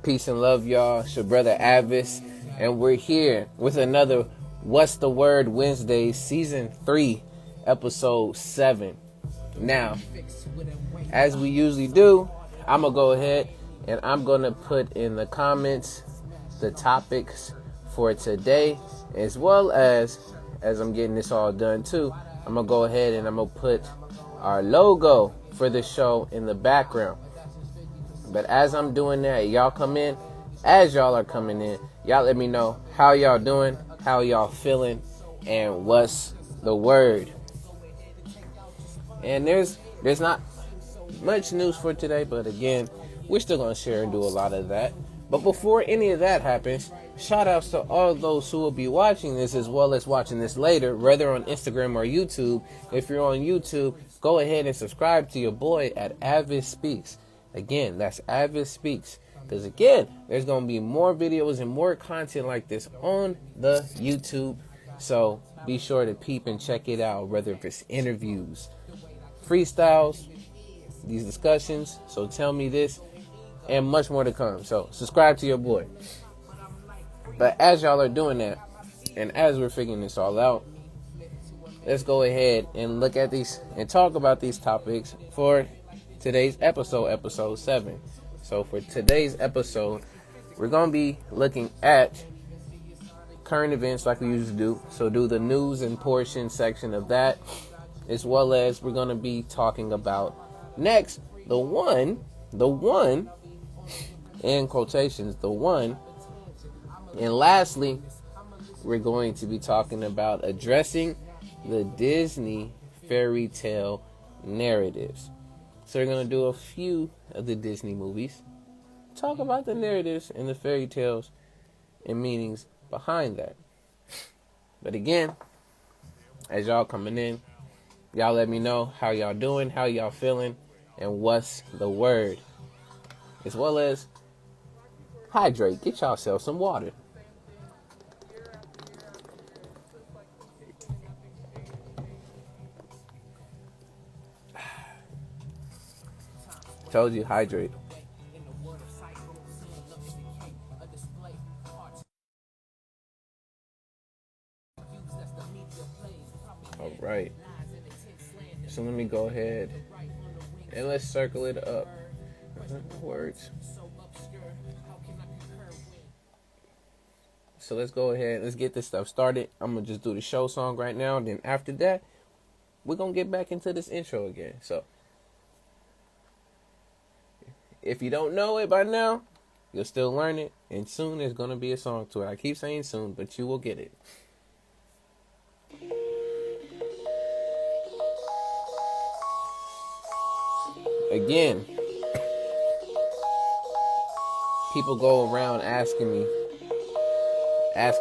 Peace and love, y'all. It's your brother A.D.V.I.S. And we're here with another What's the Word Wednesday, Season 3, Episode 7. Now, as we usually do, I'm going to go ahead and I'm going to put in the comments the topics for today, as well as I'm getting this all done too, I'm going to go ahead and I'm going to put our logo for the show in the background. But as I'm doing that, y'all come in. As y'all are coming in, y'all let me know how y'all doing, how y'all feeling, and what's the word. And there's not much news for today, but again, we're still going to share and do a lot of that. But before any of that happens, shout outs to all those who will be watching this as well as watching this later, whether on Instagram or YouTube. If you're on YouTube, go ahead and subscribe to your boy at A.D.V.I.S. Speaks. Again, that's A.D.V.I.S. Speaks. Because again, there's going to be more videos and more content like this on the YouTube. So be sure to peep and check it out, whether if it's interviews, freestyles, these discussions. So tell me this and much more to come. So subscribe to your boy. But as y'all are doing that, and as we're figuring this all out, let's go ahead and look at these and talk about these topics for today's episode 7. So for today's episode, we're going to be looking at current events like we usually do. So do the news and portion section of that, as well as we're going to be talking about next, the one, in quotations, the one. And lastly, we're going to be talking about addressing the Disney fairy tale narratives. So we're going to do a few of the Disney movies, talk about the narratives and the fairy tales and meanings behind that. But again, as y'all coming in, y'all let me know how y'all doing, how y'all feeling, and what's the word. As well as hydrate, get yourself some water. Told you, hydrate. All right. So let me go ahead and let's circle it up. Words. So let's go ahead. Let's get this stuff started. I'm going to just do the show song right now. And then after that, we're going to get back into this intro again. So if you don't know it by now, you'll still learn it. And soon there's going to be a song to it. I keep saying soon, but you will get it. Again, people go around asking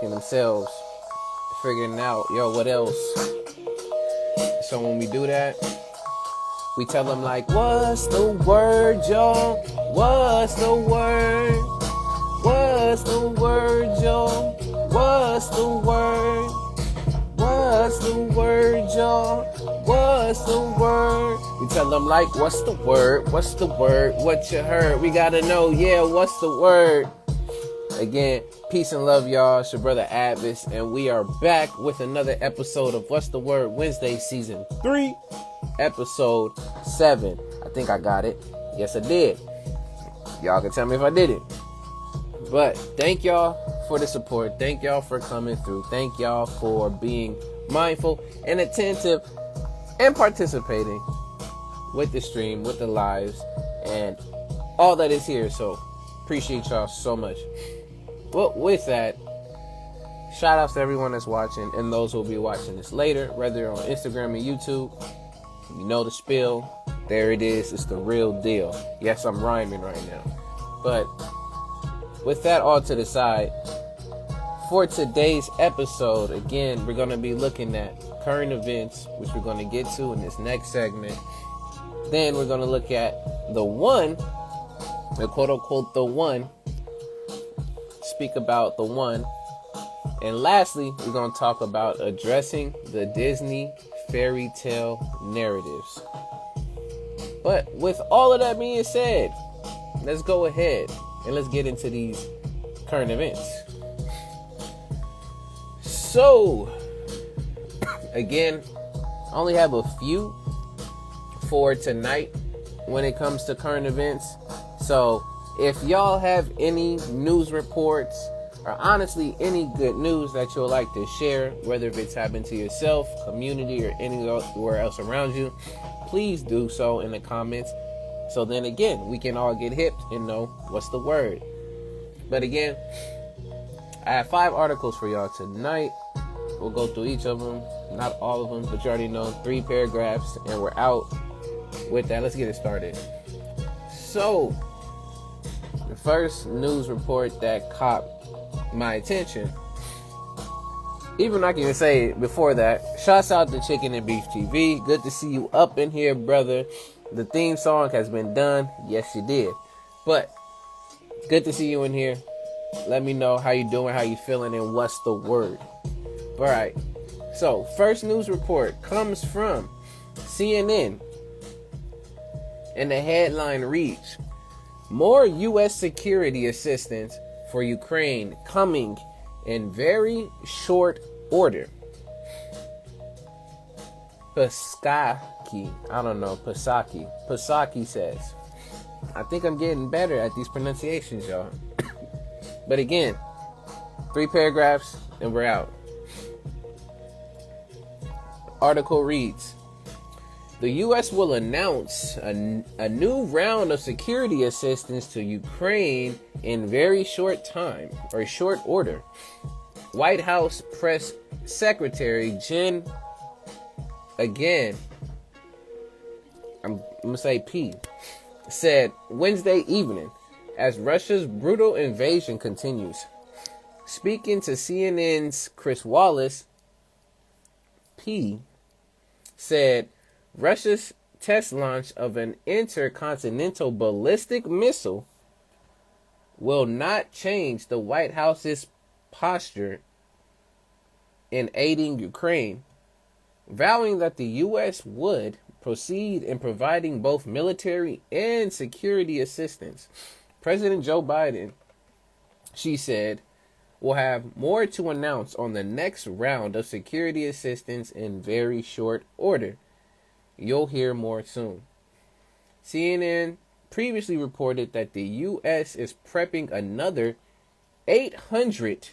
themselves, figuring out, yo, what else? So when we do that, we tell them like, what's the word, y'all? What's the word? What's the word, y'all? What's the word? What's the word, y'all? What's the word? We tell them like, what's the word? What's the word? What you heard? We gotta know, yeah, what's the word? Again, peace and love, y'all. It's your brother A.D.V.I.S. And we are back with another episode of What's the Word Wednesday, Season 3, Episode 7. I think I got it. Yes, I did. Y'all can tell me if I did it. But thank y'all for the support. Thank y'all for coming through. Thank y'all for being mindful and attentive and participating with the stream, with the lives, and all that is here. So appreciate y'all so much. But with that, shout outs to everyone that's watching and those who will be watching this later, whether on Instagram or YouTube. You know the spiel. There it is. It's the real deal. Yes, I'm rhyming right now. But with that all to the side, for today's episode, again, we're going to be looking at current events, which we're going to get to in this next segment. Then we're going to look at the one, the quote-unquote the one, speak about the one. And lastly, we're going to talk about addressing the Disney fairy tale narratives. But with all of that being said, let's go ahead and let's get into these current events. So, again, I only have a few for tonight when it comes to current events. So, if y'all have any news reports or honestly any good news that you'll like to share, whether if it's happened to yourself, community, or anywhere else around you, please do so in the comments. So then again, we can all get hip and know what's the word. But again, I have 5 articles for y'all tonight. We'll go through each of them. Not all of them, but you already know 3 paragraphs, and we're out. With that, let's get it started. So, the first news report that caught my attention, even I can even say before that, shouts out to Chicken and Beef TV. Good to see you up in here, brother. The theme song has been done. Yes, you did. But good to see you in here. Let me know how you doing, how you feeling, and what's the word. All right. So, first news report comes from CNN. And the headline reads, more U.S. security assistance for Ukraine coming in very short order. Pasaki says. I think I'm getting better at these pronunciations, y'all. But again, 3 paragraphs and we're out. Article reads, the U.S. will announce a new round of security assistance to Ukraine in very short time, or short order. White House Press Secretary Jen, again, I'm going to say P, said Wednesday evening as Russia's brutal invasion continues. Speaking to CNN's Chris Wallace, P said Russia's test launch of an intercontinental ballistic missile will not change the White House's posture in aiding Ukraine, vowing that the U.S. would proceed in providing both military and security assistance. President Joe Biden, she said, will have more to announce on the next round of security assistance in very short order. You'll hear more soon. CNN previously reported that the U.S. is prepping another $800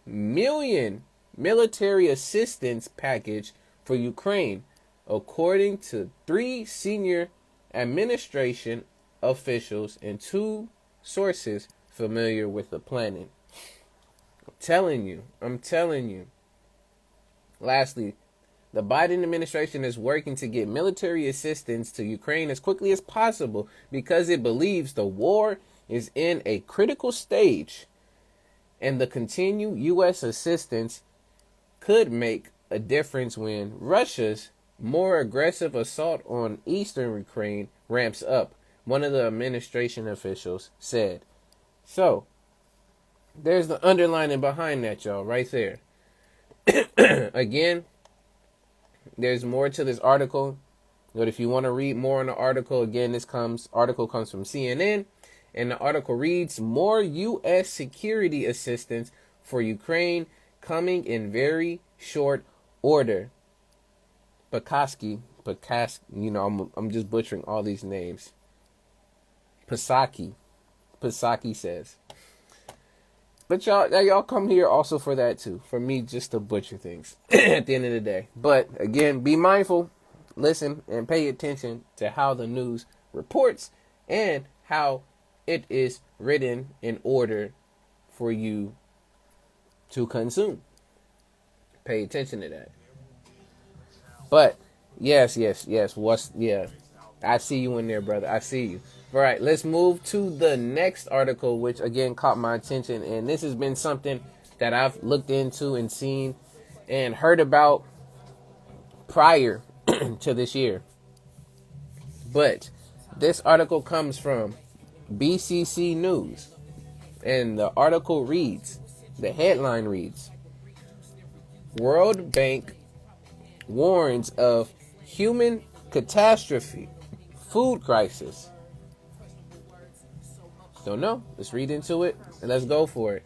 million military assistance package for Ukraine, according to 3 senior administration officials and 2 sources familiar with the planning. I'm telling you. Lastly, the Biden administration is working to get military assistance to Ukraine as quickly as possible because it believes the war is in a critical stage, and the continued U.S. assistance could make a difference when Russia's more aggressive assault on eastern Ukraine ramps up, one of the administration officials said. So, there's the underlining behind that, y'all, right there. Again, there's more to this article, but if you want to read more on the article, again, article comes from CNN, and the article reads, more U.S. security assistance for Ukraine coming in very short order. Pasaki, I'm just butchering all these names. Pasaki says. But y'all come here also for that too. For me, just to butcher things at the end of the day. But again, be mindful, listen, and pay attention to how the news reports and how it is written in order for you to consume. Pay attention to that. But yes. I see you in there, brother. I see you. All right, let's move to the next article, which again caught my attention. And this has been something that I've looked into and seen and heard about prior to this year. But this article comes from BCC News. And the article reads, the headline reads, World Bank warns of human catastrophe, food crisis. Don't know. Let's read into it and let's go for it.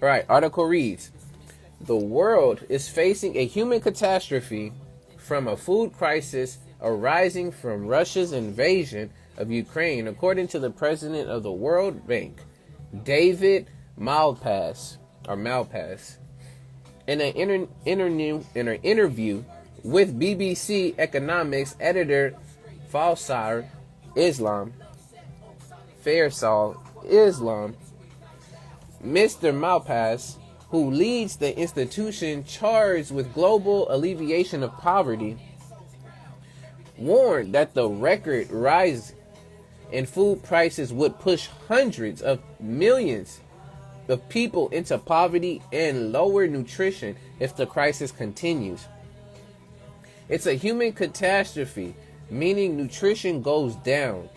All right, article reads, the world is facing a human catastrophe from a food crisis arising from Russia's invasion of Ukraine, according to the president of the World Bank, David Malpass, in an interview with BBC Economics editor Fairytale Islam. Mr. Malpass, who leads the institution charged with global alleviation of poverty, warned that the record rise in food prices would push hundreds of millions of people into poverty and lower nutrition if the crisis continues. It's a human catastrophe, meaning nutrition goes down,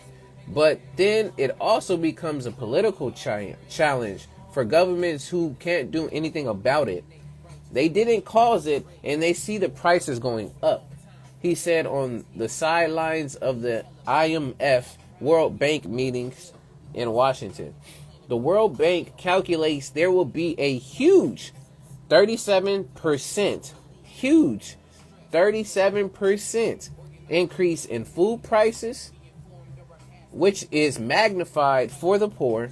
but then it also becomes a political challenge for governments who can't do anything about it. They didn't cause it, and they see the prices going up, he said on the sidelines of the IMF World Bank meetings in Washington. The World Bank calculates there will be a huge 37% increase in food prices, which is magnified for the poor,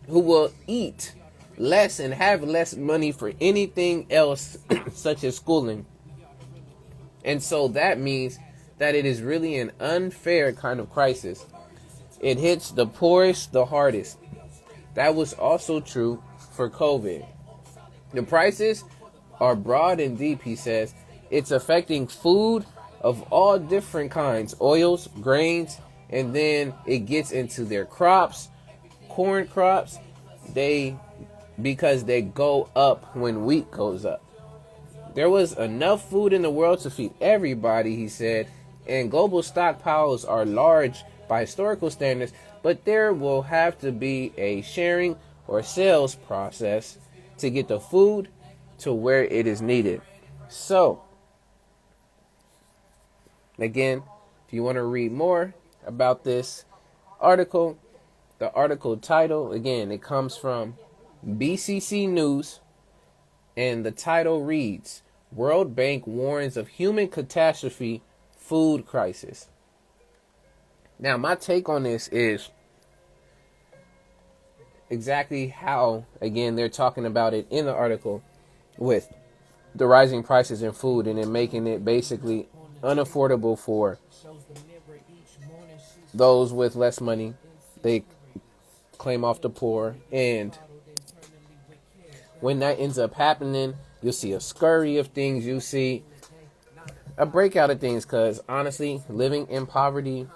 who will eat less and have less money for anything else, such as schooling. And so that means that it is really an unfair kind of crisis. It hits the poorest the hardest. That was also true for COVID. The prices are broad and deep, he says. It's affecting food of all different kinds, oils, grains, and then it gets into their crops, corn crops, because they go up when wheat goes up. There was enough food in the world to feed everybody, he said, and global stockpiles are large by historical standards, but there will have to be a sharing or sales process to get the food to where it is needed. So, again, if you want to read more about this article, the article title, again, it comes from BCC News, and the title reads, World Bank warns of human catastrophe, food crisis. Now, my take on this is exactly how, again, they're talking about it in the article with the rising prices in food and then making it basically unaffordable for those with less money. They claim off the poor, and when that ends up happening, you'll see a scurry of things. You see a breakout of things, because honestly, living in poverty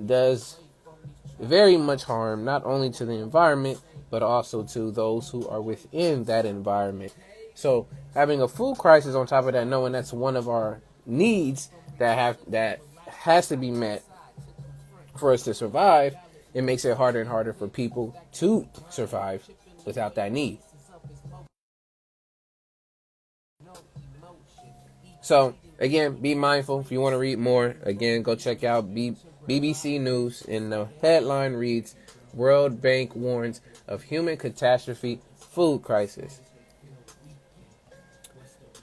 does very much harm, not only to the environment, but also to those who are within that environment. So having a food crisis on top of that, knowing that's one of our needs that has to be met for us to survive, it makes it harder and harder for people to survive without that need. So, again, be mindful. If you want to read more, again, go check out BBC News. And the headline reads, World Bank warns of human catastrophe, food crisis.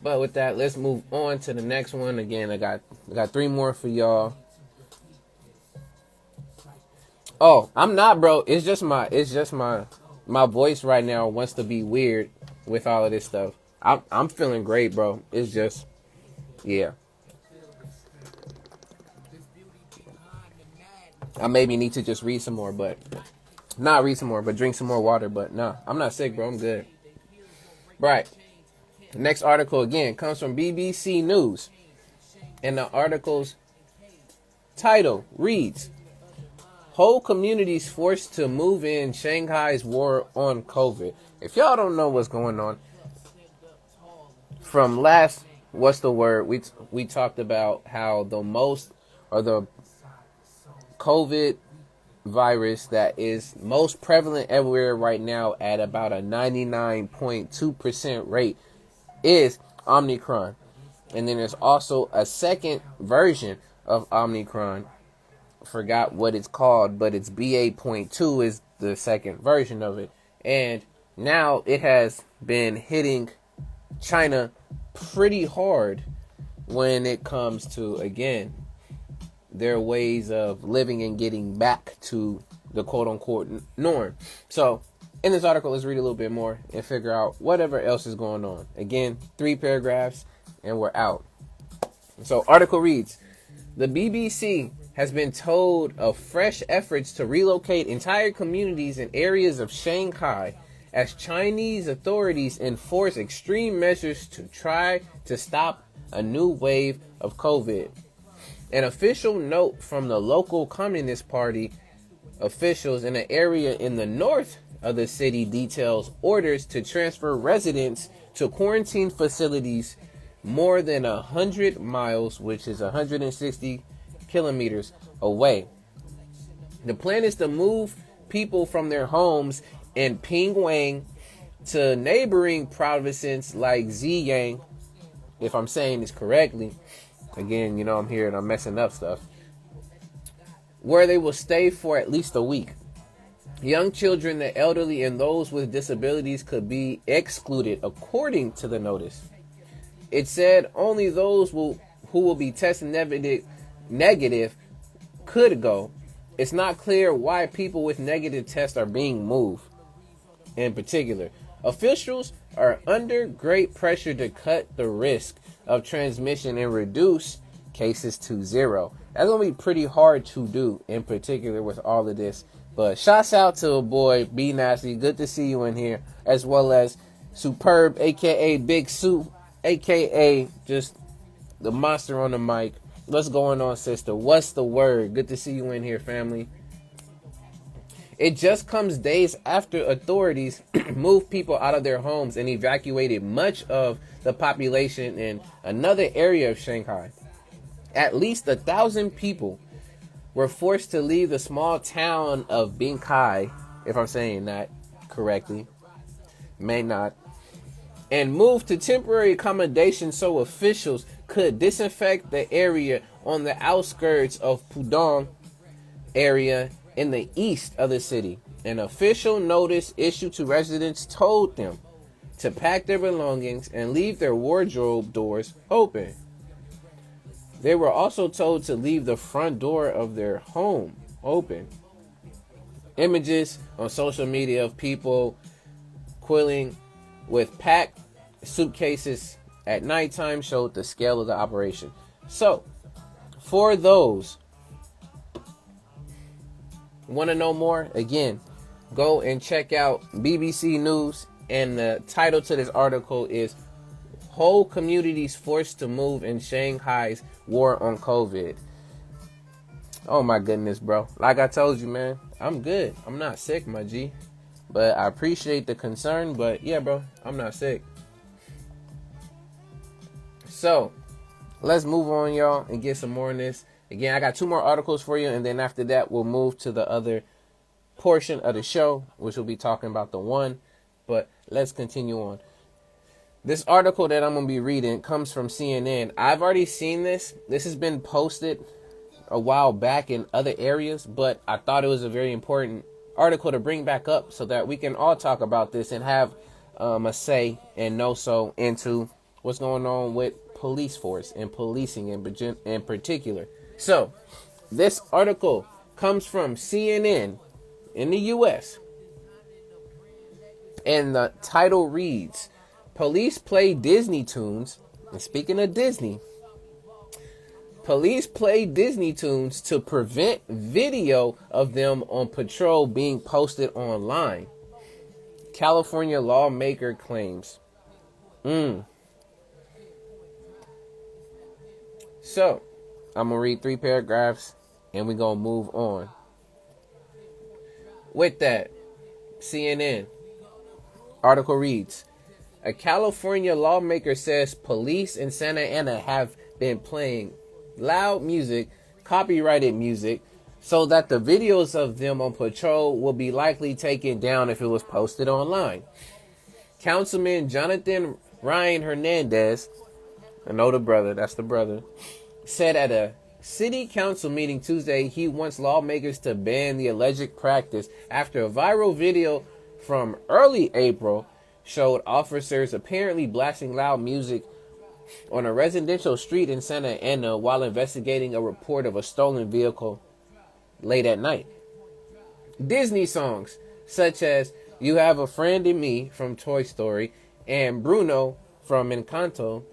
But with that, let's move on to the next one. Again, I got three more for y'all. Oh, I'm not, bro. It's just my voice right now wants to be weird with all of this stuff. I'm feeling great, bro. It's just, yeah. I maybe need to just read some more, but drink some more water. But nah, I'm not sick, bro. I'm good. Right. The next article, again, comes from BBC News. And the article's title reads, Whole communities forced to move in Shanghai's war on COVID. If y'all don't know what's going on, from last, we talked about how the COVID virus that is most prevalent everywhere right now at about a 99.2% rate is Omicron. And then there's also a second version of Omicron, forgot what it's called, but it's BA.2 is the second version of it. And now it has been hitting China pretty hard when it comes to, again, their ways of living and getting back to the quote-unquote norm. So in this article, let's read a little bit more and figure out whatever else is going on. Again, 3 paragraphs and we're out. So article reads, the BBC has been told of fresh efforts to relocate entire communities in areas of Shanghai as Chinese authorities enforce extreme measures to try to stop a new wave of COVID. An official note from the local Communist Party officials in an area in the north of the city details orders to transfer residents to quarantine facilities more than 100 miles, which is 160 kilometers away. The plan is to move people from their homes in Pingwang to neighboring provinces like Zhejiang, if I'm saying this correctly. Again, you know, I'm here and I'm messing up stuff. Where they will stay for at least a week. Young children, the elderly, and those with disabilities could be excluded according to the notice. It said only those who will be tested negative could go. It's not clear why people with negative tests are being moved. In particular, officials are under great pressure to cut the risk of transmission and reduce cases to 0. That's going to be pretty hard to do, in particular with all of this. But shouts out to a boy, Be Nasty. Good to see you in here. As well as Superb, a.k.a. Big Sue, a.k.a. just the monster on the mic. What's going on, sister? What's the word? Good to see you in here, family. It just comes days after authorities moved people out of their homes and evacuated much of the population in another area of Shanghai. At least 1,000 people were forced to leave the small town of Binkai, if I'm saying that correctly, may not, and moved to temporary accommodation so officials could disinfect the area on the outskirts of Pudong area in the east of the city. An official notice issued to residents told them to pack their belongings and leave their wardrobe doors open. They were also told to leave the front door of their home open. Images on social media of people quilling with packed suitcases at nighttime showed the scale of the operation. So, for those want to know more, again, go and check out BBC News, and the title to this article is Whole Communities Forced to Move in Shanghai's War on COVID. Oh my goodness, bro. Like I told you, man, I'm good. I'm not sick, my G. But I appreciate the concern, but yeah, bro, I'm not sick. So, let's move on, y'all, and get some more on this. Again, I got 2 more articles for you, and then after that, we'll move to the other portion of the show, which will be talking about the one. But let's continue on. This article that I'm going to be reading comes from CNN. I've already seen this. This has been posted a while back in other areas, but I thought it was a very important article to bring back up so that we can all talk about this and have a say and know so into what's going on with police force and policing in particular. So, this article comes from CNN in the U.S. And the title reads, Police play Disney tunes. And speaking of Disney, police play Disney tunes to prevent video of them on patrol being posted online. California lawmaker claims. So, I'm going to read 3 paragraphs and we're going to move on. With that, CNN article reads, a California lawmaker says police in Santa Ana have been playing loud music, copyrighted music, so that the videos of them on patrol will be likely taken down if it was posted online. Councilman Jonathan Ryan Hernandez, I know the brother, that's the brother, said at a city council meeting Tuesday, he wants lawmakers to ban the alleged practice after a viral video from early April showed officers apparently blasting loud music on a residential street in Santa Ana while investigating a report of a stolen vehicle late at night. Disney songs such as You Have a Friend in Me from Toy Story and Bruno from Encanto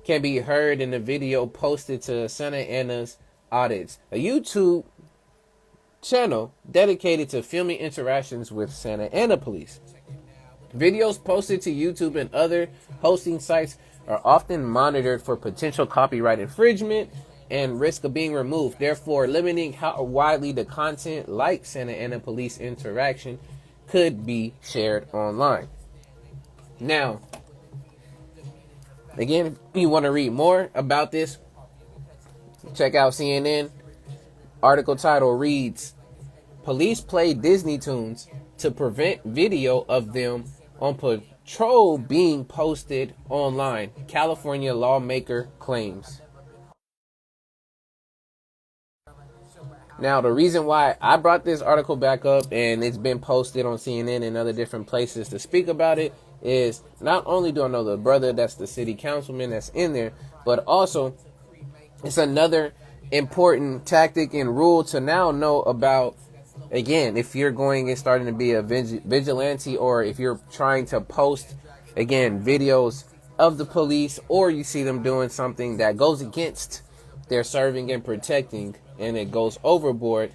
can be heard in the video posted to Santa Ana's Audits, a YouTube channel dedicated to filming interactions with Santa Ana police. Videos posted to YouTube and other hosting sites are often monitored for potential copyright infringement and risk of being removed, therefore limiting how widely the content like Santa Ana police interaction could be shared online. Now, again, if you want to read more about this, check out CNN. Article title reads, Police play Disney tunes to prevent video of them on patrol being posted online. California lawmaker claims. Now, the reason why I brought this article back up and it's been posted on CNN and other different places to speak about it is not only do I know the brother that's the city councilman that's in there, but also it's another important tactic and rule to now know about. Again, if you're going and starting to be a vigilante, or if you're trying to post, again, videos of the police, or you see them doing something that goes against their serving and protecting and it goes overboard,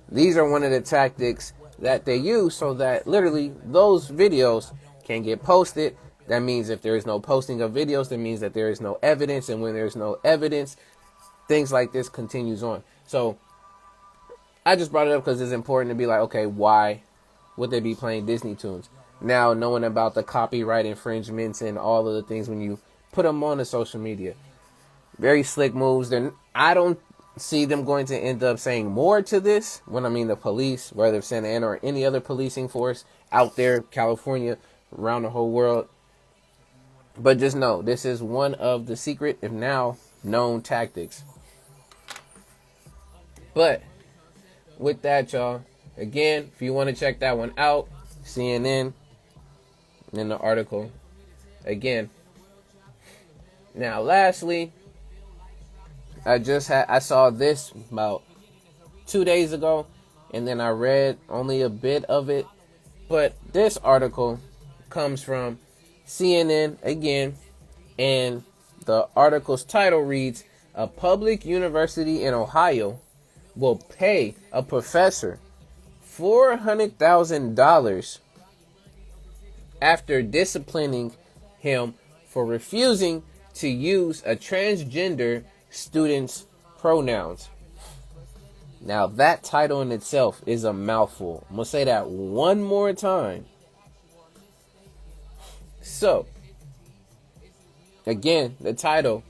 these are one of the tactics that they use so that literally those videos can get posted. That means if there is no posting of videos, that means that there is no evidence. And when there's no evidence, things like this continues on. So I just brought it up because it's important to be like, okay, why would they be playing Disney tunes? Now, knowing about the copyright infringements and all of the things when you put them on the social media. Very slick moves. I don't see them going to end up saying more to this when I mean the police, whether it's Santa Ana or any other policing force out there, California, around the whole world. But just know, this is one of the secret, if now known, tactics. But with that, y'all, again, if you want to check that one out, CNN in the article again. Now, lastly, I saw this about 2 days ago, and then I read only a bit of it. But this article comes from CNN again, and the article's title reads, A public university in Ohio will pay a professor $400,000 after disciplining him for refusing to use a transgender student's pronouns. Now, that title in itself is a mouthful. I'm going to say that one more time. So, again, the title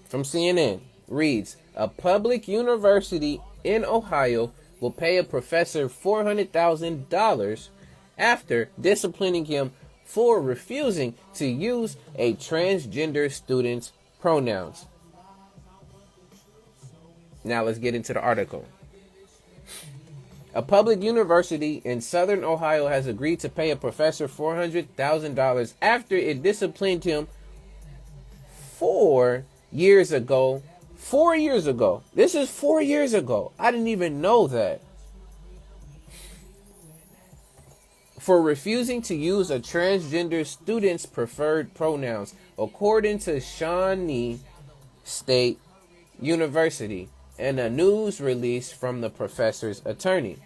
from CNN reads, A public university in Ohio will pay a professor $400,000 after disciplining him for refusing to use a transgender student's pronouns. Now let's get into the article. A public university in southern Ohio has agreed to pay a professor $400,000 after it disciplined him 4 years ago. 4 years ago. This is 4 years ago. I didn't even know that. For refusing to use a transgender student's preferred pronouns, according to Shawnee State University and a news release from the professor's attorney.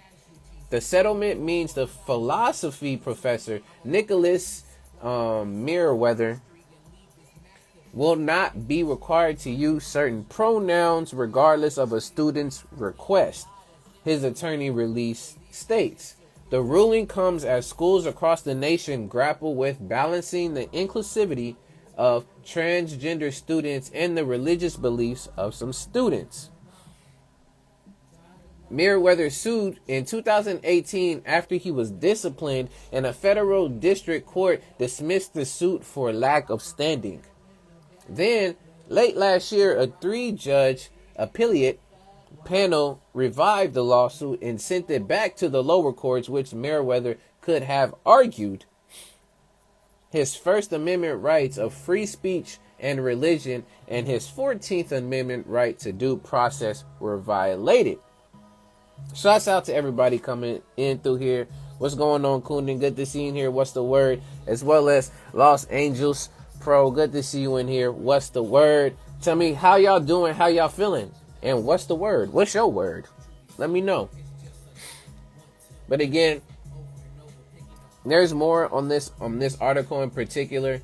The settlement means the philosophy professor, Nicholas Merriweather, will not be required to use certain pronouns regardless of a student's request, his attorney release states. The ruling comes as schools across the nation grapple with balancing the inclusivity of transgender students and the religious beliefs of some students. Merriweather sued in 2018 after he was disciplined, and a federal district court dismissed the suit for lack of standing. Then, late last year, a 3-judge appellate panel revived the lawsuit and sent it back to the lower courts, which Meriwether could have argued his First Amendment rights of free speech and religion and his 14th Amendment right to due process were violated. Shouts out to everybody coming in through here. What's going on, Kundan? Good to see you in here. What's the word? As well as Los Angeles Pro. Good to see you in here. What's the word? Tell me how y'all doing, how y'all feeling, and what's the word? What's your word? Let me know. But again, there's more on this article in particular.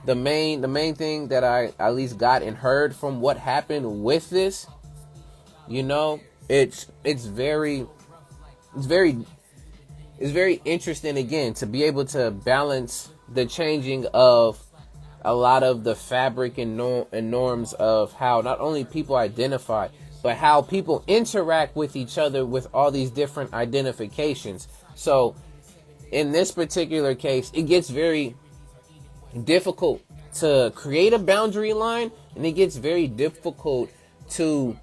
The main thing that I at least got and heard from what happened with this, it's very interesting, again, to be able to balance the changing of a lot of the fabric and norms of how not only people identify, but how people interact with each other with all these different identifications. So in this particular case, it gets very difficult to create a boundary line, and it gets very difficult to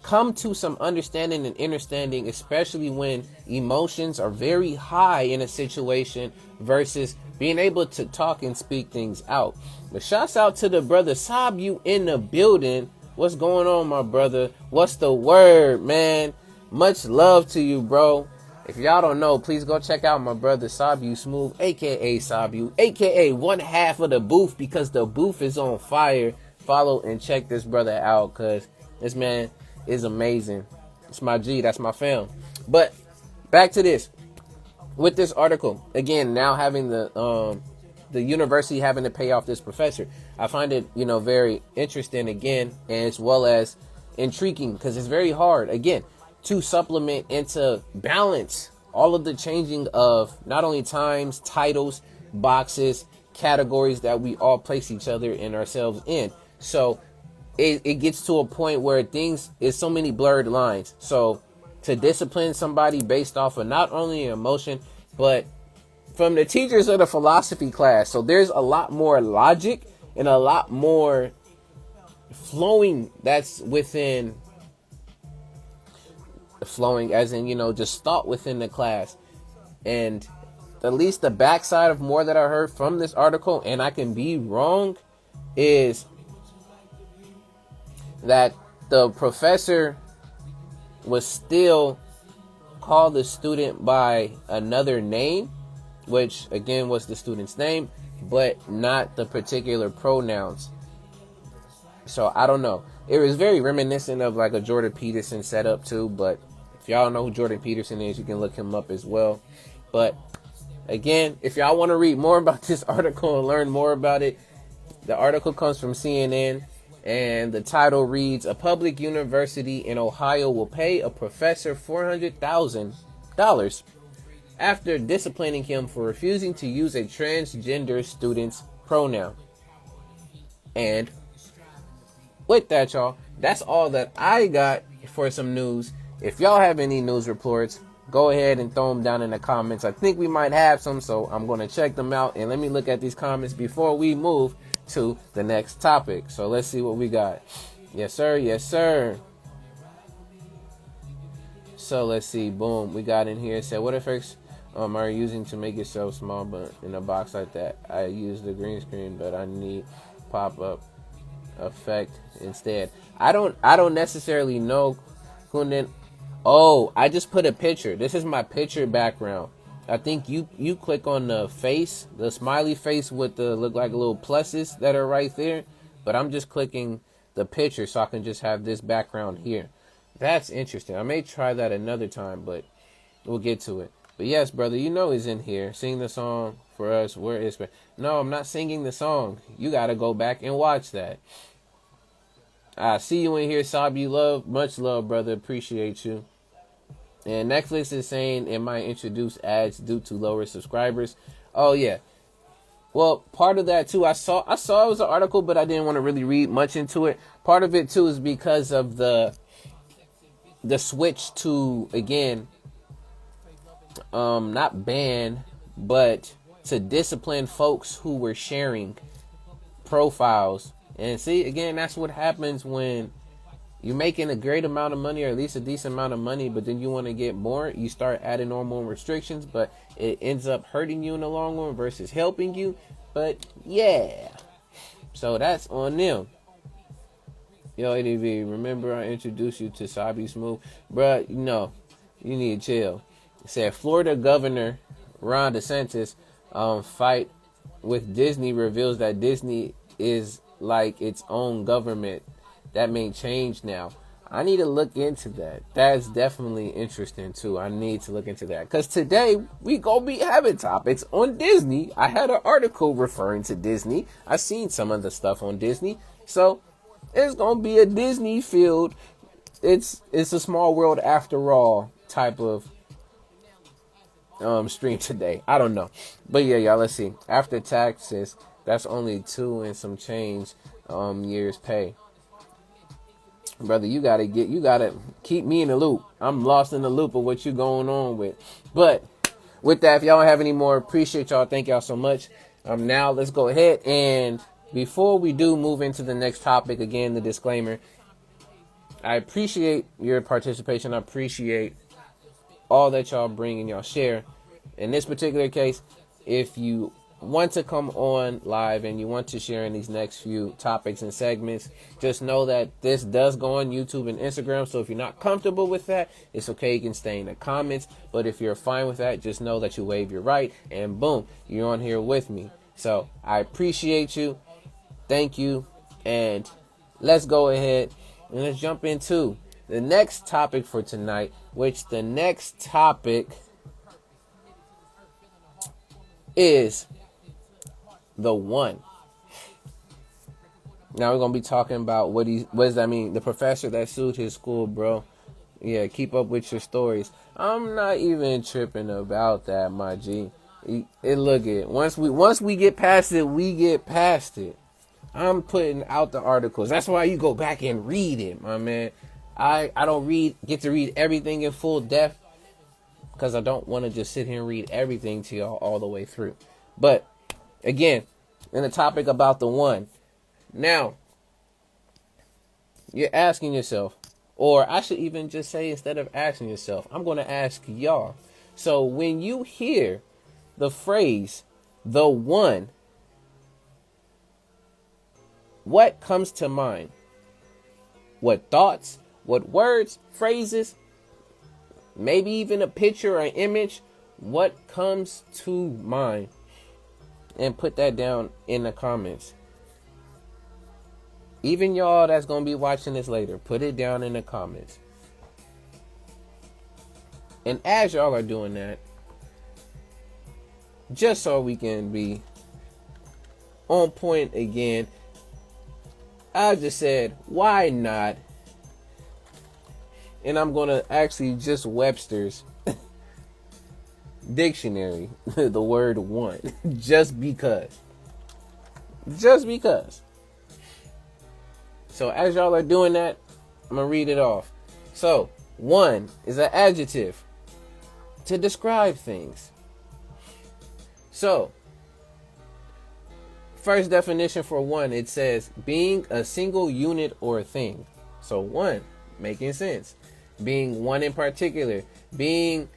come to some understanding and understanding, especially when emotions are very high in a situation versus being able to talk and speak things out. But shouts out to the brother Sabu in the building. What's going on, my brother? What's the word, man? Much love to you, bro. If y'all don't know, please go check out my brother Sabu Smooth, aka Sabu, aka one half of the booth, because the booth is on fire. Follow and check this brother out, because this man is amazing. It's my G, that's my fam. But back to this. With this article, again, now having the university having to pay off this professor, I find it, very interesting again, and as well as intriguing, because it's very hard, again, to supplement and to balance all of the changing of not only times, titles, boxes, categories that we all place each other and ourselves in. So it gets to a point where things is so many blurred lines. So to discipline somebody based off of not only emotion, but from the teachers of the philosophy class. So there's a lot more logic and a lot more flowing that's within flowing, as in, just thought within the class. And at least the backside of more that I heard from this article, and I can be wrong, is that the professor was still called the student by another name, which again was the student's name, but not the particular pronouns. So I don't know. It was very reminiscent of like a Jordan Peterson setup too, but if y'all don't know who Jordan Peterson is, you can look him up as well. But again, if y'all want to read more about this article and learn more about it, the article comes from CNN, and the title reads, "A public university in Ohio will pay a professor $400,000 after disciplining him for refusing to use a transgender student's pronoun." And with that, y'all, that's all that I got for some news. If y'all have any news reports, go ahead and throw them down in the comments. I think we might have some, so I'm going to check them out. And let me look at these comments before we move to the next topic. So let's see what we got. Yes, sir. Yes, sir. So let's see. Boom. We got in here. It said, what effects are you using to make yourself small, but in a box like that? I use the green screen, but I need pop-up effect instead. I don't necessarily know, Kundan. Oh, I just put a picture. This is my picture background. I think you click on the face, the smiley face with the look like little pluses that are right there. But I'm just clicking the picture so I can just have this background here. That's interesting. I may try that another time, but we'll get to it. But yes, brother, he's in here. Sing the song for us. Where is it? No, I'm not singing the song. You got to go back and watch that. I see you in here, Sabu. Love. Much love, brother. Appreciate you. And Netflix is saying it might introduce ads due to lower subscribers. Oh, yeah. Well, part of that, too, I saw it was an article, but I didn't want to really read much into it. Part of it, too, is because of the switch to, again, not ban, but to discipline folks who were sharing profiles. And see, again, that's what happens when You're making a great amount of money, or at least a decent amount of money, but then you want to get more. You start adding on more restrictions, but it ends up hurting you in the long run versus helping you. But yeah, so that's on them. Yo, A.D.V.I.S, remember I introduced you to Sabi Smooth? Bruh, you need to chill. It said Florida Governor Ron DeSantis fight with Disney reveals that Disney is like its own government. That may change now. I need to look into that. That's definitely interesting too. I need to look into that. Because today we gonna be having topics on Disney. I had an article referring to Disney. I seen some of the stuff on Disney. So it's gonna be a Disney field. It's a small world after all type of stream today. I don't know. But yeah, y'all, let's see. After taxes, that's only 2 and some change years pay. Brother, you gotta keep me in the loop. I'm lost in the loop of what you going on with. But with that, if y'all don't have any more, appreciate y'all. Thank y'all so much. Now let's go ahead, and before we do move into the next topic, again, the disclaimer. I appreciate your participation. I appreciate all that y'all bring and y'all share. In this particular case, if you want to come on live and you want to share in these next few topics and segments, just know that this does go on YouTube and Instagram. So if you're not comfortable with that, it's okay. You can stay in the comments. But if you're fine with that, just know that you wave your right and boom, you're on here with me. So I appreciate you. Thank you. And let's go ahead and let's jump into the next topic for tonight, which the next topic is the one. Now we're gonna be talking about what does that mean? The professor that sued his school, bro. Yeah, keep up with your stories. I'm not even tripping about that, my G. Look at once we get past it, we get past it. I'm putting out the articles. That's why you go back and read it, my man. I don't get to read everything in full depth because I don't want to just sit here and read everything to y'all all the way through. But again, in the topic about the one. Now, you're asking yourself, or I should even just say, instead of asking yourself, I'm going to ask y'all. So when you hear the phrase, the one, what comes to mind? What thoughts, what words, phrases, maybe even a picture or an image? What comes to mind? And put that down in the comments. Even y'all that's going to be watching this later, put it down in the comments. And as y'all are doing that, just so we can be on point again, I just said, why not? And I'm going to actually just Webster's dictionary, the word one, just because. Just because. So as y'all are doing that, I'm going to read it off. So, one is an adjective to describe things. So, first definition for one, it says being a single unit or thing. So one, making sense. Being one in particular. Being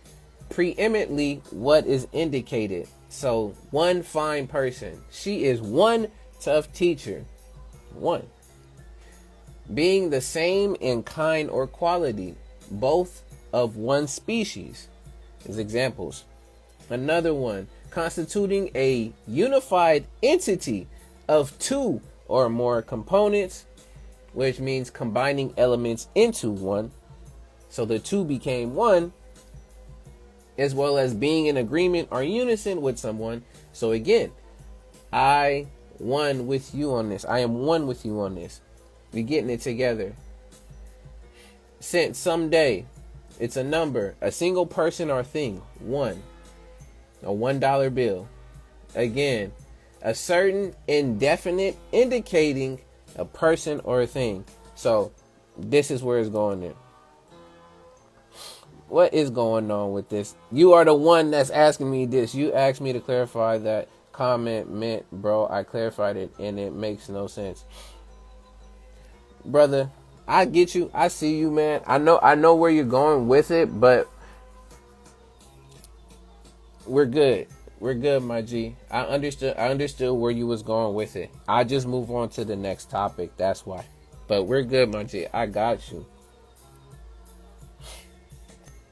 preeminently what is indicated. So one fine person. She is one tough teacher. One. Being the same in kind or quality. Both of one species. As examples. Another one. Constituting a unified entity of two or more components, which means combining elements into one. So the two became one, as well as being in agreement or unison with someone. So again, I one with you on this. I am one with you on this. We're getting it together. Since someday, it's a number, a single person or thing, one. A $1 bill. Again, a certain indefinite indicating a person or a thing. So this is where it's going in. What is going on with this? You are the one that's asking me this. You asked me to clarify that comment meant, bro. I clarified it and it makes no sense. Brother, I get you. I see you, man. I know where you're going with it, but we're good. We're good, my G. I understood where you was going with it. I just move on to the next topic. That's why. But we're good, my G. I got you.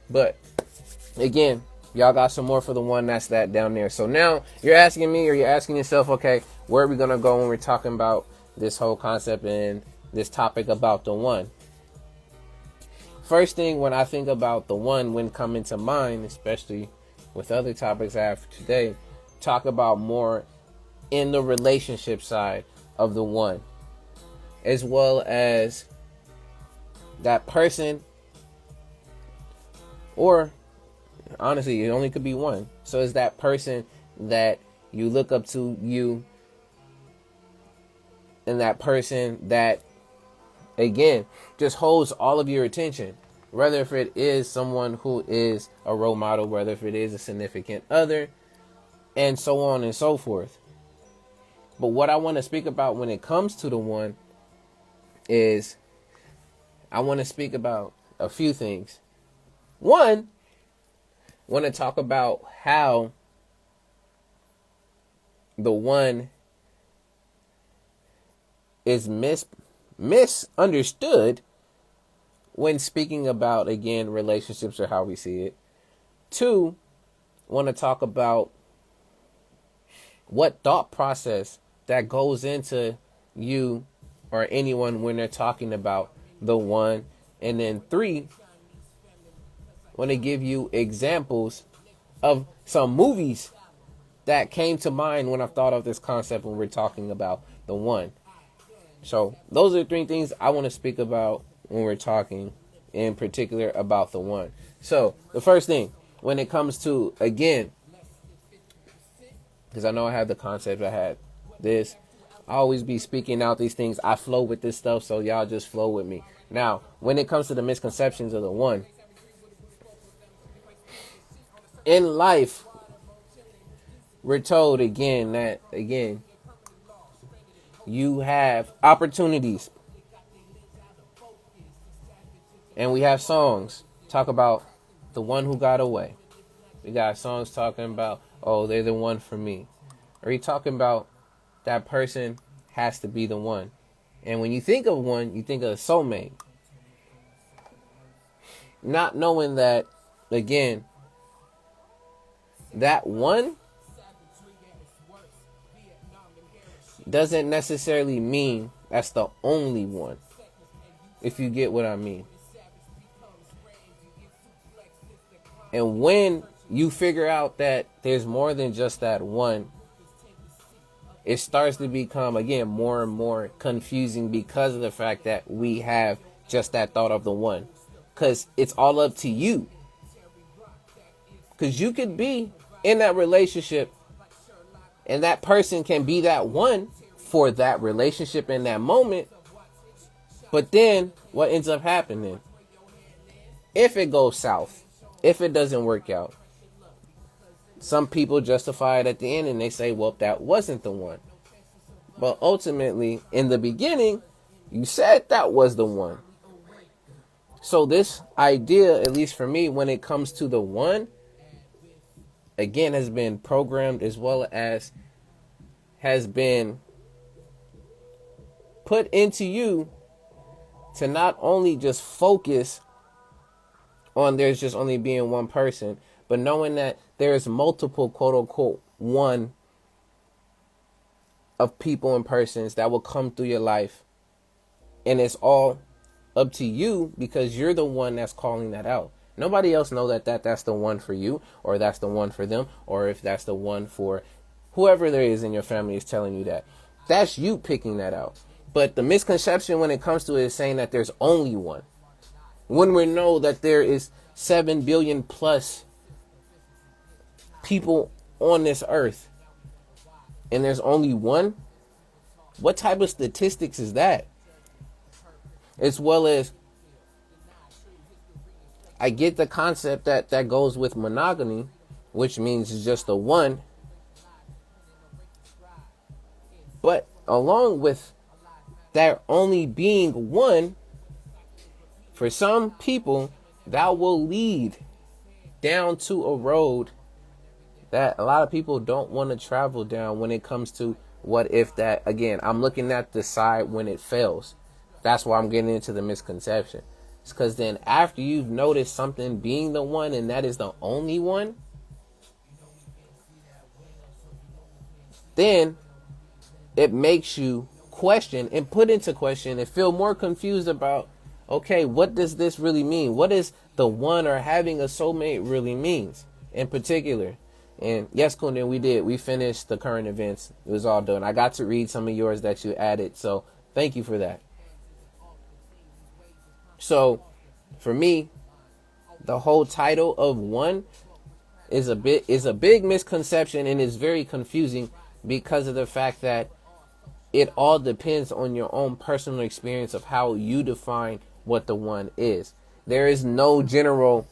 But again, y'all got some more for the one that's that down there. So now you're asking me, or you're asking yourself, okay, where are we gonna go when we're talking about this whole concept and this topic about the one? First thing when I think about the one, when coming to mind, especially with other topics I have today, talk about more in the relationship side of the one, as well as that person, or honestly, it only could be one. So it's that person that you look up to, you, and that person that, again, just holds all of your attention. Whether if it is someone who is a role model, whether if it is a significant other, and so on and so forth. But what I want to speak about when it comes to the one is I want to speak about a few things. One, I want to talk about how the one is misunderstood when speaking about, again, relationships or how we see it. Two, I want to talk about what thought process that goes into you or anyone when they're talking about the one. And then three, I want to give you examples of some movies that came to mind when I thought of this concept when we're talking about the one. So those are three things I want to speak about when we're talking in particular about the one. So the first thing, when it comes to, again, because I know I have the concept, I had this, I always be speaking out these things. I flow with this stuff, so y'all just flow with me. Now, when it comes to the misconceptions of the one, in life, we're told again that, again, you have opportunities. And we have songs talk about the one who got away. We got songs talking about, oh, they're the one for me. Or you talking about that person has to be the one. And when you think of one, you think of a soulmate. Not knowing that, again, that one doesn't necessarily mean that's the only one. If you get what I mean. And when you figure out that there's more than just that one, it starts to become, again, more and more confusing because of the fact that we have just that thought of the one. Because it's all up to you. Because you could be in that relationship and that person can be that one for that relationship in that moment. But then what ends up happening? If it goes south, if it doesn't work out, some people justify it at the end and they say, well, that wasn't the one. But ultimately, in the beginning, you said that was the one. So this idea, at least for me, when it comes to the one, again, has been programmed as well as has been put into you to not only just focus on there's just only being one person, but knowing that there's multiple quote unquote one of people and persons that will come through your life. And it's all up to you because you're the one that's calling that out. Nobody else know that's the one for you, or that's the one for them, or if that's the one for whoever there is in your family is telling you that. That's you picking that out. But the misconception when it comes to it is saying that there's only one. When we know that there is 7 billion plus people on this earth and there's only one, what type of statistics is that? As well as, I get the concept that goes with monogamy, which means it's just the one. But along with there only being one, For some people, that will lead down to a road that a lot of people don't want to travel down when it comes to what if that. Again, I'm looking at the side when it fails. That's why I'm getting into the misconception. It's because then after you've noticed something being the one and that is the only one, then it makes you question and put into question and feel more confused about, okay, what does this really mean? What is the one or having a soulmate really means in particular? And yes, Kundan, we finished the current events. It was all done. I got to read some of yours that you added, so thank you for that. So for me, the whole title of one is a big misconception and is very confusing because of the fact that it all depends on your own personal experience of how you define what the one is. There is no general,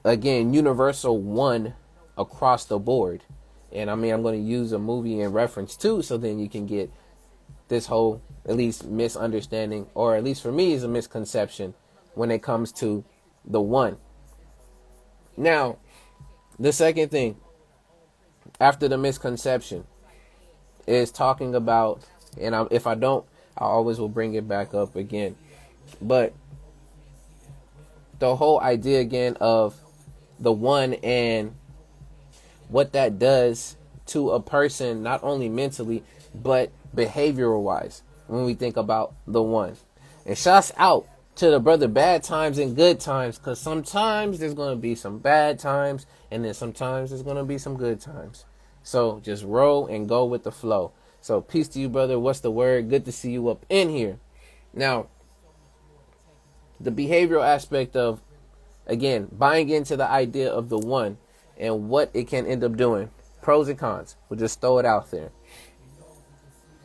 again, universal one across the board. And I mean, I'm going to use a movie in reference too, so then you can get this whole, at least, misunderstanding, or at least for me, is a misconception when it comes to the one. Now, the second thing after the misconception is talking about, and if I don't, I always will bring it back up again. But the whole idea again of the one and what that does to a person, not only mentally, but behavioral wise, when we think about the one. And shouts out to the brother bad times and good times, because sometimes there's going to be some bad times and then sometimes there's going to be some good times. So just roll and go with the flow. So peace to you, brother. What's the word? Good to see you up in here. Now, the behavioral aspect of, again, buying into the idea of the one and what it can end up doing. Pros and cons. We'll just throw it out there.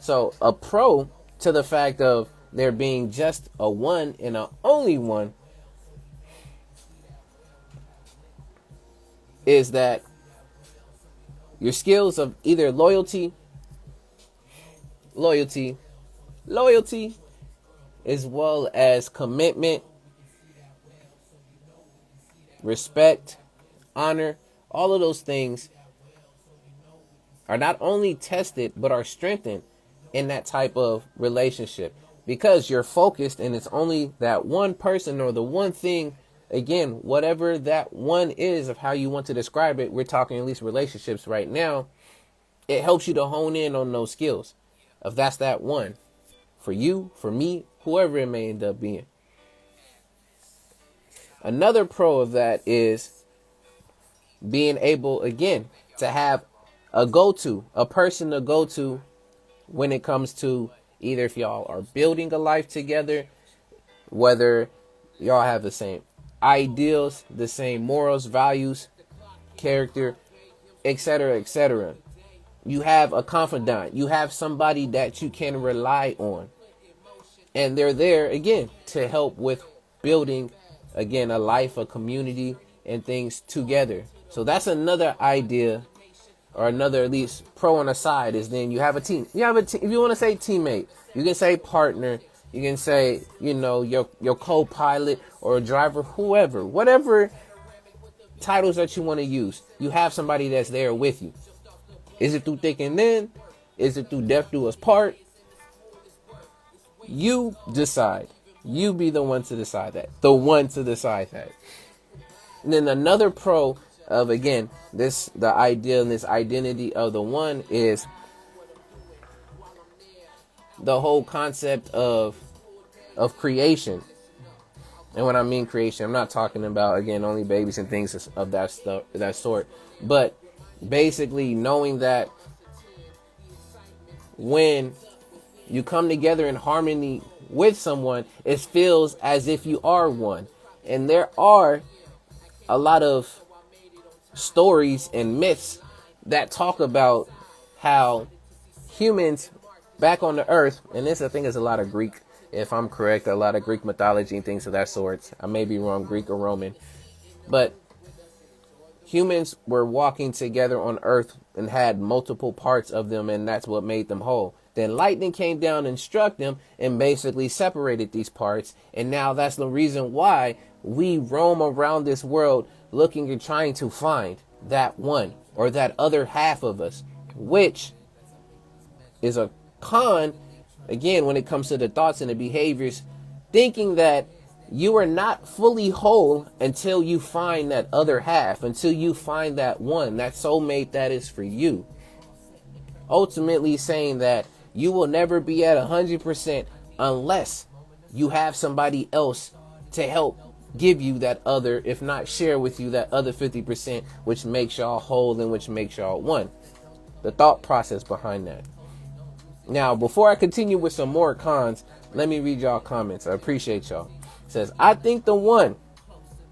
So a pro to the fact of there being just a one and a only one is that your skills of either loyalty, as well as commitment, respect, honor, all of those things are not only tested, but are strengthened in that type of relationship, because you're focused and it's only that one person or the one thing. Again, whatever that one is of how you want to describe it, we're talking at least relationships right now. It helps you to hone in on those skills. If that's that one for you, for me, whoever it may end up being. Another pro of that is being able, again, to have a go-to, a person to go to when it comes to either if y'all are building a life together, whether y'all have the same ideals, the same morals, values, character, etc., etc. You have a confidant. You have somebody that you can rely on. And they're there, again, to help with building, again, a life, a community, and things together. So that's another idea, or another at least pro on the side, is then you have a team. You have a team. If you want to say teammate, you can say partner. You can say, your co-pilot or driver, whoever, whatever titles that you want to use. You have somebody that's there with you. Is it through thick and thin? Is it through death do us part? You decide. You be the one to decide that. The one to decide that. And then another pro of, again, the idea and this identity of the one is the whole concept of creation. And when I mean creation, I'm not talking about, again, only babies and things of that sort, but basically knowing that when you come together in harmony with someone, it feels as if you are one. And there are a lot of stories and myths that talk about how humans back on the earth, and this I think is a lot of Greek, if I'm correct, a lot of Greek mythology and things of that sort. I may be wrong, Greek or Roman, but humans were walking together on earth and had multiple parts of them, and that's what made them whole. Then lightning came down and struck them and basically separated these parts. And now that's the reason why we roam around this world looking and trying to find that one or that other half of us, which is a con, again, when it comes to the thoughts and the behaviors, thinking that you are not fully whole until you find that other half, until you find that one, that soulmate that is for you. Ultimately saying that you will never be at 100% unless you have somebody else to help give you that other, if not share with you that other 50%, which makes y'all whole and which makes y'all one. The thought process behind that. Now, before I continue with some more cons, let me read y'all comments. I appreciate y'all. It says, I think the one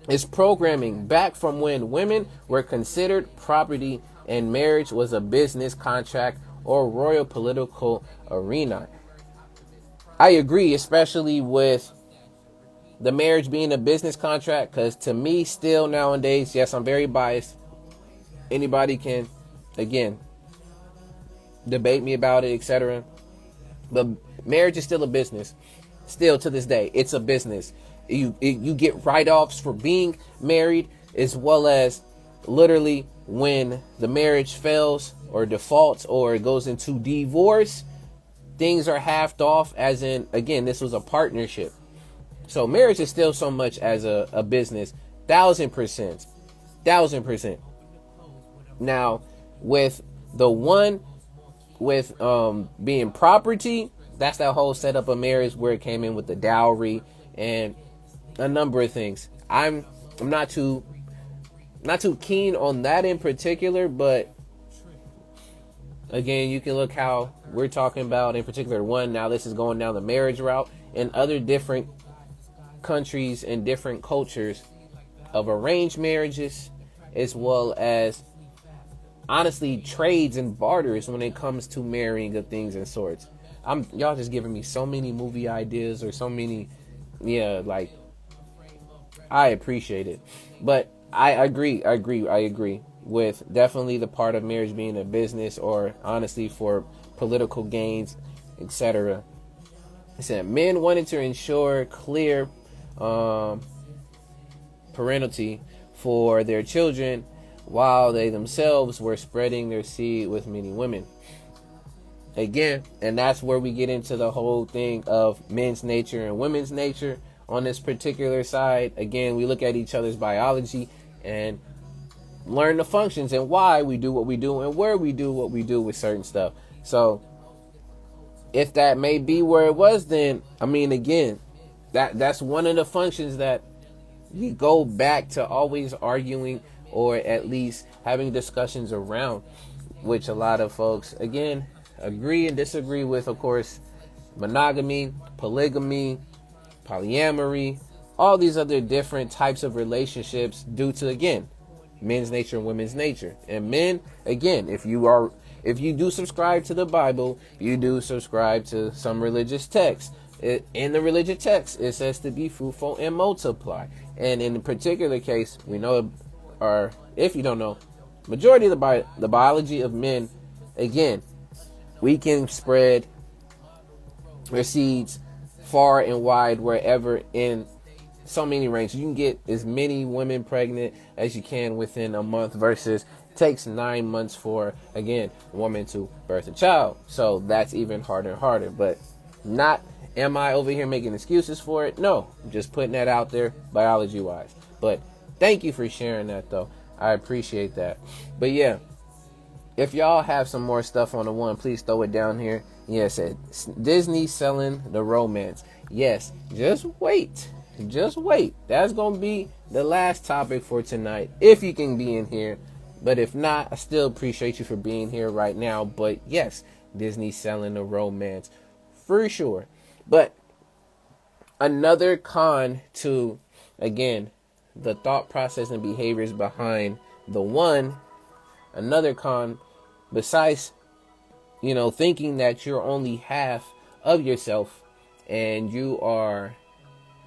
is programming back from when women were considered property and marriage was a business contract or royal political arena. I agree, especially with the marriage being a business contract, because to me, still nowadays, yes, I'm very biased. Anybody can, again, debate me about it, etc. But marriage is still a business. Still to this day, it's a business. You get write-offs for being married, as well as literally when the marriage fails or defaults or it goes into divorce, things are halved off, as in, again, this was a partnership. So marriage is still so much as a business. 1,000%. 1,000%. Now, with the one with being property, that's that whole setup of marriage where it came in with the dowry and a number of things. I'm not too keen on that in particular, but again, you can look how we're talking about in particular one. Now this is going down the marriage route, and other different countries and different cultures of arranged marriages, as well as honestly trades and barters when it comes to marrying of things and sorts. Y'all just giving me so many movie ideas or so many, like, I appreciate it. But I agree with definitely the part of marriage being a business, or honestly for political gains, etc. It said men wanted to ensure clear parentality for their children while they themselves were spreading their seed with many women. Again, and that's where we get into the whole thing of men's nature and women's nature on this particular side. Again, we look at each other's biology and learn the functions and why we do what we do and where we do what we do with certain stuff. So if that may be where it was, then I mean, again, that's one of the functions that we go back to always arguing, or at least having discussions around, which a lot of folks, again, agree and disagree with. Of course, monogamy, polygamy, polyamory, all these other different types of relationships due to, again, men's nature and women's nature. And men, again, if you do subscribe to the Bible, you do subscribe to some religious text. In the religious text, it says to be fruitful and multiply. And in the particular case, we know, or if you don't know, majority of the biology of men, again, we can spread their seeds far and wide, wherever, in so many ranges. You can get as many women pregnant as you can within a month, versus takes 9 months for, again, a woman to birth a child. So that's even harder and harder. But not, am I over here making excuses for it? No, I'm just putting that out there biology wise. But thank you for sharing that, though. I appreciate that. But yeah, if y'all have some more stuff on the one, please throw it down here. Yes, Disney selling the romance. Yes, just wait. Just wait. That's going to be the last topic for tonight, if you can be in here. But if not, I still appreciate you for being here right now. But yes, Disney selling the romance for sure. But another con to, again, the thought process and behaviors behind the one, another con, besides, thinking that you're only half of yourself and you are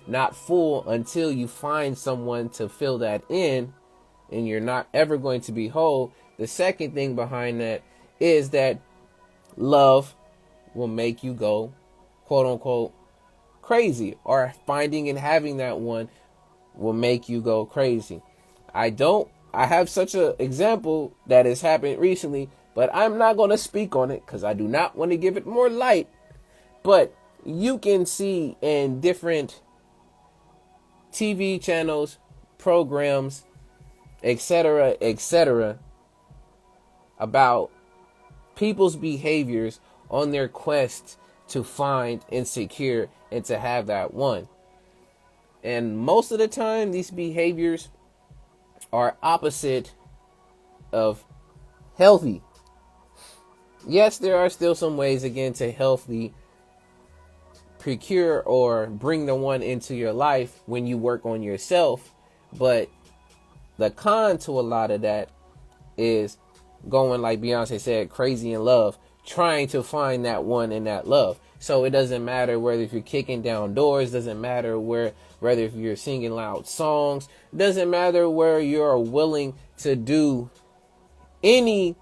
not full until you find someone to fill that in, and you're not ever going to be whole. The second thing behind that is that love will make you go, quote unquote, crazy, or finding and having that one will make you go crazy. I have such an example that has happened recently, but I'm not going to speak on it because I do not want to give it more light. But you can see in different TV channels, programs, etc., about people's behaviors on their quest to find and secure and to have that one. And most of the time, these behaviors are opposite of healthy. Yes, there are still some ways, again, to healthy procure or bring the one into your life when you work on yourself. But the con to a lot of that is going, like Beyonce said, crazy in love, trying to find that one in that love. So it doesn't matter whether if you're kicking down doors, doesn't matter whether if you're singing loud songs, doesn't matter where you're willing to do any,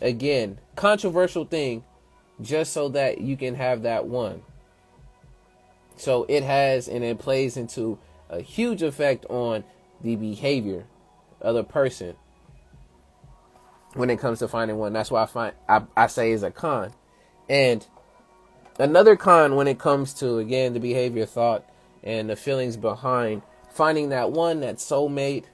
again, controversial thing just so that you can have that one. So it has, and it plays into a huge effect on the behavior of the person when it comes to finding one. That's why I say is a con. And another con when it comes to, again, the behavior, thought, and the feelings behind finding that one, that soulmate,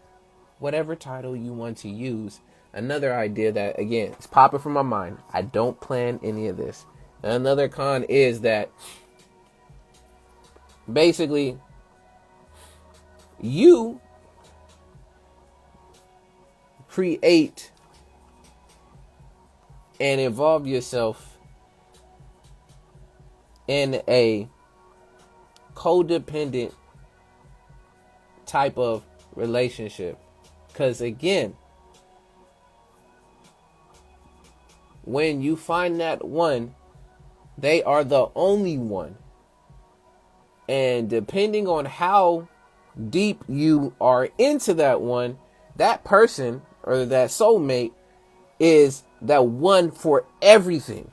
whatever title you want to use. Another idea that, again, is popping from my mind. I don't plan any of this. Another con is that basically you create and involve yourself in a codependent type of relationship. Because again, when you find that one, they are the only one. And depending on how deep you are into that one, that person or that soulmate is that one for everything.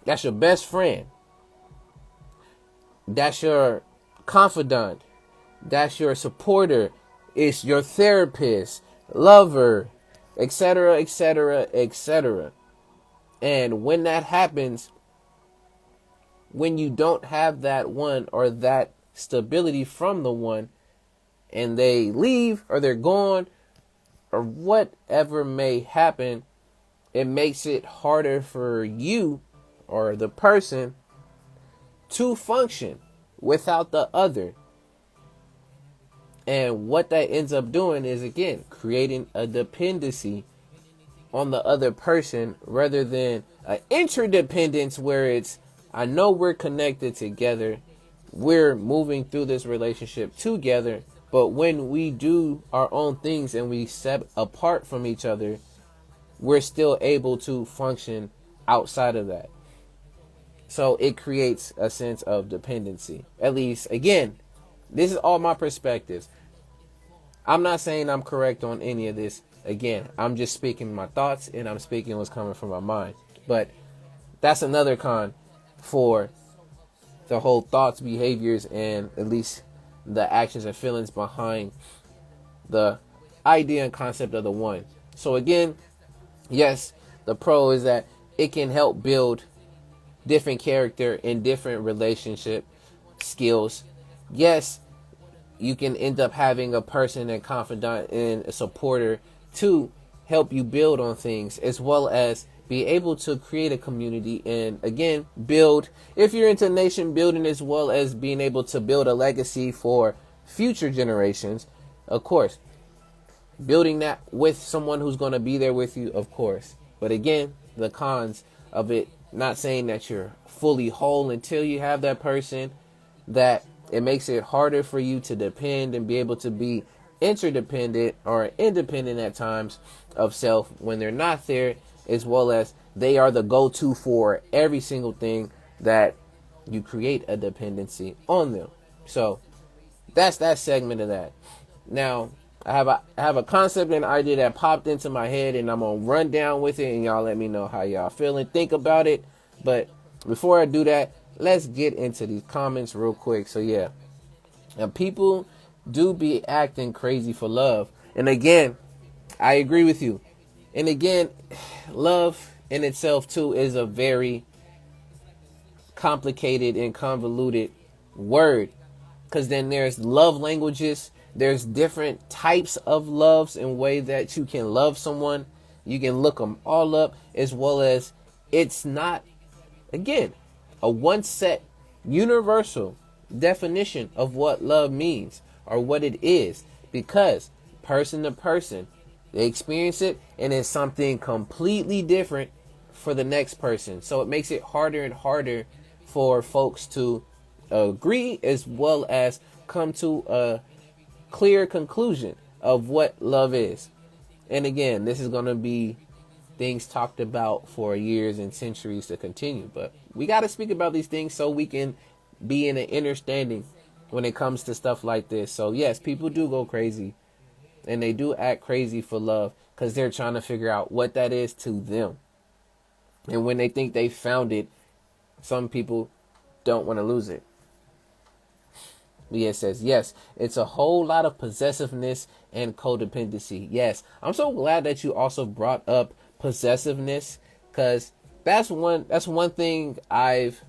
That's your best friend. That's your confidant. That's your supporter. It's your therapist, lover, etc., etc., etc. And when that happens, when you don't have that one or that stability from the one, and they leave or they're gone or whatever may happen, it makes it harder for you or the person to function without the other. And what that ends up doing is, again, creating a dependency on the other person rather than an interdependence where it's, I know we're connected together, we're moving through this relationship together, but when we do our own things and we step apart from each other, we're still able to function outside of that. So it creates a sense of dependency. At least, again, this is all my perspectives. I'm not saying I'm correct on any of this. Again, I'm just speaking my thoughts and I'm speaking what's coming from my mind. But that's another con for the whole thoughts, behaviors, and at least the actions and feelings behind the idea and concept of the one. So again, yes, the pro is that it can help build different character and different relationship skills. Yes, you can end up having a person and confidant and a supporter to help you build on things, as well as be able to create a community and, again, build, if you're into nation building, as well as being able to build a legacy for future generations. Of course, building that with someone who's going to be there with you, of course. But again, the cons of it, not saying that you're fully whole until you have that person, that it makes it harder for you to depend and be able to be interdependent or independent at times of self when they're not there, as well as they are the go-to for every single thing that you create a dependency on them. So that's that segment of that. Now, I have a concept and idea that popped into my head, and I'm gonna run down with it, and y'all let me know how y'all feeling. Think about it. But before I do that, let's get into these comments real quick. So yeah, and people do be acting crazy for love. And again, I agree with you. And again, love in itself too is a very complicated and convoluted word, because then there's love languages, there's different types of loves and way that you can love someone. You can look them all up, as well as it's not, again, a one set universal definition of what love means or what it is, because person to person they experience it and it's something completely different for the next person. So it makes it harder and harder for folks to agree, as well as come to a clear conclusion of what love is. And again, this is going to be things talked about for years and centuries to continue, but we got to speak about these things so we can be in an understanding when it comes to stuff like this. So yes, people do go crazy and they do act crazy for love because they're trying to figure out what that is to them. And when they think they found it, some people don't want to lose it. Leah says, yes, it's a whole lot of possessiveness and codependency. Yes, I'm so glad that you also brought up possessiveness, because that's one thing I've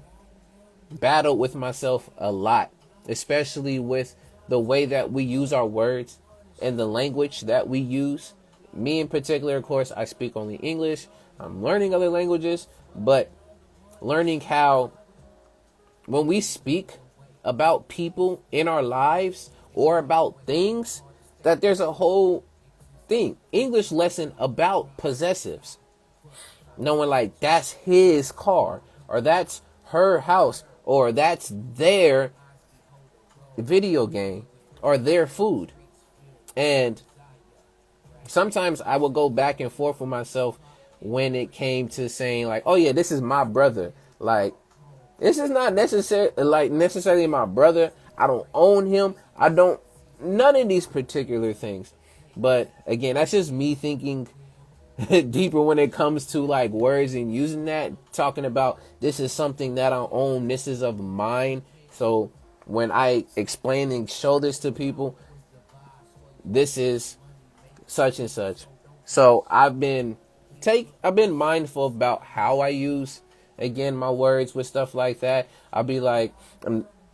battled with myself a lot, especially with the way that we use our words and the language that we use. Me in particular, of course, I speak only English. I'm learning other languages, but learning how when we speak about people in our lives or about things, that there's a whole English lesson about possessives. Knowing like that's his car, or that's her house, or that's their video game, or their food. And sometimes I will go back and forth with myself when it came to saying like, oh yeah, this is my brother. Like, this is not necessarily my brother. I don't own him. I don't, none of these particular things. But again, that's just me thinking deeper when it comes to like words and using that, talking about this is something that I own. This is of mine. So when I explain and show this to people, this is such and such. So I've been mindful about how I use, again, my words with stuff like that. I'll be like,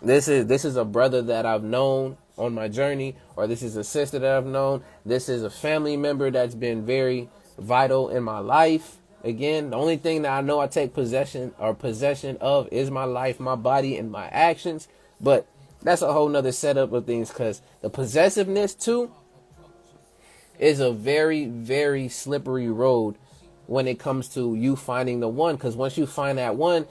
this is a brother that I've known on my journey, or this is a sister that I've known. This is a family member that's been very vital in my life. Again, the only thing that I know I take possession of is my life, my body, and my actions. But that's a whole nother setup of things, because the possessiveness too is a very, very slippery road when it comes to you finding the one. Because once you find that one,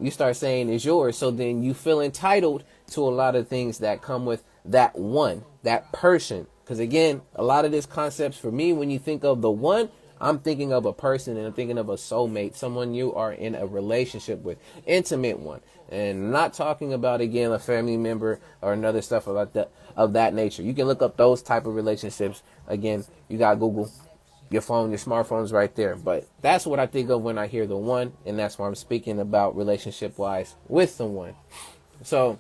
you start saying it's yours. So then you feel entitled to a lot of things that come with that one, that person. Because again, a lot of these concepts for me, when you think of the one, I'm thinking of a person, and I'm thinking of a soulmate, someone you are in a relationship with, intimate one. And not talking about, again, a family member or another stuff like that, of that nature. You can look up those type of relationships. Again, you got Google, your phone, your smartphone's right there. But that's what I think of when I hear the one, and that's why I'm speaking about relationship-wise with the one. So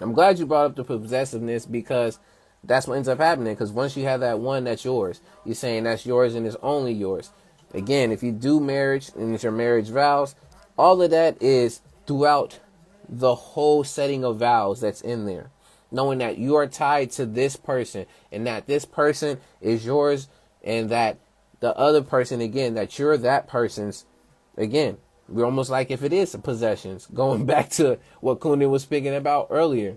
I'm glad you brought up the possessiveness, because that's what ends up happening. Because once you have that one, that's yours. You're saying that's yours and it's only yours. Again, if you do marriage and it's your marriage vows, all of that is throughout the whole setting of vows that's in there. Knowing that you are tied to this person, and that this person is yours, and that the other person, again, that you're that person's. Again, we're almost like if it is possessions, going back to what Kundan was speaking about earlier.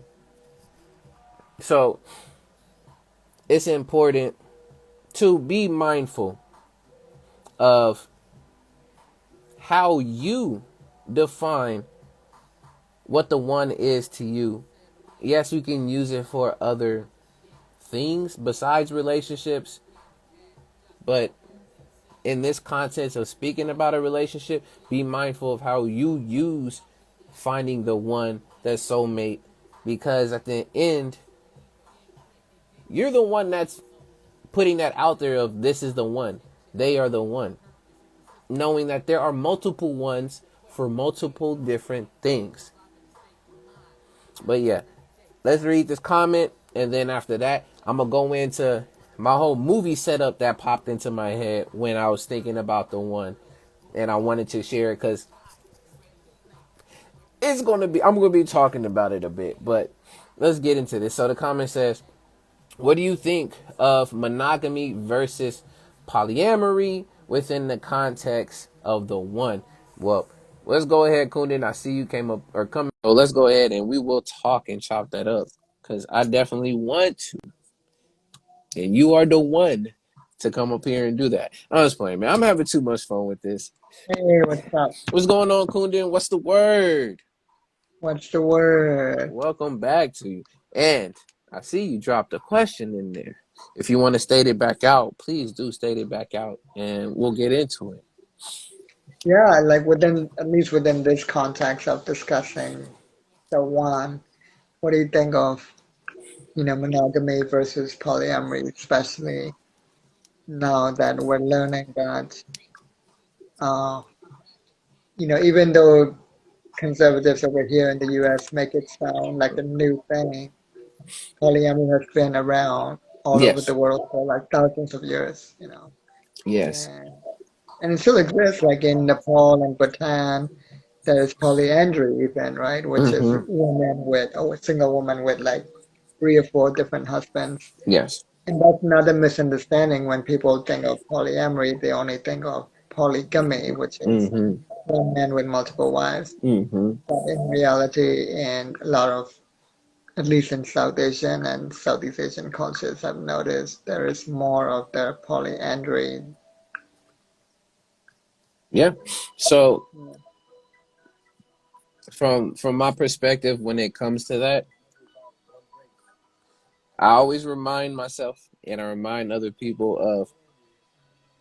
So it's important to be mindful of how you define what the one is to you. Yes, you can use it for other things besides relationships, but in this context of speaking about a relationship, be mindful of how you use finding the one, that soulmate, because at the end, you're the one that's putting that out there of this is the one. They are the one. Knowing that there are multiple ones for multiple different things. But yeah, let's read this comment, and then after that, I'm gonna go into my whole movie setup that popped into my head when I was thinking about the one, and I wanted to share it because I'm gonna be talking about it a bit. But let's get into this. So the comment says, what do you think of monogamy versus polyamory within the context of the one? Well, let's go ahead, Kundan. I see you came up or come. So let's go ahead and we will talk and chop that up because I definitely want to. And you are the one to come up here and do that. I'm just playing, man. I'm having too much fun with this. Hey, what's up? What's going on, Kundan? What's the word? What's the word? Welcome back to you. And I see you dropped a question in there. If you want to state it back out, please do state it back out and we'll get into it. Yeah, like at least within this context of discussing the one, what do you think of, monogamy versus polyamory, especially now that we're learning that, uh, even though conservatives over here in the US make it sound like a new thing, polyamory has been around all over the Yes. world for like thousands of years. Yes. And and it still exists, like in Nepal and Bhutan. There's polyandry even, right? Which is Mm-hmm. a single woman with like three or four different husbands. Yes. And that's another misunderstanding when people think of polyamory, they only think of polygamy, which is Mm-hmm. one man with multiple wives. Mm-hmm. But in reality, in a lot of, at least in South Asian and Southeast Asian cultures, I've noticed there is more of the polyandry. Yeah. So from my perspective, when it comes to that, I always remind myself and I remind other people of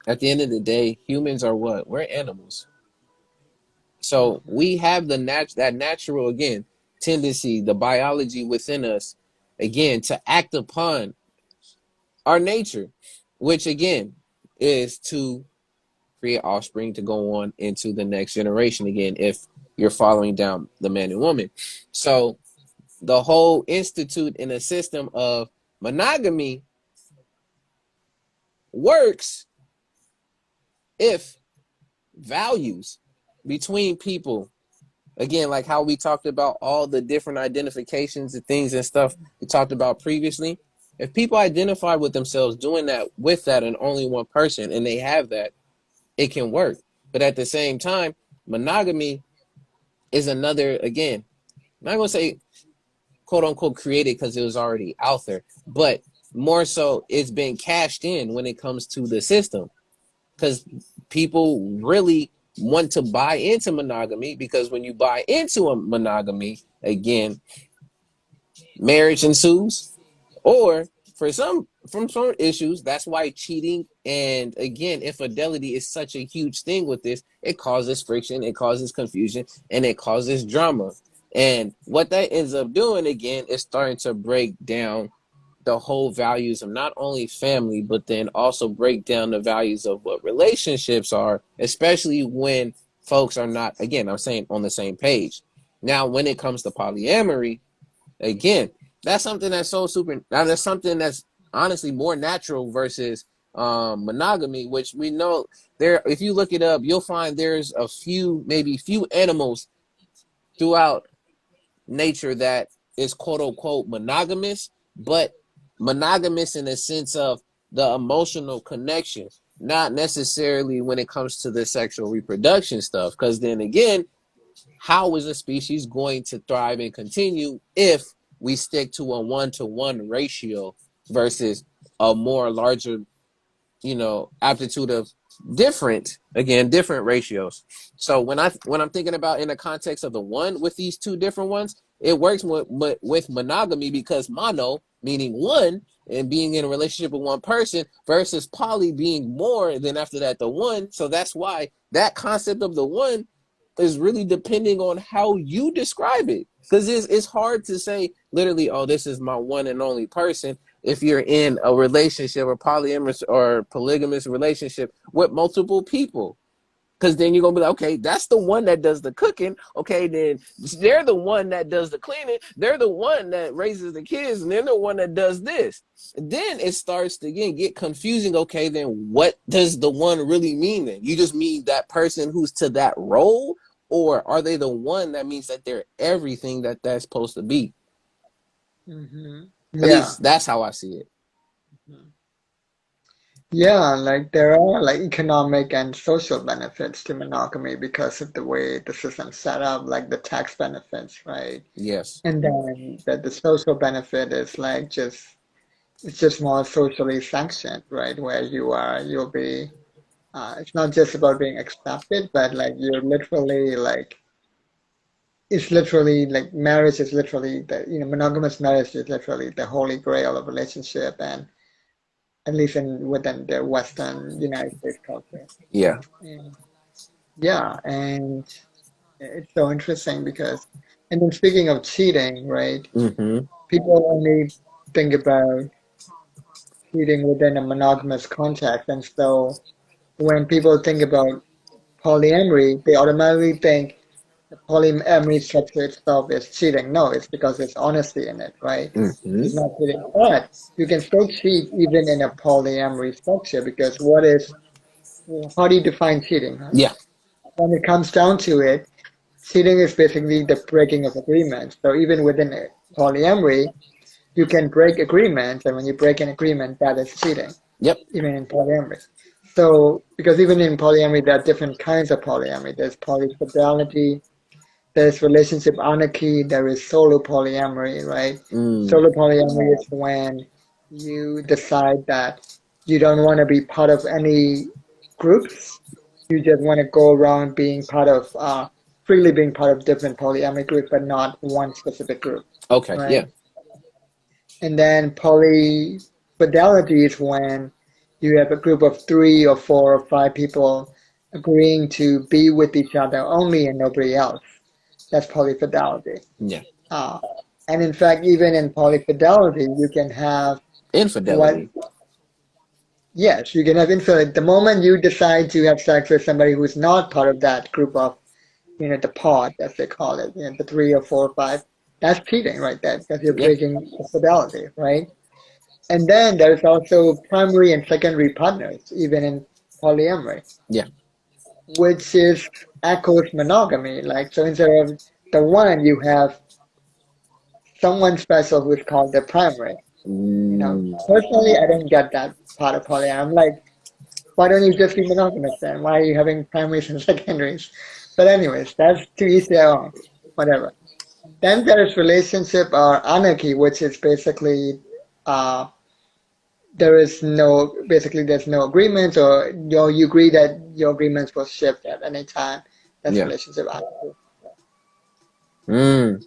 at the end of the day, humans are what? We're animals. So Mhm. we have that natural again tendency, the biology within us, again to act upon our nature, which again is to create offspring to go on into the next generation. Again, if you're following down the man and woman, so the whole institute in a system of monogamy works if values between people again, like how we talked about all the different identifications and things and stuff we talked about previously. If people identify with themselves doing that with that and only one person and they have that, it can work. But at the same time, monogamy is another, again, I'm not going to say quote unquote created because it was already out there, but more so it's been cashed in when it comes to the system because people really want to buy into monogamy because when you buy into a monogamy, again, marriage ensues, or from some issues, that's why cheating and again infidelity is such a huge thing with this. It causes friction, it causes confusion, and it causes drama. And what that ends up doing again is starting to break down the whole values of not only family, but then also break down the values of what relationships are, especially when folks are not, again, I'm saying on the same page. Now, when it comes to polyamory, again, that's something that's so super, that's something that's honestly more natural versus monogamy, which we know there, if you look it up, you'll find there's maybe few animals throughout nature that is quote unquote monogamous, but monogamous in the sense of the emotional connection, not necessarily when it comes to the sexual reproduction stuff. Because then again, how is a species going to thrive and continue if we stick to a 1-to-1 ratio versus a more larger aptitude of different ratios. So when I'm thinking about in the context of the one with these two different ones, it works with monogamy because mono meaning one and being in a relationship with one person versus poly being more than after that the one. So that's why that concept of the one is really depending on how you describe it because it's hard to say literally, oh, this is my one and only person if you're in a relationship or polyamorous or polygamous relationship with multiple people. Because then you're gonna be like, okay, that's the one that does the cooking. Okay, then they're the one that does the cleaning. They're the one that raises the kids, and they're the one that does this. And then it starts to again get confusing. Okay, then what does the one really mean? Then you just mean that person who's to that role, or are they the one that means that they're everything that that's supposed to be? Hmm. At Yeah. least that's how I see it. Yeah, like there are like economic and social benefits to monogamy because of the way the system's set up, like the tax benefits, right? Yes. And then the social benefit is like just it's just more socially sanctioned, right? Where you'll be it's not just about being accepted, but like you're literally like it's literally like marriage is literally the monogamous marriage is literally the holy grail of relationship and at least in within the Western United States culture. Yeah. And yeah, and it's so interesting because and then speaking of cheating, right? Mm-hmm. People only think about cheating within a monogamous context, and so when people think about polyamory, they automatically think the polyamory structure itself is cheating. No, it's because there's honesty in it, right? Mm-hmm. It's not cheating. But you can still cheat even in a polyamory structure because what is, how do you define cheating? Huh? Yeah. When it comes down to it, cheating is basically the breaking of agreements. So even within a polyamory, you can break agreements, and when you break an agreement, that is cheating, Yep. even in polyamory. So, because even in polyamory, there are different kinds of polyamory. There's polyfidelity, there's relationship anarchy, there is solo polyamory, right? Mm. Solo polyamory is when you decide that you don't want to be part of any groups. You just want to go around being part of, freely being part of different polyamory groups, but not one specific group, Okay. Yeah. right? And then polyfidelity is when you have a group of three or four or five people agreeing to be with each other only and nobody else. That's polyfidelity. Yeah. Uh, and in fact, even in polyfidelity, you can have what, Infidelity. yes, you can have infidelity. The moment you decide to have sex with somebody who's not part of that group of, the pod, as they call it, the three or four or five, that's cheating right there because you're Yeah. breaking the fidelity, right? And then there's also primary and secondary partners, even in polyamory, Yeah. which is echoes monogamy. Like, so instead of the one, you have someone special who's called the primary. Mm. Personally, I don't get that part of polyamory. I'm like, why don't you just be monogamous then? Why are you having primaries and secondaries? But anyways, that's to each their own. Whatever. Then there's relationship or anarchy, which is basically uh, there is no basically there's no agreement or you agree that your agreements will shift at any time. That's Yeah. relationship anarchy. Mm.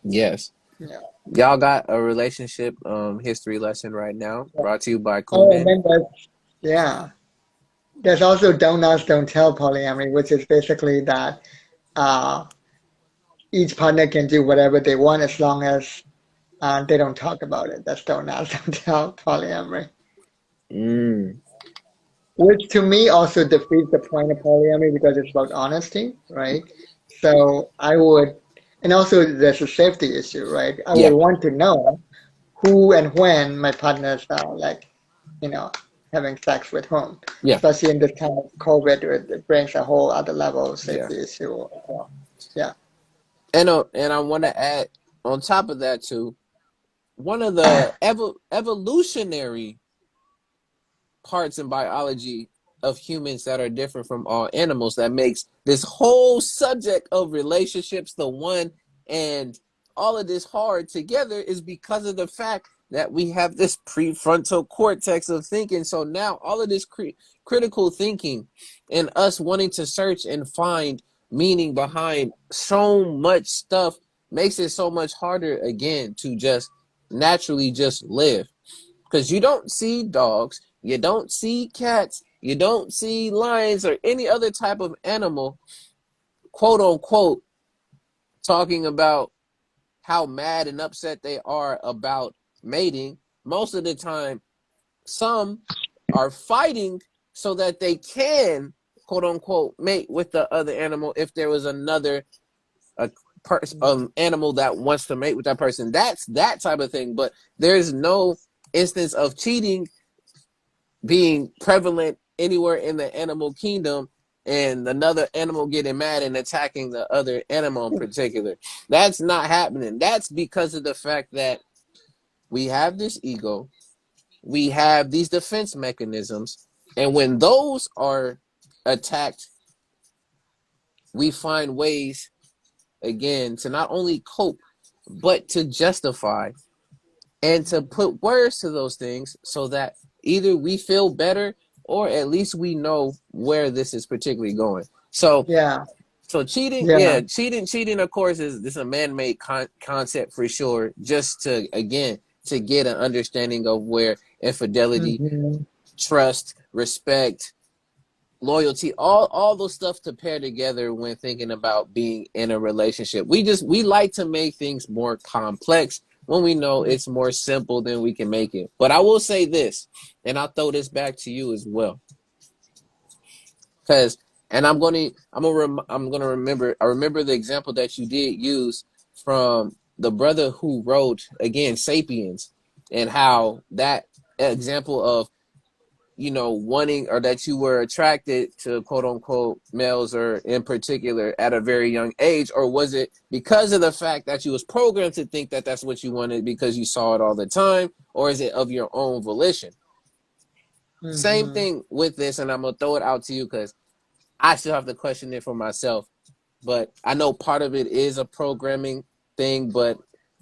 Yes. Yeah. Y'all got a relationship history lesson right now, Yeah. brought to you by Oh, and Kundan. then there's also don't ask, don't tell polyamory, which is basically that uh, each partner can do whatever they want as long as they don't talk about it. That's don't ask, don't tell polyamory. Mm. Which to me also defeats the point of polyamory because it's about honesty, right? So I would, and also there's a safety issue, right? I would Yeah. want to know who and when my partners are like, you know, having sex with whom, Yeah. especially in this time of COVID, it brings a whole other level of Yeah. safety issue. So, yeah. And I want to add on top of that too, one of the evolutionary parts in biology of humans that are different from all animals that makes this whole subject of relationships the one and all of this hard together is because of the fact that we have this prefrontal cortex of thinking. So now all of this critical thinking and us wanting to search and find meaning behind so much stuff makes it so much harder again to just naturally just live, because you don't see dogs, you don't see cats, you don't see lions or any other type of animal, quote unquote, talking about how mad and upset they are about mating. Most of the time, some are fighting so that they can, quote unquote mate with the other animal if there was another animal that wants to mate with that person. That's that type of thing. But there's no instance of cheating being prevalent anywhere in the animal kingdom and another animal getting mad and attacking the other animal in particular. That's not happening. That's because of the fact that we have this ego, we have these defense mechanisms, and when those are attacked, we find ways again to not only cope but to justify and to put words to those things so that either we feel better or at least we know where this is particularly going. So Yeah. cheating, Yeah. yeah, cheating of course is a man-made concept for sure, just to again to get an understanding of where infidelity, Hmm. trust, respect, loyalty, all those stuff to pair together when thinking about being in a relationship. We like to make things more complex when we know it's more simple than we can make it. But I will say this, and I'll throw this back to you as well, because and I'm gonna remember. I remember the example that you did use from the brother who wrote again *Sapiens*, and how that example of wanting or that you were attracted to quote unquote males or in particular at a very young age, or was it because of the fact that you was programmed to think that that's what you wanted because you saw it all the time, or is it of your own volition? Same Hmm. thing with this, and I'm gonna throw it out to you because I still have to question it for myself. But I know part of it is a programming thing, but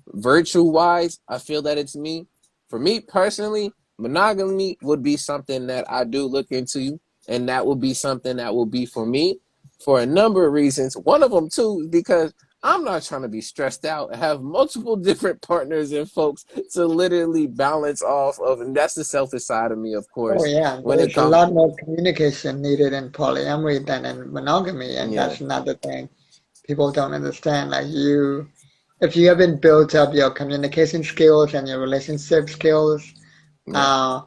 virtue wise, I feel that it's me. For me personally, monogamy would be something that I do look into, and that would be something that will be for me for a number of reasons. One of them too, because I'm not trying to be stressed out and have multiple different partners and folks to literally balance off of, and that's the selfish side of me, of Oh course. yeah, When it there's a comes, lot more communication needed in polyamory than in monogamy, and yeah, that's another thing people don't understand. Like if you haven't built up your communication skills and your relationship skills, yeah, uh,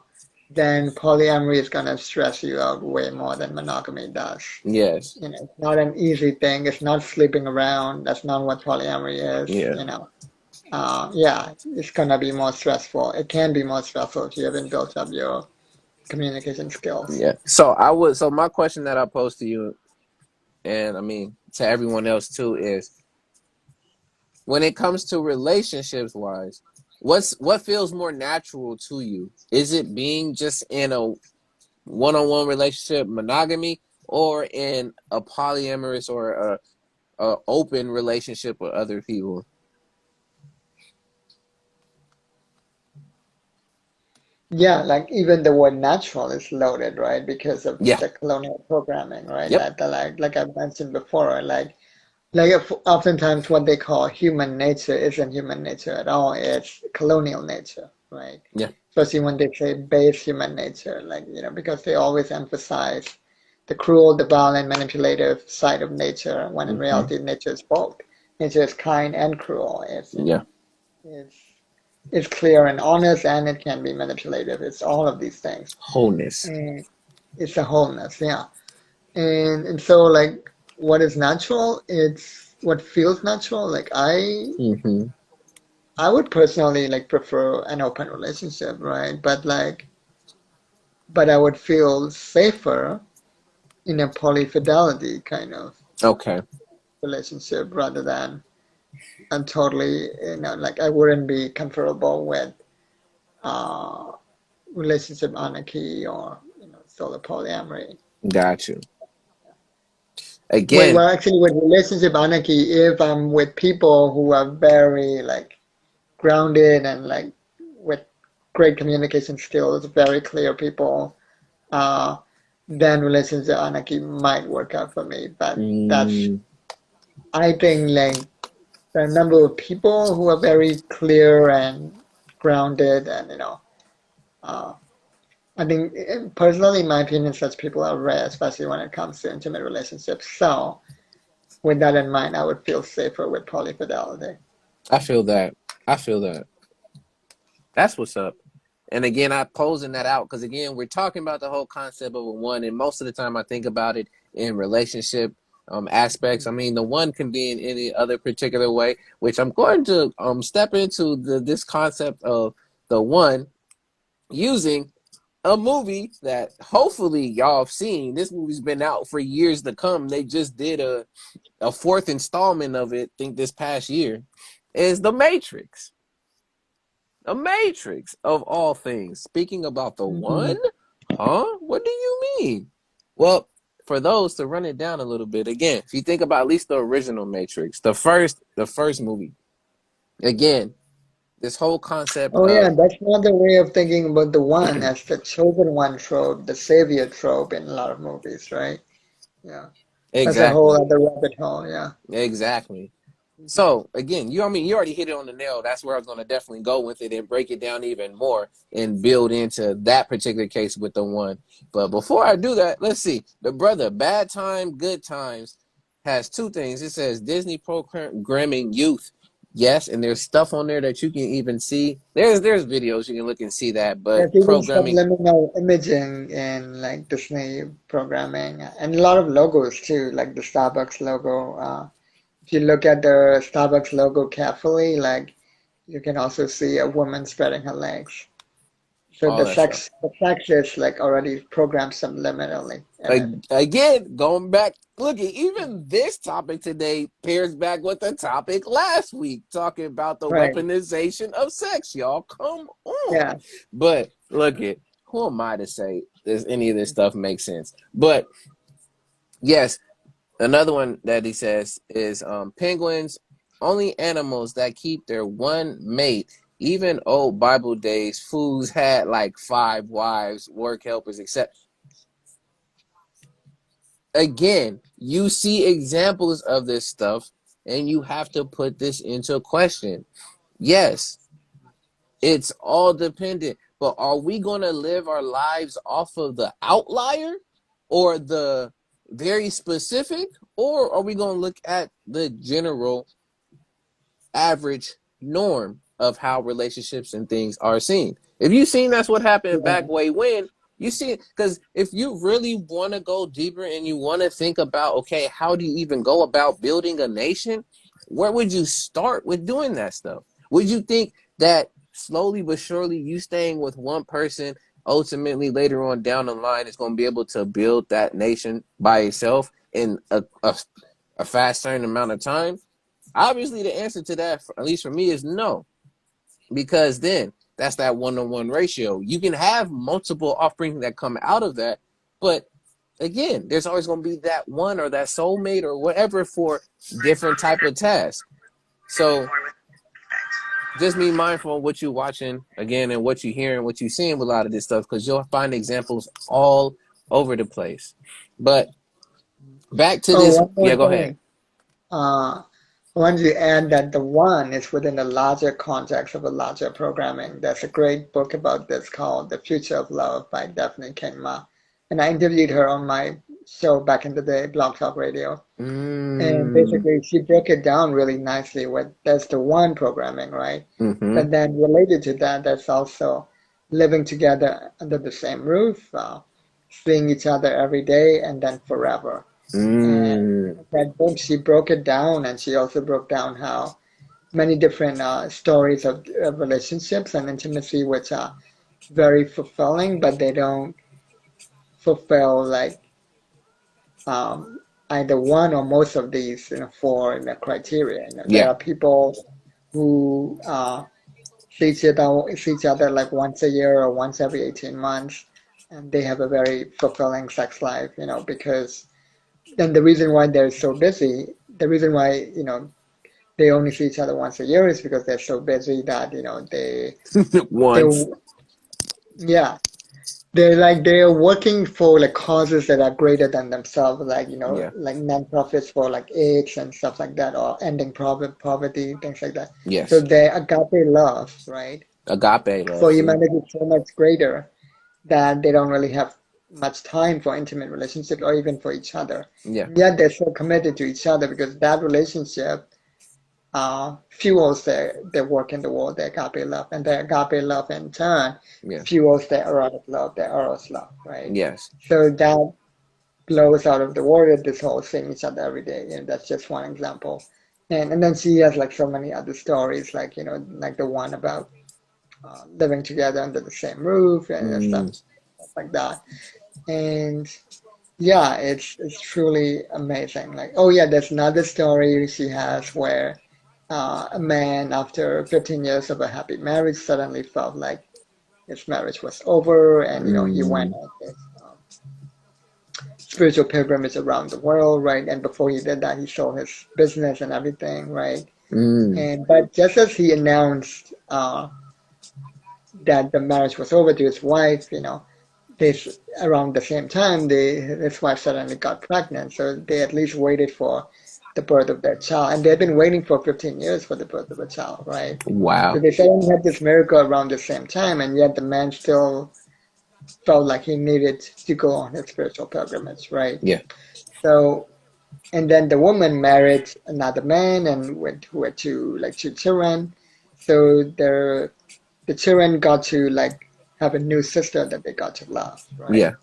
then polyamory is gonna stress you out way more than monogamy does. yes, It's not an easy thing. It's not sleeping around. That's not what polyamory is, yeah. Yeah, it's gonna be more stressful. It can be more stressful if you haven't built up your communication skills. Yeah. So my question that I pose to you, and I mean to everyone else too, is when it comes to relationships wise, what feels more natural to you? Is it being just in a one-on-one relationship, monogamy, or in a polyamorous or a open relationship with other people? Yeah, like even the word natural is loaded, right? Because of Yeah. the colonial programming, right? Yep. Like I mentioned before, oftentimes what they call human nature isn't human nature at all. It's colonial nature, right? Yeah. Especially when they say base human nature, because they always emphasize the cruel, the violent, manipulative side of nature, when in Mm-hmm. reality nature is both. Nature is kind and cruel. Yeah. It's it's clear and honest, and it can be manipulative. It's all of these things. Wholeness. And it's a wholeness, yeah. And so like what is natural, it's what feels natural. Like Mm-hmm. I would personally like prefer an open relationship, right? But I would feel safer in a polyfidelity kind of Okay. relationship rather than a totally, like I wouldn't be comfortable with uh relationship anarchy or solo polyamory. Got you. Well, Again. well, actually, with relationship anarchy, if I'm with people who are very like grounded and like with great communication skills, very clear people, uh, then relationship anarchy might work out for me. But Mm, I think, like the number of people who are very clear and grounded, and uh, I think personally, in my opinion, such people are rare, especially when it comes to intimate relationships. So, with that in mind, I would feel safer with polyfidelity. I feel that. I feel that. That's what's up. And again, I'm posing that out because again, we're talking about the whole concept of a one, and most of the time I think about it in relationship aspects. I mean, the one can be in any other particular way, which I'm going to step into this concept of the one using a movie that hopefully y'all have seen. This movie's been out for years to come. They just did a fourth installment of it, I think this past year, is The Matrix. The Matrix of all things. Speaking about the one, Mhm. huh? What do you mean? Well, for those to run it down a little bit, again, if you think about at least the original Matrix, the first movie, again, this whole concept Oh yeah, of that's another way of thinking about the one as the chosen one trope, the savior trope in a lot of movies, right? Yeah. That's a whole exactly, other rabbit hole, yeah. exactly. Mhm. So again, I mean, you already hit it on the nail. That's where I was going to definitely go with it and break it down even more and build into that particular case with the one. But before I do that, let's see. The brother, Bad Time, Good Times, has two things. It says Disney programming youth. Yes, and there's stuff on there that you can even see. There's videos you can look and see that, but There's even programming. subliminal imaging in like Disney programming and a lot of logos too, like the Starbucks logo. If you look at the Starbucks logo carefully, like you can also see a woman spreading her legs. So All that stuff. the sex is like already programmed subliminally in it. Again, going back, look at even this topic today pairs back with the topic last week, talking about the Right. weaponization of sex, y'all. Come on. Yeah. But look at who am I to say does any of this stuff make sense? But yes, another one that he says is penguins, only animals that keep their one mate. Even old Bible days, fools had like 5 wives, work helpers, etc. Again, you see examples of this stuff and you have to put this into question. Yes, it's all dependent, but are we going to live our lives off of the outlier or the very specific, or are we going to look at the general average norm of how relationships and things are seen? If you've seen that's what happened back Yeah. way when, you see, because if you really want to go deeper and you want to think about, okay, how do you even go about building a nation? Where would you start with doing that stuff? Would you think that slowly but surely you staying with one person ultimately later on down the line is going to be able to build that nation by itself in a fast certain amount of time? Obviously, the answer to that, at least for me, is no, because then that's that one-on-one ratio. You can have multiple offspring that come out of that, but again, there's always going to be that one or that soulmate or whatever for different type of tasks. So just be mindful of what you're watching again and what you're hearing, what you're seeing with a lot of this stuff, because you'll find examples all over the place. But back to Oh, this, one more yeah, go ahead. thing. Uh, I want to add that the one is within the larger context of a larger programming. There's a great book about this called The Future of Love by Daphne Kingma. And I interviewed her on my show back in the day, Blog Talk Radio. And Mm, basically, she broke it down really nicely with that's the one programming, right? mm-hmm, But then related to that, there's also living together under the same roof, seeing each other every day, and then forever. And mm, that book, she broke it down, and she also broke down how many different stories of relationships and intimacy, which are very fulfilling, but they don't fulfill like um, either one or most of these, four criteria. There yeah, are people who see each other like once a year or once every 18 months, and they have a very fulfilling sex life, because then the reason why they're so busy, the reason why, they only see each other once a year is because they're so busy that, they, once, yeah, they're working for like causes that are greater than themselves, like yeah, like non-profits for like AIDS and stuff like that, or ending poverty, things like that. So yes, their agape love, right, agape love, for see, humanity is so much greater that they don't really have much time for intimate relationships or even for each other. yeah, And yet they're so committed to each other because that relationship fuels their work in the world, their agape love, and their agape love in turn Yeah. fuels their erotic love, their eros love, right? Yes. So that blows out of the water this whole seeing each other every day. That's just one example. And then she has like so many other stories, like like the one about living together under the same roof and Mm. stuff like that. And yeah, it's truly amazing. Like, oh yeah, there's another story she has where a man, after 15 years of a happy marriage, suddenly felt like his marriage was over, and he went Mm. on this spiritual pilgrimage around the world, right? And before he did that, he sold his business and everything, right? Mm. And but just as he announced that the marriage was over to his wife, this around the same time, his wife suddenly got pregnant. So they at least waited for the birth of their child, and they've been waiting for 15 years for the birth of a child, right? So Wow. they suddenly had this miracle around the same time, and yet the man still felt like he needed to go on his spiritual pilgrimage, right? Yeah. So, and then the woman married another man and went who had two children. So the children got to like have a new sister that they got to love, right? Yeah.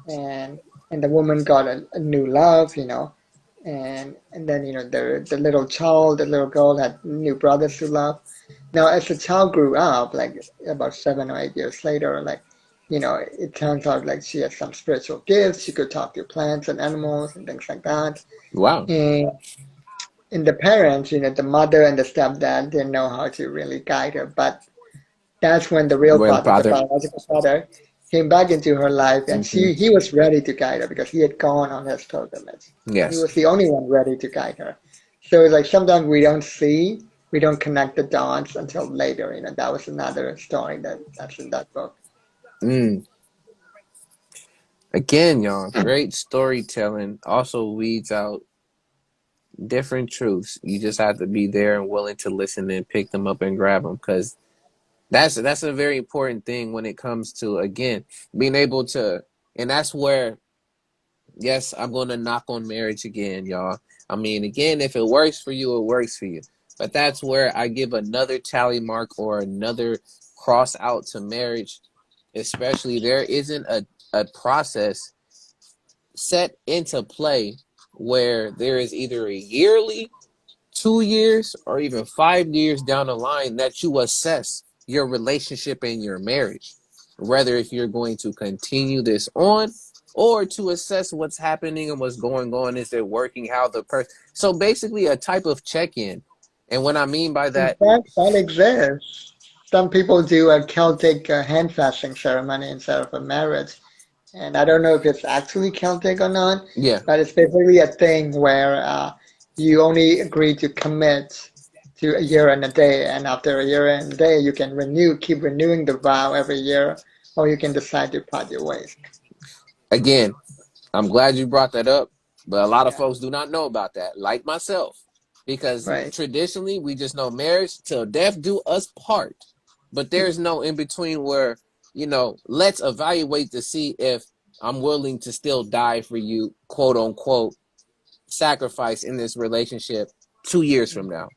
and and the woman got a new love, and then the little child, the little girl had new brothers to love. Now, as the child grew up, like about 7 or 8 years later, like it turns out like she has some spiritual gifts. She could talk to plants and animals and things like that. Wow. And the parents, the mother and the stepdad didn't know how to really guide her, but that's when the real Well, father, the father. biological father, came back into her life, and Hmm. he was ready to guide her because he had gone on his pilgrimage. He Yes. was the only one ready to guide her. So it's like sometimes we don't connect the dots until later. That was another story that's in that book. Mm. Again, y'all, great storytelling also weeds out different truths. You just have to be there and willing to listen and pick them up and grab them, because that's a very important thing when it comes to, again, being able to. And that's where, yes, I'm going to knock on marriage again, y'all. I mean, again, if it works for you, it works for you. But that's where I give another tally mark or another cross out to marriage. Especially, there isn't a process set into play where there is either a yearly, 2 years, or even 5 years down the line that you assess your relationship and your marriage, whether if you're going to continue this on, or to assess what's happening and what's going on. Is it working? How the person? So basically, a type of check-in. And what I mean by In that, fact, that exists. Some people do a Celtic hand fasting ceremony instead of a marriage. And I don't know if it's actually Celtic or not, yeah, but it's basically a thing where you only agree to commit to a year and a day, and after a year and a day, you can keep renewing the vow every year, or you can decide to part your ways. again, I'm glad you brought that up, but a lot of Yeah, folks do not know about that, like myself, because right. traditionally we just know marriage till death do us part. But there's no in between where, let's evaluate to see if I'm willing to still die for you, quote unquote, sacrifice in this relationship 2 years from now.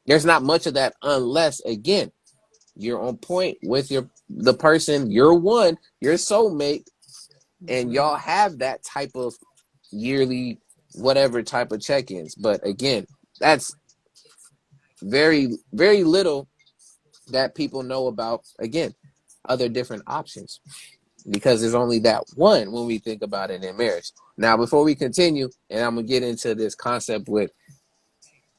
There's not much of that unless, again, you're on point with the person, you're one, your soulmate, and Mhm. y'all have that type of yearly whatever type of check-ins. But again, that's very, very little that people know about, again, other different options, because there's only that one when we think about it in marriage. Now, before we continue, and I'm gonna get into this concept with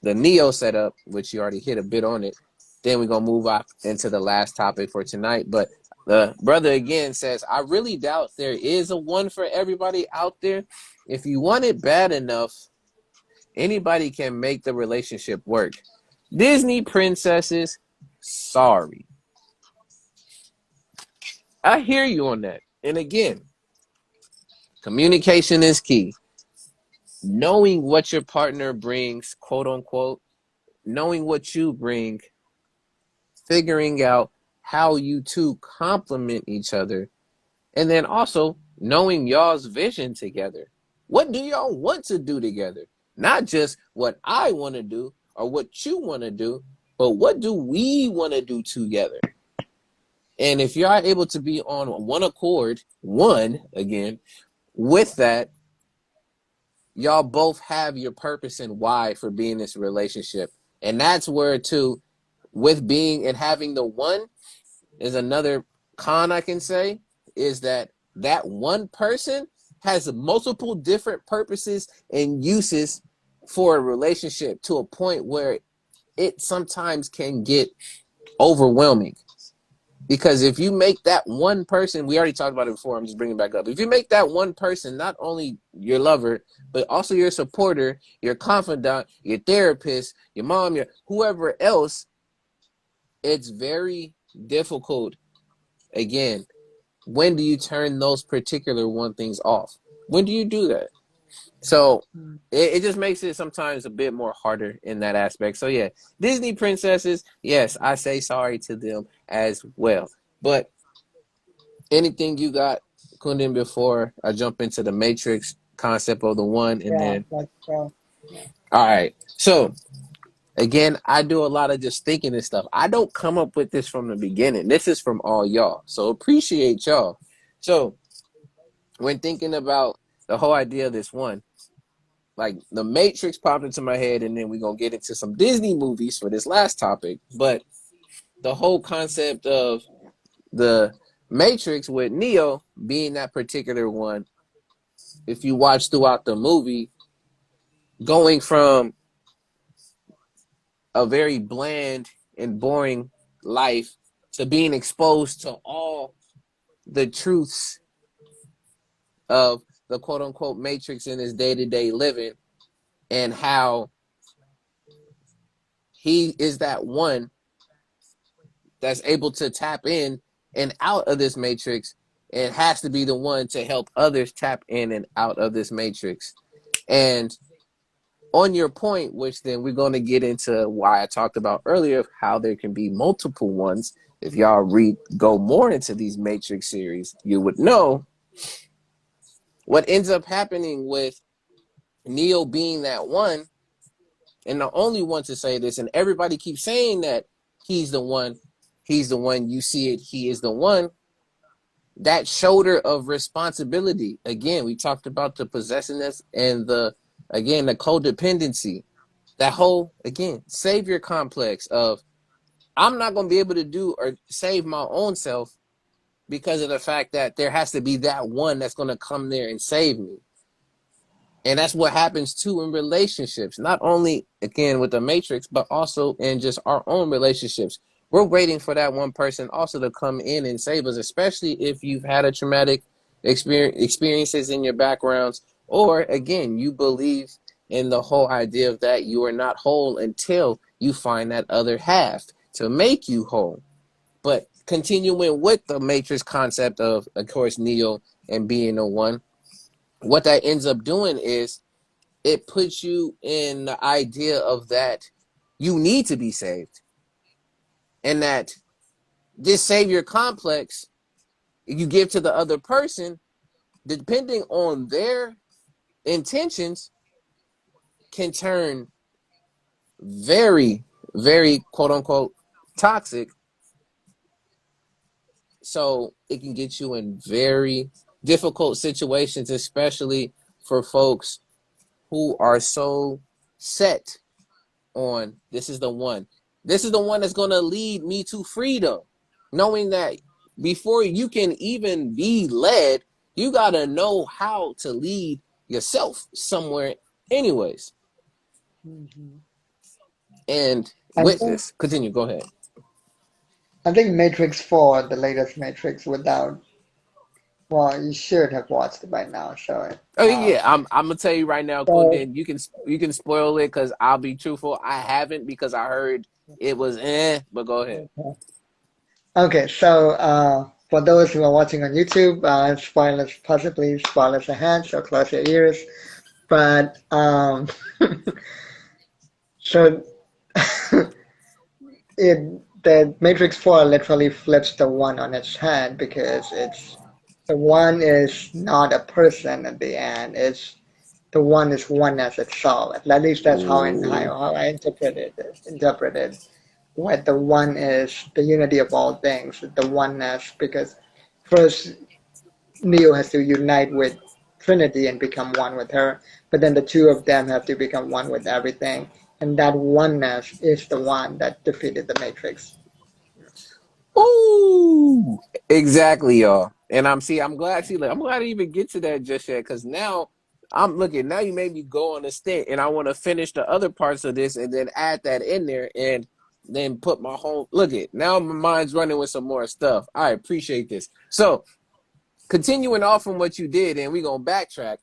the neo setup, which you already hit a bit on it, then we're gonna move up into the last topic for tonight. But the brother again says, I really doubt there is a one for everybody out there. If you want it bad enough, anybody can make the relationship work. Disney princesses, sorry. I hear you on that. And again, communication is key. Knowing what your partner brings, quote unquote, knowing what you bring, figuring out how you two complement each other, and then also knowing y'all's vision together. What do y'all want to do together? Not just what I want to do or what you want to do, but what do we want to do together? And if you are able to be on one accord, one again, with that, y'all both have your purpose and why for being in this relationship. And that's where, too, with being and having the one is another con I can say, is that one person has multiple different purposes and uses for a relationship to a point where it sometimes can get overwhelming. Because if you make that one person, we already talked about it before, I'm just bringing it back up. If you make that one person not only your lover, but also your supporter, your confidant, your therapist, your mom, your whoever else, it's very difficult. Again, when do you turn those particular one things off? When do you do that? So it just makes it sometimes a bit more harder in that aspect. So yeah, Disney princesses, yes, I say sorry to them as well. But anything you got, Kundan, before I jump into the Matrix concept of the one, and Yeah, then let's go. Yeah. all right. So again, I do a lot of just thinking and stuff. I don't come up with this from the beginning. This is from all y'all. So appreciate y'all. So when thinking about the whole idea of this one, like the Matrix popped into my head, and then we're gonna get into some Disney movies for this last topic. But the whole concept of the Matrix with Neo being that particular one, if you watch throughout the movie, going from a very bland and boring life to being exposed to all the truths of the quote unquote Matrix in his day-to-day living, and how he is that one that's able to tap in and out of this matrix, and has to be the one to help others tap in and out of this matrix. And on your point, which then we're going to get into why I talked about earlier, of how there can be multiple ones. If y'all go more into these Matrix series, you would know what ends up happening with Neo being that one, and the only one to say this, and everybody keeps saying that he's the one, you see it, he is the one. That shoulder of responsibility. Again, we talked about the possessiveness and the codependency. That whole, again, savior complex of, I'm not going to be able to do or save my own self because of the fact that there has to be that one that's going to come there and save me. And that's what happens too in relationships, not only again with the Matrix, but also in just our own relationships. We're waiting for that one person also to come in and save us, especially if you've had a traumatic experiences in your backgrounds, or again, you believe in the whole idea of that you are not whole until you find that other half to make you whole. But continuing with the Matrix concept of course, Neo and being the one, what that ends up doing is it puts you in the idea of that you need to be saved, and that this savior complex you give to the other person, depending on their intentions, can turn very, very quote unquote toxic. So it can get you in very difficult situations, especially for folks who are so set on this is the one. This is the one that's going to lead me to freedom. Knowing that before you can even be led, you got to know how to lead yourself somewhere, anyways. Mhm. And I with think this, continue, go ahead. I think Matrix 4, the latest Matrix, without well, you should have watched it by now. So, Oh yeah, I'm gonna tell you right now, so Kundan. You can spoil it because I'll be truthful. I haven't because I heard it was but go ahead. okay, so for those who are watching on YouTube, spoilers possibly spoilers ahead, so close your ears. But so it the Matrix 4 literally flips the one on its head because it's the one is not a person at the end. It's the one is oneness itself. At least that's Ooh. how I interpreted what the one is, the unity of all things, the oneness, because first Neo has to unite with Trinity and become one with her, but then the two of them have to become one with everything, and that oneness is the one that defeated the Matrix. Ooh. Exactly, y'all. And I'm glad I'm glad to even get to that just yet, because now I'm looking, now you made me go on a stint and I want to finish the other parts of this and then add that in there and then put my whole look at now my mind's running with some more stuff. I appreciate this. So continuing off from what you did, and we're gonna backtrack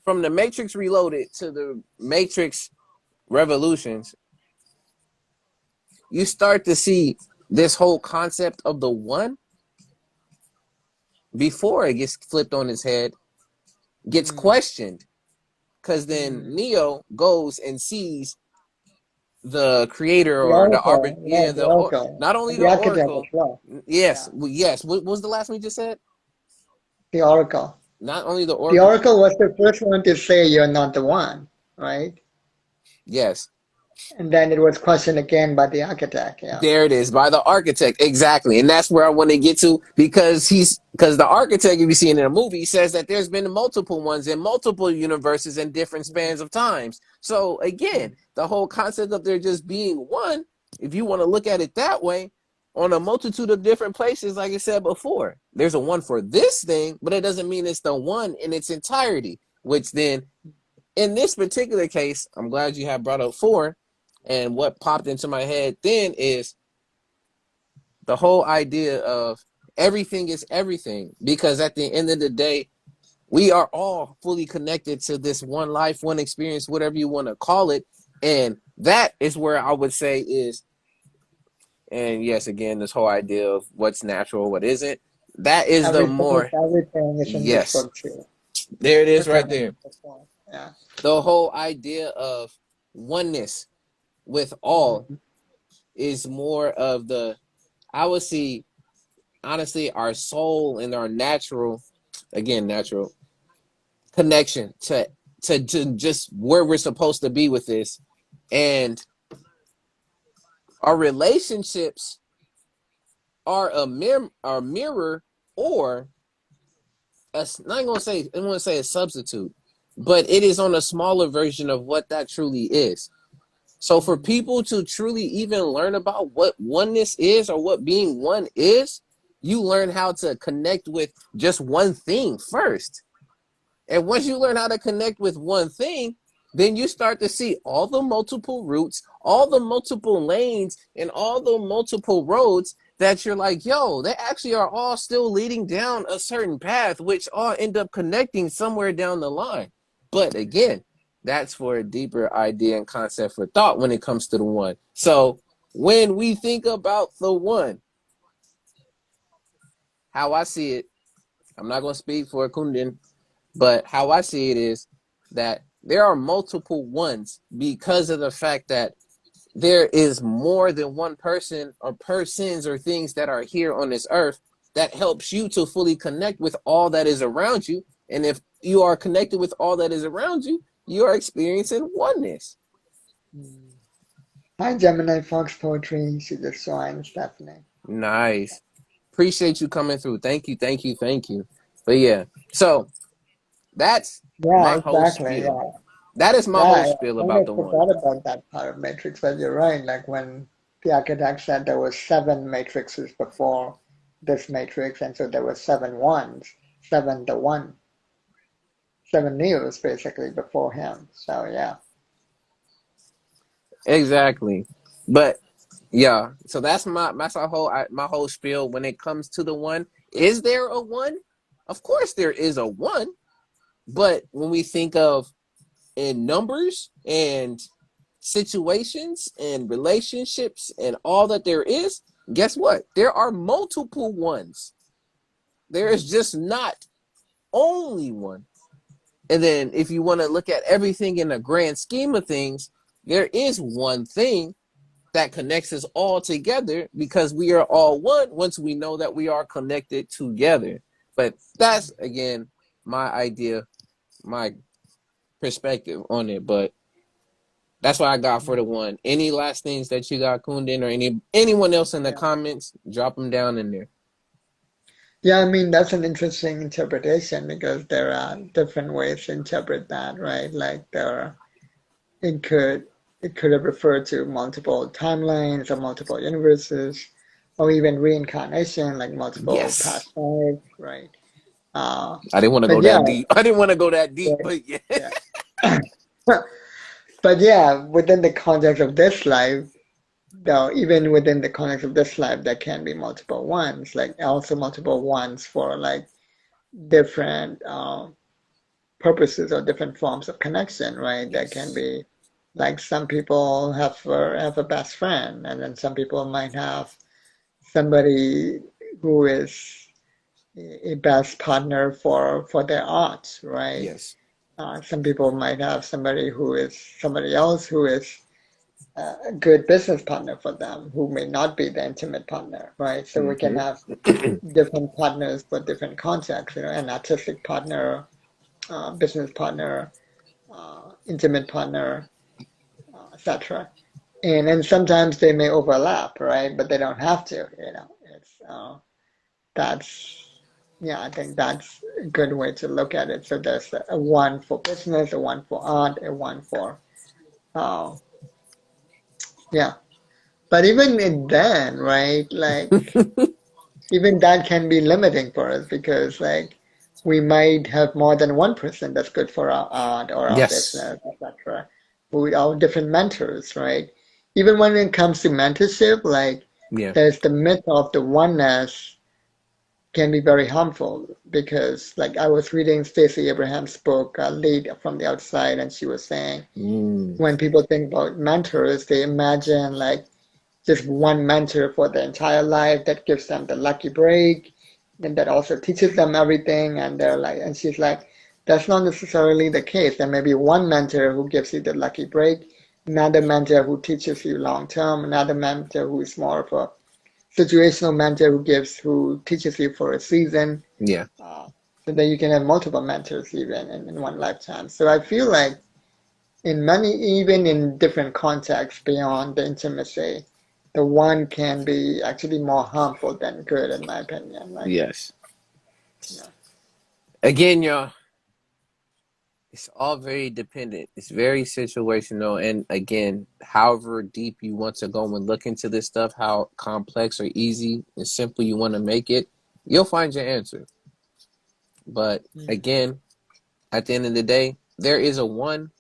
from the Matrix Reloaded to the Matrix Revolutions. You start to see this whole concept of the one before it gets flipped on its head, gets Mm. questioned, because then Mm. Neo goes and sees the creator The or the Oracle, yeah, the Oracle, not only and the the architect as oracle. well. Yes, Yeah, yes. What was the last one you just said? the Oracle. Not only the The oracle. Oracle was the first one to say you're not the one, right? Yes, And then it was questioned again by the architect. Yeah. there it is, by the architect. Exactly. And that's where I want to get to, because the architect, if you see it in a movie, says that there's been multiple ones in multiple universes in different spans of times. So again, the whole concept of there just being one, if you want to look at it that way, on a multitude of different places, like I said before, there's a one for this thing, but it doesn't mean it's the one in its entirety, which then in this particular case, I'm glad you have brought up four. And what popped into my head then is the whole idea of everything is everything. Because at the end of the day, we are all fully connected to this one life, one experience, whatever you want to call it. And that is where I would say is, and yes, again, this whole idea of what's natural, what isn't, that is the Everything is more, everything is in this yes, book too. there it is That's what right I there. meant before. Yeah. The whole idea of oneness with all Mhm. is more of the, I would see, honestly, our soul and our natural, again, natural connection to just where we're supposed to be with this. And our relationships are a mirror, or not gonna say, I want to say a substitute, but it is on a smaller version of what that truly is. So for Mhm. people to truly even learn about what oneness is or what being one is, you learn how to connect with just one thing first. And once you learn how to connect with one thing, then you start to see all the multiple routes, all the multiple lanes, and all the multiple roads that you're like, yo, they actually are all still leading down a certain path, which all end up connecting somewhere down the line. But again, that's for a deeper idea and concept for thought when it comes to the one. So when we think about the one, how I see it, I'm not going to speak for Kundan, but how I see it is that there are multiple ones because of the fact that there is more than one person or persons or things that are here on this earth that helps you to fully connect with all that is around you. And if you are connected with all that is around you, you are experiencing oneness. Mm. Hi, Gemini Fox Poetry. She just joined, Stephanie. Nice. Appreciate you coming through. Thank you, thank you, thank you. But yeah, so that's Yeah, my whole exactly. spiel. Yeah. That is my Yeah, whole I spiel kind about of the one. forgot about that part of Matrix, but you're right. Like when the architect said there were seven matrices before this matrix, and so there were seven ones, seven the one, seven Neos basically before him. So yeah. Exactly. But yeah, so that's my whole spiel when it comes to the one. Is there a one? Of course there is a one, but when we think of in numbers and situations and relationships and all that there is, guess what? There are multiple ones. There is just not only one. And then if you want to look at everything in a grand scheme of things, there is one thing that connects us all together because we are all one once we know that we are connected together. But that's again my idea my perspective on it, but that's what I got for the one. Any last things that you got, Kundan, or anyone else in the Yeah. comments? Drop them down in there. Yeah, I mean, that's an interesting interpretation because there are different ways to interpret that, right? Like it could it could have referred to multiple timelines or multiple universes, or even reincarnation, like multiple Yes. past lives, right? Uh, I didn't want to but go yeah, that deep. I didn't want to go that deep, right, but yeah. yeah. But yeah, within the context of this life, though, even within the context of this life, there can be multiple ones, like also multiple ones for like different purposes or different forms of connection, right? There can Yes. be like some people have a best friend, and then some people might have somebody who is a best partner for their art, right? Yes. Some people might have somebody who is somebody else who is a good business partner for them, who may not be the intimate partner, right? So we can Mm-hmm. have different partners for different contexts, an artistic partner, business partner, intimate partner, etc. And sometimes they may overlap, right? But they don't have to, It's that's yeah, I think that's a good way to look at it. So there's a one for business, a one for art, a one for uh, yeah. But even in then, right? Like even that can be limiting for us because like we might have more than one person that's good for our art or our Yes. business, etc. We our different mentors, right? Even when it comes to mentorship, like Yeah. there's the myth of the oneness can be very harmful because like I was reading Stacey Abraham's book, Lead from the Outside, and she was saying Mm. when people think about mentors, they imagine like just one mentor for their entire life that gives them the lucky break and that also teaches them everything and they're like and she's like that's not necessarily the case. There may be one mentor who gives you the lucky break, another mentor who teaches you long term, another mentor who is more of a situational mentor who teaches you for a season, Yeah. uh, so that you can have multiple mentors even in one lifetime. So I feel like in many, even in different contexts beyond the intimacy, the one can be actually more harmful than good, in my opinion. Like, Yes. yeah. Again, y'all, it's all very dependent. It's very situational. And again, however deep you want to go and look into this stuff, how complex or easy and simple you want to make it, you'll find your answer. But Mhm. again, at the end of the day, there is a one,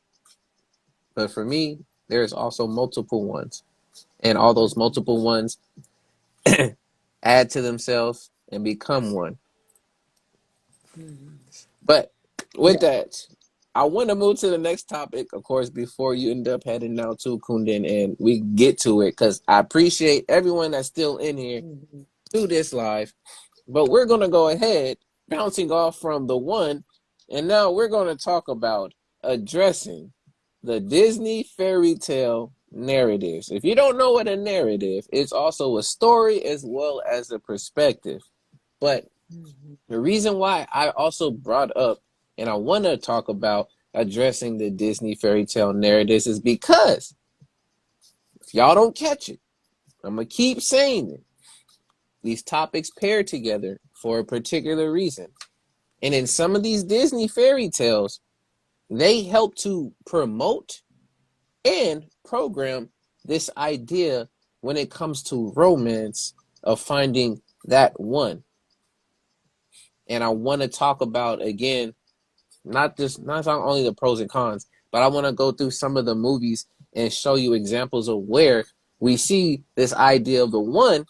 but for me, there is also multiple ones. And all those Mhm. multiple ones add to themselves and become one. Mhm. But with Yeah. that, I want to move to the next topic, of course, before you end up heading out to Kundan and we get to it, because I appreciate everyone that's still in here Mhm. to this live. But we're going to go ahead, bouncing off from the one, and now we're going to talk about addressing the Disney fairy tale narratives. If you don't know what a narrative, it's also a story as well as a perspective. But Mhm. the reason why I also brought up and I want to talk about addressing the Disney fairy tale narratives is because if y'all don't catch it, I'm going to keep saying it. These topics pair together for a particular reason. And in some of these Disney fairy tales, they help to promote and program this idea when it comes to romance of finding that one. And I want to talk about again not only the pros and cons, but I want to go through some of the movies and show you examples of where we see this idea of the one.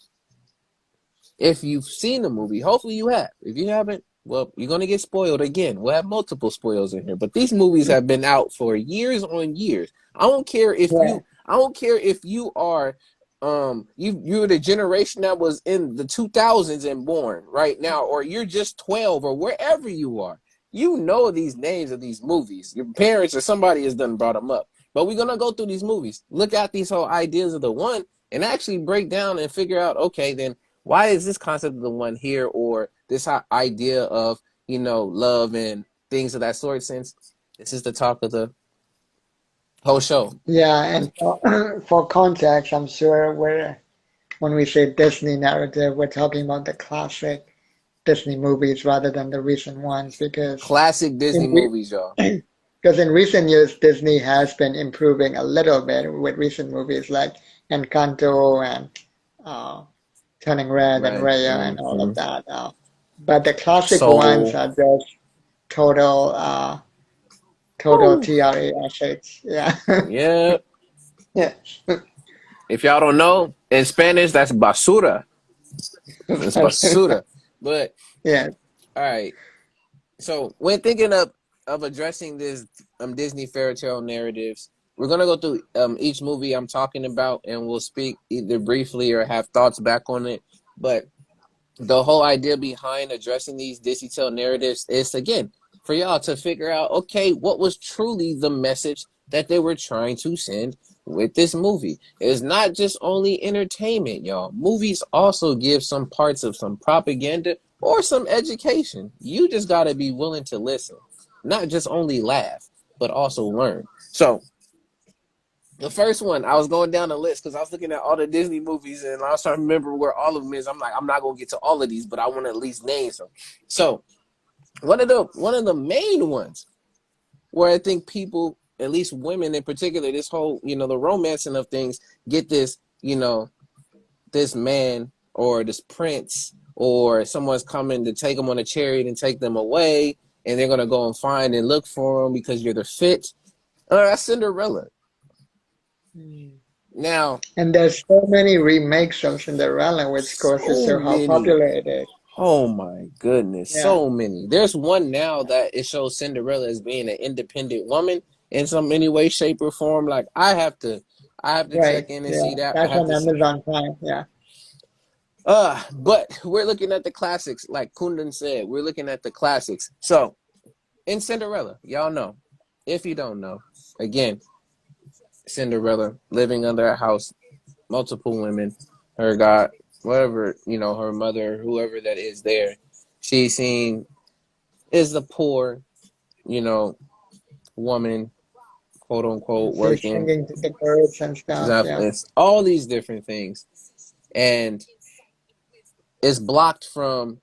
If you've seen the movie, hopefully you have. If you haven't, well, you're gonna get spoiled again. We'll have multiple spoils in here, but these movies have been out for years on years. Yeah. I don't care if you are you're the generation that was in the 2000s and born right now, or you're just 12 or wherever you are. You know these names of these movies. Your parents or somebody has done brought them up. But we're gonna go through these movies, look at these whole ideas of the one, and actually break down and figure out, okay, then why is this concept of the one here, or this idea of love and things of that sort, since this is the talk of the whole show. Yeah, and for context, I'm sure when we say Disney narrative, we're talking about the classic Disney movies rather than the recent ones Classic Disney in movies, y'all. because in recent years Disney has been improving a little bit with recent movies like Encanto and uh, Turning Red and Right. Raya and all of that. But the classic ones Soul. are just total total Woo. TRASH. Yeah. Yeah. Yeah. If y'all don't know, in Spanish, that's basura. It's basura. But Yeah. all right. So when thinking of addressing this Disney fairy tale narratives, we're gonna go through each movie I'm talking about, and we'll speak either briefly or have thoughts back on it. But the whole idea behind addressing these Disney tale narratives is, again, for y'all to figure out, okay, what was truly the message that they were trying to send with this movie. It's not just only entertainment, y'all. Movies also give some parts of some propaganda or some education. You just got to be willing to listen, not just only laugh, but also learn. So the first one, I was going down the list because I was looking at all the Disney movies and I was trying to remember where all of them is. I'm like, I'm not gonna get to all of these, but I want to at least name some. So one of the main ones where I think people, at least women in particular, this whole, the romancing of things, get this, this man or this prince or someone's coming to take them on a chariot and take them away, and they're gonna go and find and look for them because you're the fit. That's Cinderella. Mm. Now, And there's so many remakes of Cinderella, which goes to so show how many. popular it is. Oh my goodness, Yeah. so many. There's one now that it shows Cinderella as being an independent woman in some any way, shape, or form. Like I have to check Right. in and Yeah. see that. I That's have on to see. Amazon Prime. Yeah. But we're looking at the classics, like Kundan said. We're looking at the classics. So in Cinderella, y'all know. If you don't know, again, Cinderella living under a house, multiple women, her god, whatever, her mother, whoever that is there. She's seen is the poor, you know, woman, quote And unquote, she's working. singing to the birds and stuff. Yeah. It's all these different things. And it's blocked from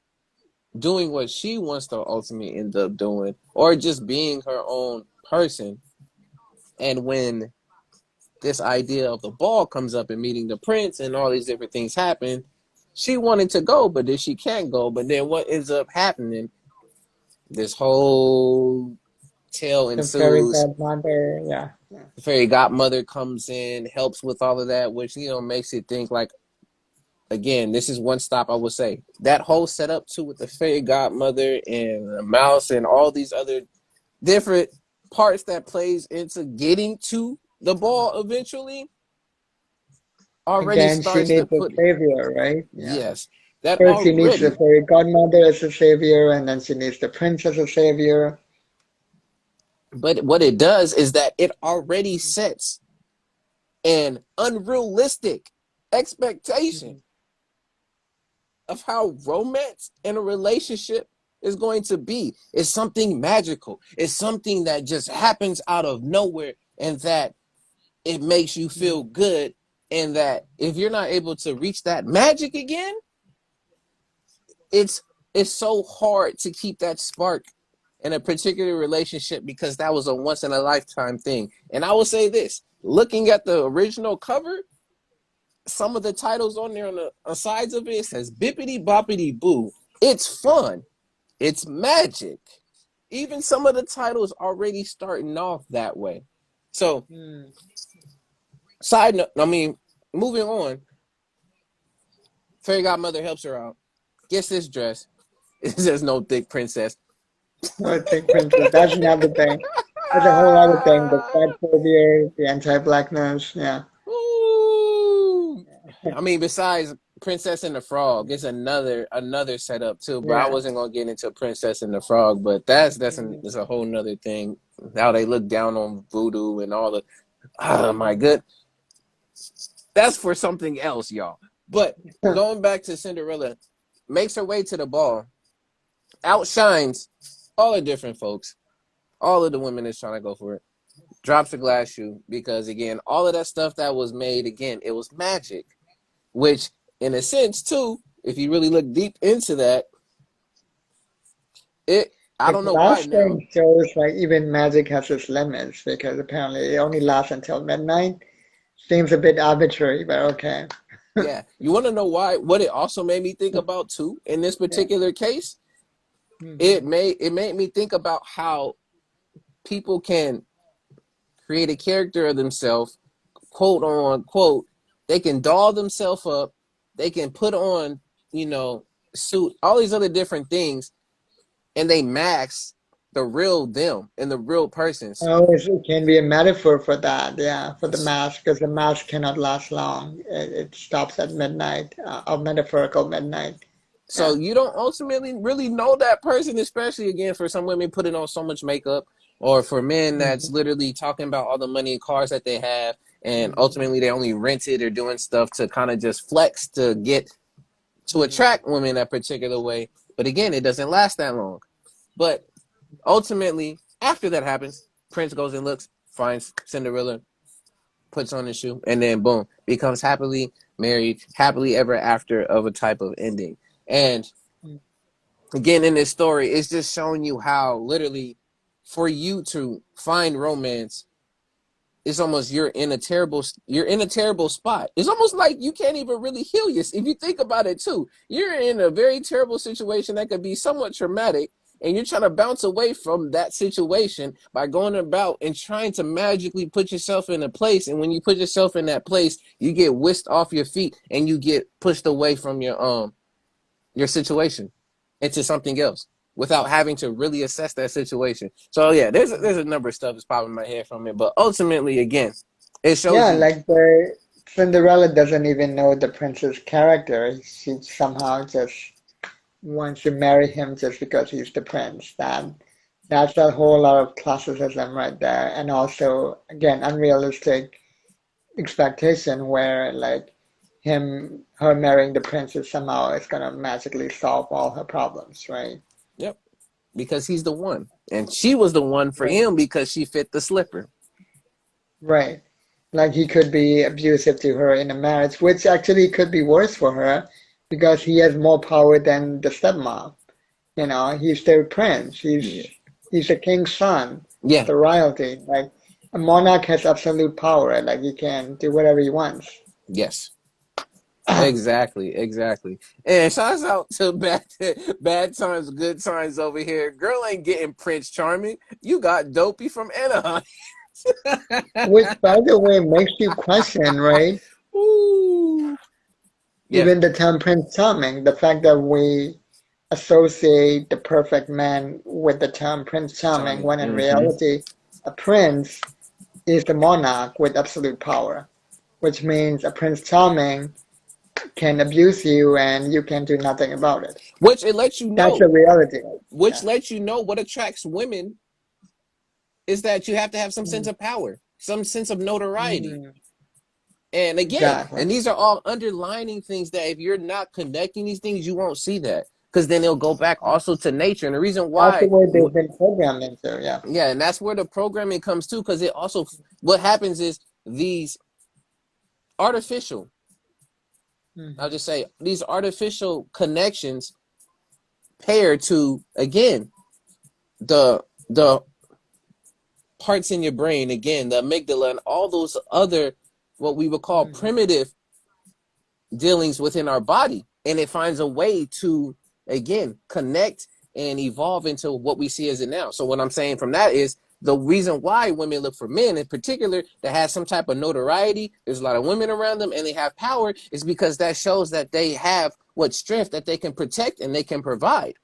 doing what she wants to ultimately end up doing, or just being her own person. And when this idea of the ball comes up and meeting the prince and all these different things happen, she wanted to go, but then she can't go. But then what ends up happening? This whole tale The fairy ensues. godmother. Yeah. Yeah. The fairy godmother comes in, helps with all of that, which makes it think like, again, this is one stop. I would say that whole setup too with the fairy godmother and the mouse and all these other different parts that plays into getting to the ball eventually already Again, she starts to needs a put, savior, right? Yeah. yes, that First, she needs the already. fairy godmother as a savior, and then she needs the prince as a savior. But what it does is that it already sets an unrealistic expectation Mhm. of how romance in a relationship is going to be. It's something magical. It's something that just happens out of nowhere, and that it makes you feel Mhm. good. And that if you're not able to reach that magic again, it's it's so hard to keep that spark in a particular relationship, because that was a once in a lifetime thing. And I will say this, looking at the original cover, some of the titles on there on the sides of it says Bippity Boppity Boo. It's fun. It's magic. Even some of the titles already starting off that way. So, Mm. side note, moving on, Fairy Godmother helps her out, gets this dress. It says no thick princess. Oh, thick princess. That's another thing. That's a whole other thing. The fat phobia, the anti-blackness. Yeah. Ooh. Besides Princess and the Frog, it's another setup too. But I Yeah. wasn't gonna get into Princess and the Frog. But that's a Mhm. whole nother thing. How they look down on voodoo and all the, oh my good. That's for something else, y'all. But going back to Cinderella, makes her way to the ball, outshines All the different folks, all of the women is trying to go for it. Drops a glass shoe because again, all of that stuff that was made, again, it was magic, which in a sense too, if you really look deep into that, it I The don't know why glass now. thing shows like even magic has its limits because apparently it only lasts until midnight. Seems a bit arbitrary, but okay. Yeah, you want to know why? What it also made me think about too in this Yeah. particular case, Hmm. it made me think about how people can create a character of themselves, quote unquote. They can doll themselves up, they can put on, you know, suit, all these other different things, and they mask the real them and the real persons. Oh, it can be a metaphor for that, yeah, for the mask, because the mask cannot last long. It stops at midnight, a metaphorical midnight. So Yeah. you don't ultimately really know that person, especially again for some women putting on so much makeup, or for men that's Hmm. literally talking about all the money and cars that they have, and Hmm. ultimately they only rent it or doing stuff to kind of just flex to get to Hmm. attract women that particular way. But again, it doesn't last that long. But ultimately, after that happens, Prince goes and looks, finds Cinderella, puts on the shoe, and then boom, becomes happily married, happily ever after of a type of ending. And again, in this story, it's just showing you how literally for you to find romance, it's almost you're in a terrible spot. It's almost like you can't even really heal yourself. If you think about it too, you're in a very terrible situation that could be somewhat traumatic, and you're trying to bounce away from that situation by going about and trying to magically put yourself in a place. And when you put yourself in that place, you get whisked off your feet and you get pushed away from your situation into something else without having to really assess that situation. So yeah, there's a number of stuff that's popping in my head from it, but ultimately, again, it shows Yeah, you. like the Cinderella doesn't even know the prince's character. She somehow just wants to marry him just because he's the prince. That's a whole lot of classicism right there, and also again unrealistic expectation where like her marrying the princess somehow is gonna magically solve all her problems, right? Yep, because he's the one, and she was the one for Right. him because she fit the slipper. Right. Like he could be abusive to her in a marriage, which actually could be worse for her because he has more power than the stepmom. You know, he's the prince. Yeah. He's the king's son, Yeah. the royalty. Like a monarch has absolute power. Like he can do whatever he wants. Yes. Exactly, exactly. And shouts out to bad times, good times over here. Girl ain't getting Prince Charming. You got Dopey from Anaheim. Which, by the way, makes you question, right? Ooh. Yeah. Even the term Prince Charming, the fact that we associate the perfect man with the term Prince Charming, Charming. when in Mm-hmm. reality, a prince is the monarch with absolute power, which means a Prince Charming can abuse you and you can do nothing about it. Which it lets you That's the know, reality. which Yeah. lets you know what attracts women is that you have to have some sense Mm, of power, some sense of notoriety. mm, And again, exactly. and these are all underlining things that if you're not connecting these things, you won't see that. Because then it'll go back also to nature. And the reason That's the why, way they've been programmed into, yeah. yeah, and that's where the programming comes to. Because it also, what happens is these artificial, I'll Hmm. just say, these artificial connections pair to, again, the parts in your brain, again, the amygdala and all those other, what we would call Hmm. primitive dealings within our body, and it finds a way to again connect and evolve into what we see as it now. So what I'm saying from that is the reason why women look for men in particular that has some type of notoriety, there's a lot of women around them and they have power, is because that shows that they have what strength that they can protect and they can provide.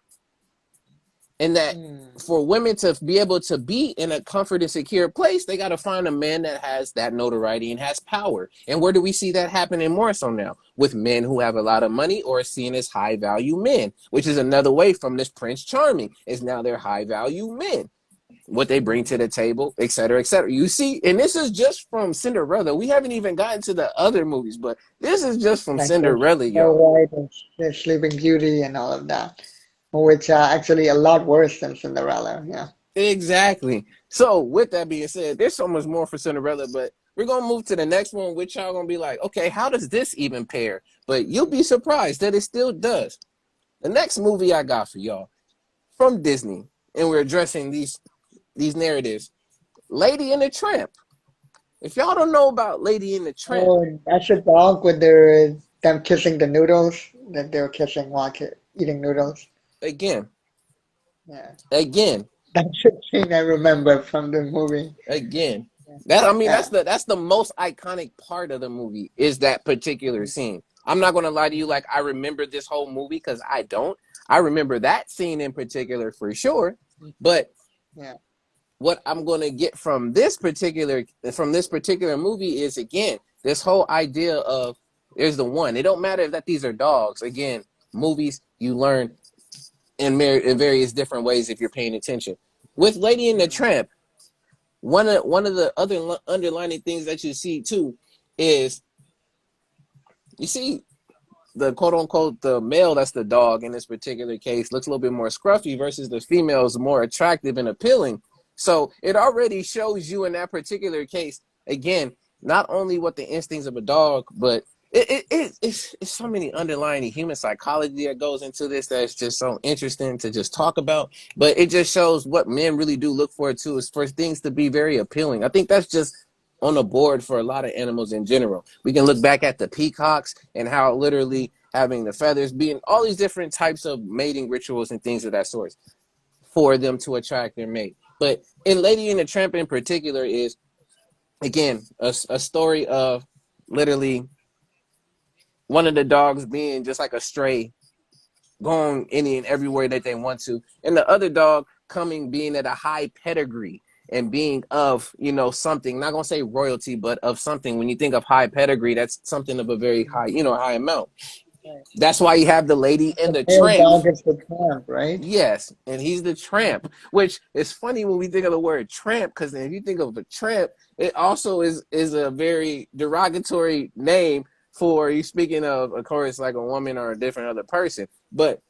And that Hmm. for women to be able to be in a comfort and secure place, they got to find a man that has that notoriety and has power. And where do we see that happening more so now? With men who have a lot of money or seen as high value men, which is another way from this Prince Charming, is now they're high value men, what they bring to Hmm. the table, et cetera, et cetera. You see, and this is just from Cinderella. We haven't even gotten to the other movies, but this is just from Like the Cinderella, Snow y'all. White and the Sleeping Beauty and all of that. which actually a lot worse than Cinderella. Yeah. Exactly. So with that being said, there's so much more for Cinderella, but we're gonna move to the next one, which y'all gonna be like, okay, how does this even pair? But you'll be surprised that it still does. The next movie I got for y'all from Disney, and we're addressing these narratives. Lady and the Tramp. If y'all don't know about Lady and the Tramp, Oh, that's a dog with their them kissing the noodles that they were kissing while eating noodles. again, Yeah, again, that's the thing I remember from the movie. again. That I mean, Yeah. that's the most iconic part of the movie is that particular scene. I'm not gonna lie to you, like I remember this whole movie because I don't. I remember that scene in particular for sure. But Yeah. what I'm gonna get from this particular movie is again this whole idea of there's the one. It don't matter that these are dogs. Again, movies you learn in various different ways if you're paying attention. With Lady and the Mm. Tramp, one of the other underlining things that you see too is you see the quote unquote the male that's the dog in this particular case looks a little bit more scruffy versus the female is more attractive and appealing. So it already shows you in that particular case again not only what the instincts of a dog, but it's so many underlying human psychology that goes into this that's just so interesting to just talk about. But it just shows what men really do look for too is for things to be very appealing. I think that's just on the board for a lot of animals in general. We can look back at the peacocks and how literally having the feathers being all these different types of mating rituals and things of that sort for them to attract their mate. But in Lady and the Tramp in particular is again a story of literally one of the dogs being just like a stray going any and everywhere that they want to, and the other dog coming being at a high pedigree and being of something, not gonna say royalty, but of something. When you think of high pedigree, that's something of a very high high amount. Right. That's why you have the Lady and The the male Tramp. dog is the tramp, right? Yes, and he's the tramp, which is funny when we think of the word tramp, because if you think of a tramp, it also is a very derogatory name for you speaking of course, like a woman or a different other person. But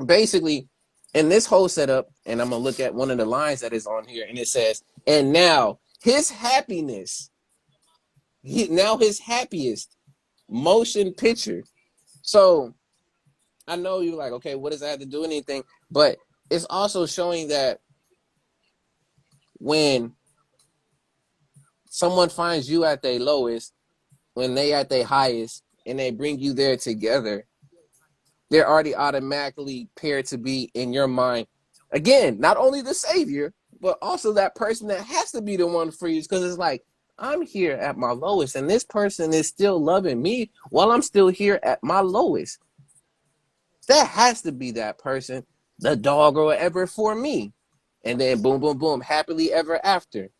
basically, in this whole setup, and I'm gonna look at one of the lines that is on here, and it says, "And now his happiness, now his happiest motion picture." So I know you're like, okay, what does that have to do with anything? But it's also showing that when someone finds you at their lowest, when they at their highest, and they bring you there together, they're already automatically paired to be in your mind. Again, not only the savior, but also that person that has to be the one for you. Because it's like, I'm here at my lowest, and this person is still loving me while I'm still here at my lowest. That has to be that person, the dog or whatever for me. And then boom, boom, boom, happily ever after.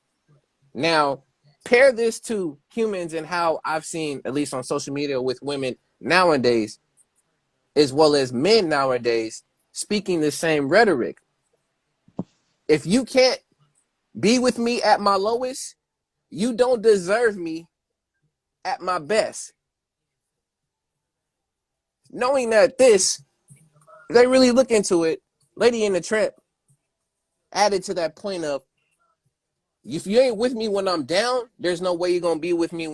Now, pair this to humans and how I've seen, at least on social media with women nowadays, as well as men nowadays, speaking the same rhetoric. If you can't be with me at my lowest, you don't deserve me at my best. Knowing that they really look into it, Lady in the Tramp added to that point of if you ain't with me when I'm down, there's no way you're gonna be with me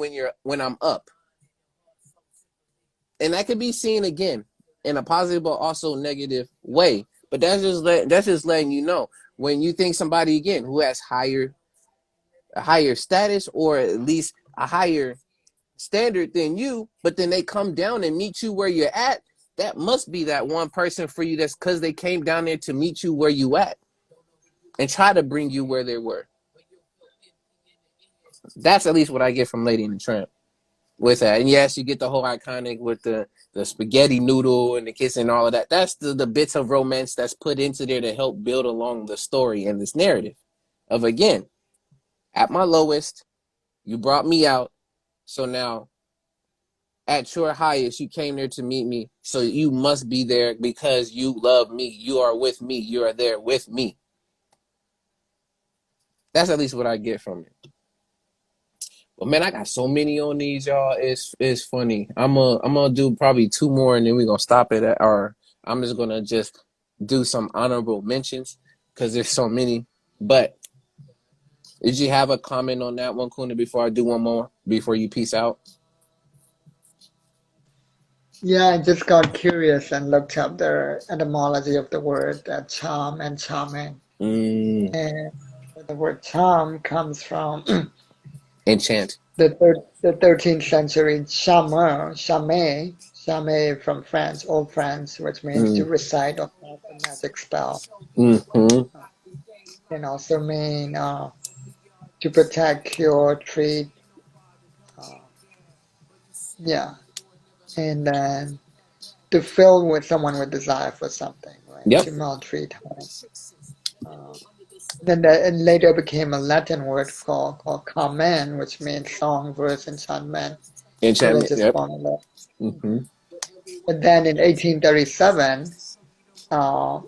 when I'm up. And that could be seen again in a positive but also negative way. But that's just letting you know when you think somebody again who has a higher status or at least a higher standard than you, but then they come down and meet you where you're at, that must be that one person for you. That's because they came down there to meet you where you at and try to bring you where they were. That's at least what I get from Lady and the Tramp with that. And yes, you get the whole iconic with the spaghetti noodle and the kiss and all of that. That's the bits of romance that's put into there to help build along the story and this narrative of again, at my lowest, you brought me out. So now at your highest, you came there to meet me. So you must be there because you love me. You are with me. You are there with me. That's at least what I get from it. But man, I got so many on these, y'all. It's funny. I'm gonna do probably two more, and then we're gonna stop it at our. I'm just gonna just do some honorable mentions because there's so many. But did you have a comment on that one, Kuna, before I do one more, before you peace out? Yeah, I just got curious and looked up the etymology of the word charm and charming. Mm, And the word charm comes from enchant. the 13th century charmeur, charme from France, Old France, which means to Mm, recite or cast a magic spell. mm-hmm. Uh, Can also mean to protect, cure, treat. Uh, yeah, and then to fill with someone with desire for something, right? Yep. To maltreat her. Uh, then that and later became a Latin word called carmen, which means song, verse, enchantment, Enchantment. religious Yep. formula. Mm-hmm. But then in 1837, uh,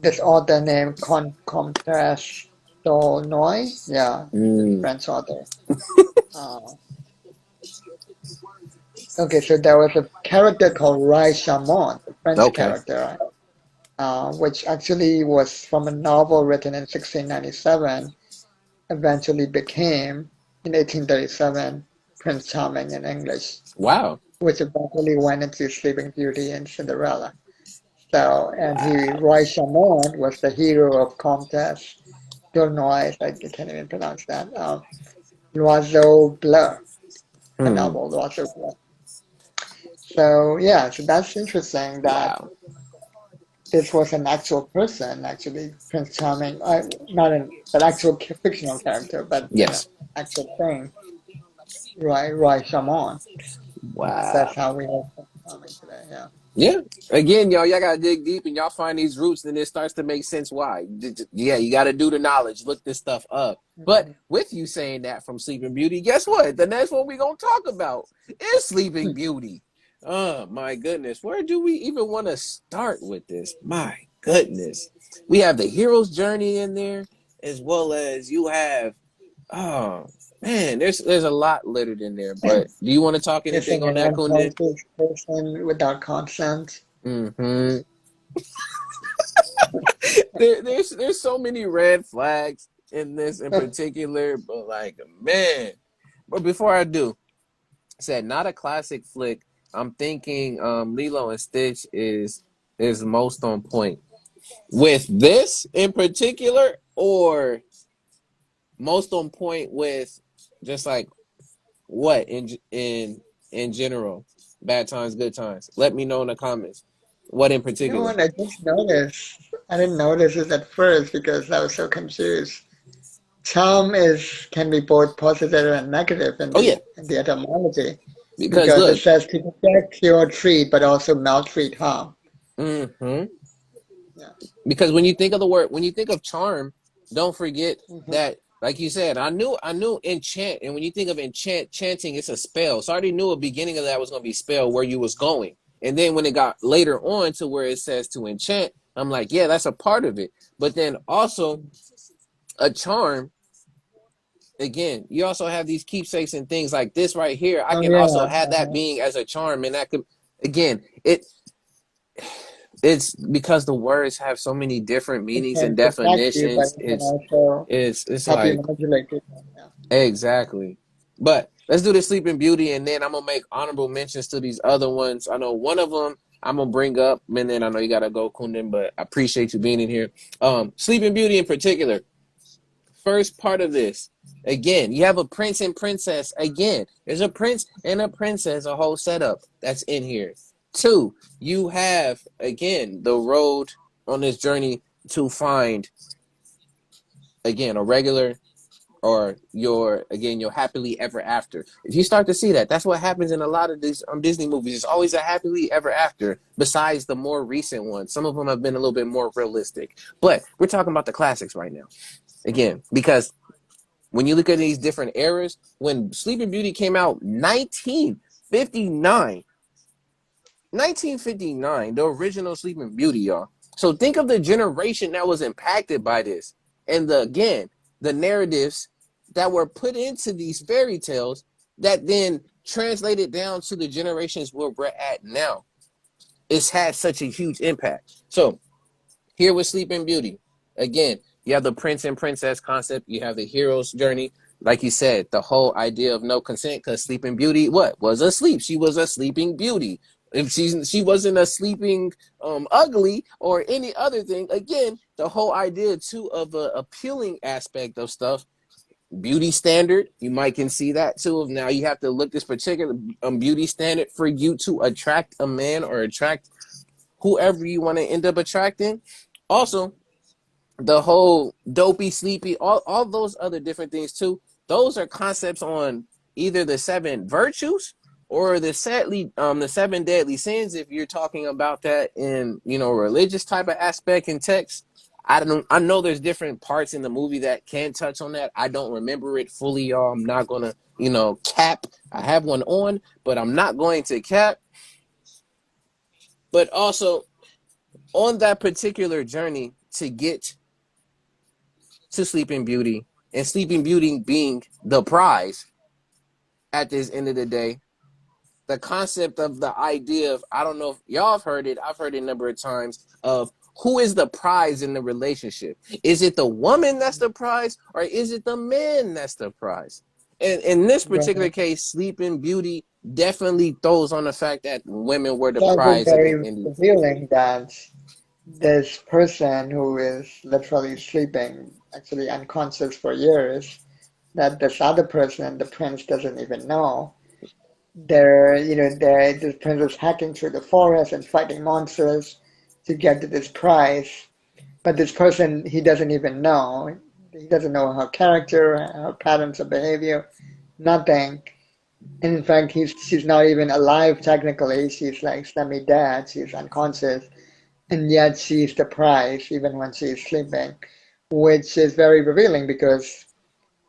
this author named Comtesse d'Aulnoy, yeah, Mm. French author. Uh, okay, so there was a character called Rai Chamon, a French Okay. character, which actually was from a novel written in 1697, eventually became, in 1837, Prince Charming in English, Wow. which eventually went into Sleeping Beauty and Cinderella. So, and Wow. Roy Chamon was the hero of Comtesse d'Aulnoy, I can't even pronounce that, L'Oiseau Bleu, a Hmm. novel, L'Oiseau Bleu. So, yeah, so that's interesting that Wow. this was an actual person, actually, Prince Charming, not an actual fictional character, but Yes. actual thing, Roy Chamon. And Wow. that's how we have Prince Charming today, yeah. Yeah. Again, y'all gotta dig deep and y'all find these roots, and it starts to make sense why. Yeah, you gotta do the knowledge, look this stuff up. But Mhm. with you saying that from Sleeping Beauty, guess what? The next one we gonna talk about is Sleeping Beauty. Oh my goodness. Where do we even want to start with this? My goodness. We have the hero's journey in there, as well as you have oh man, there's a lot littered in there. But do you want to talk anything Kissing on an that, Kundan? unconscious person without consent. Mm-hmm. There's so many red flags in this in particular, but like man. But before I do, said not a classic flick. I'm thinking Lilo and Stitch is most on point. With this in particular, or most on point with just like what in general? Bad times, good times. Let me know in the comments. What in You know particular? what? I just noticed. I didn't notice this at first because I was so confused. Charm is can be both positive and negative Oh yeah, in the etymology because because it look, says to protect, cure, treat, but also maltreat, harm. mm-hmm. Yeah. Because when you think of the word, when you think of charm, don't forget Hmm. that, like you said, I knew enchant, and when you think of chanting, it's a spell. So I already knew a beginning of that was going to be spell where you was going, and then when it got later on to where it says to enchant, I'm like, yeah, that's a part of it. But then also a charm. Again, you also have these keepsakes and things like this right here. I Oh can also yeah. have that being as a charm, and that could, again, it's because the words have so many different It meanings and can protect you, but definitions. it can also It's help you like manipulate people. Yeah. exactly. But let's do the Sleeping Beauty, and then I'm gonna make honorable mentions to these other ones. I know one of them I'm gonna bring up, and then I know you gotta go, Kundan, but I appreciate you being in here. Sleeping Beauty in particular. First part of this. Again, you have a prince and princess. Again, there's a prince and a princess, a whole setup that's in here. Two, you have again the road on this journey to find again a regular or your happily ever after. If you start to see that, that's what happens in a lot of these Disney movies. It's always a happily ever after. Besides the more recent ones, some of them have been a little bit more realistic. But we're talking about the classics right now. Again, because when you look at these different eras, when Sleeping Beauty came out 1959, 1959, the original Sleeping Beauty, y'all. So think of the generation that was impacted by this. And the narratives that were put into these fairy tales that then translated down to the generations where we're at now. It's had such a huge impact. So Here with Sleeping Beauty, again, you have the prince and princess concept. You have the hero's journey. Like you said, the whole idea of no consent, because Sleeping Beauty, what was asleep? She was a Sleeping Beauty. If she wasn't a sleeping ugly or any other thing, again, the whole idea too of a appealing aspect of stuff. Beauty standard, you might can see that too. Now you have to look this particular beauty standard for you to attract a man or attract whoever you want to end up attracting. Also, the whole dopey, sleepy, all those other different things too. Those are concepts on either the seven virtues or the seven deadly sins. If you're talking about that in religious type of aspect in text, I know there's different parts in the movie that can touch on that. I don't remember it fully, y'all. I'm not gonna cap. I have one on, but I'm not going to cap. But also on that particular journey to get to Sleeping Beauty, and Sleeping Beauty being the prize at this end of the day, the concept of the idea of, I don't know if y'all have heard it, I've heard it a number of times, of who is the prize in the relationship. Is it the woman that's the prize, or is it the man that's the prize? And in this particular Right. case, Sleeping Beauty definitely throws on the fact that women were the It's also prize at the very end. revealing that this person who is literally sleeping, actually unconscious for years, that this other person, the prince, doesn't even know. This prince is hacking through the forest and fighting monsters to get to this prize. But this person, he doesn't even know. He doesn't know her character, her patterns of behavior, nothing. And in fact, she's not even alive technically. She's like semi-dead. She's unconscious, and yet she's the prize even when she's sleeping, which is very revealing because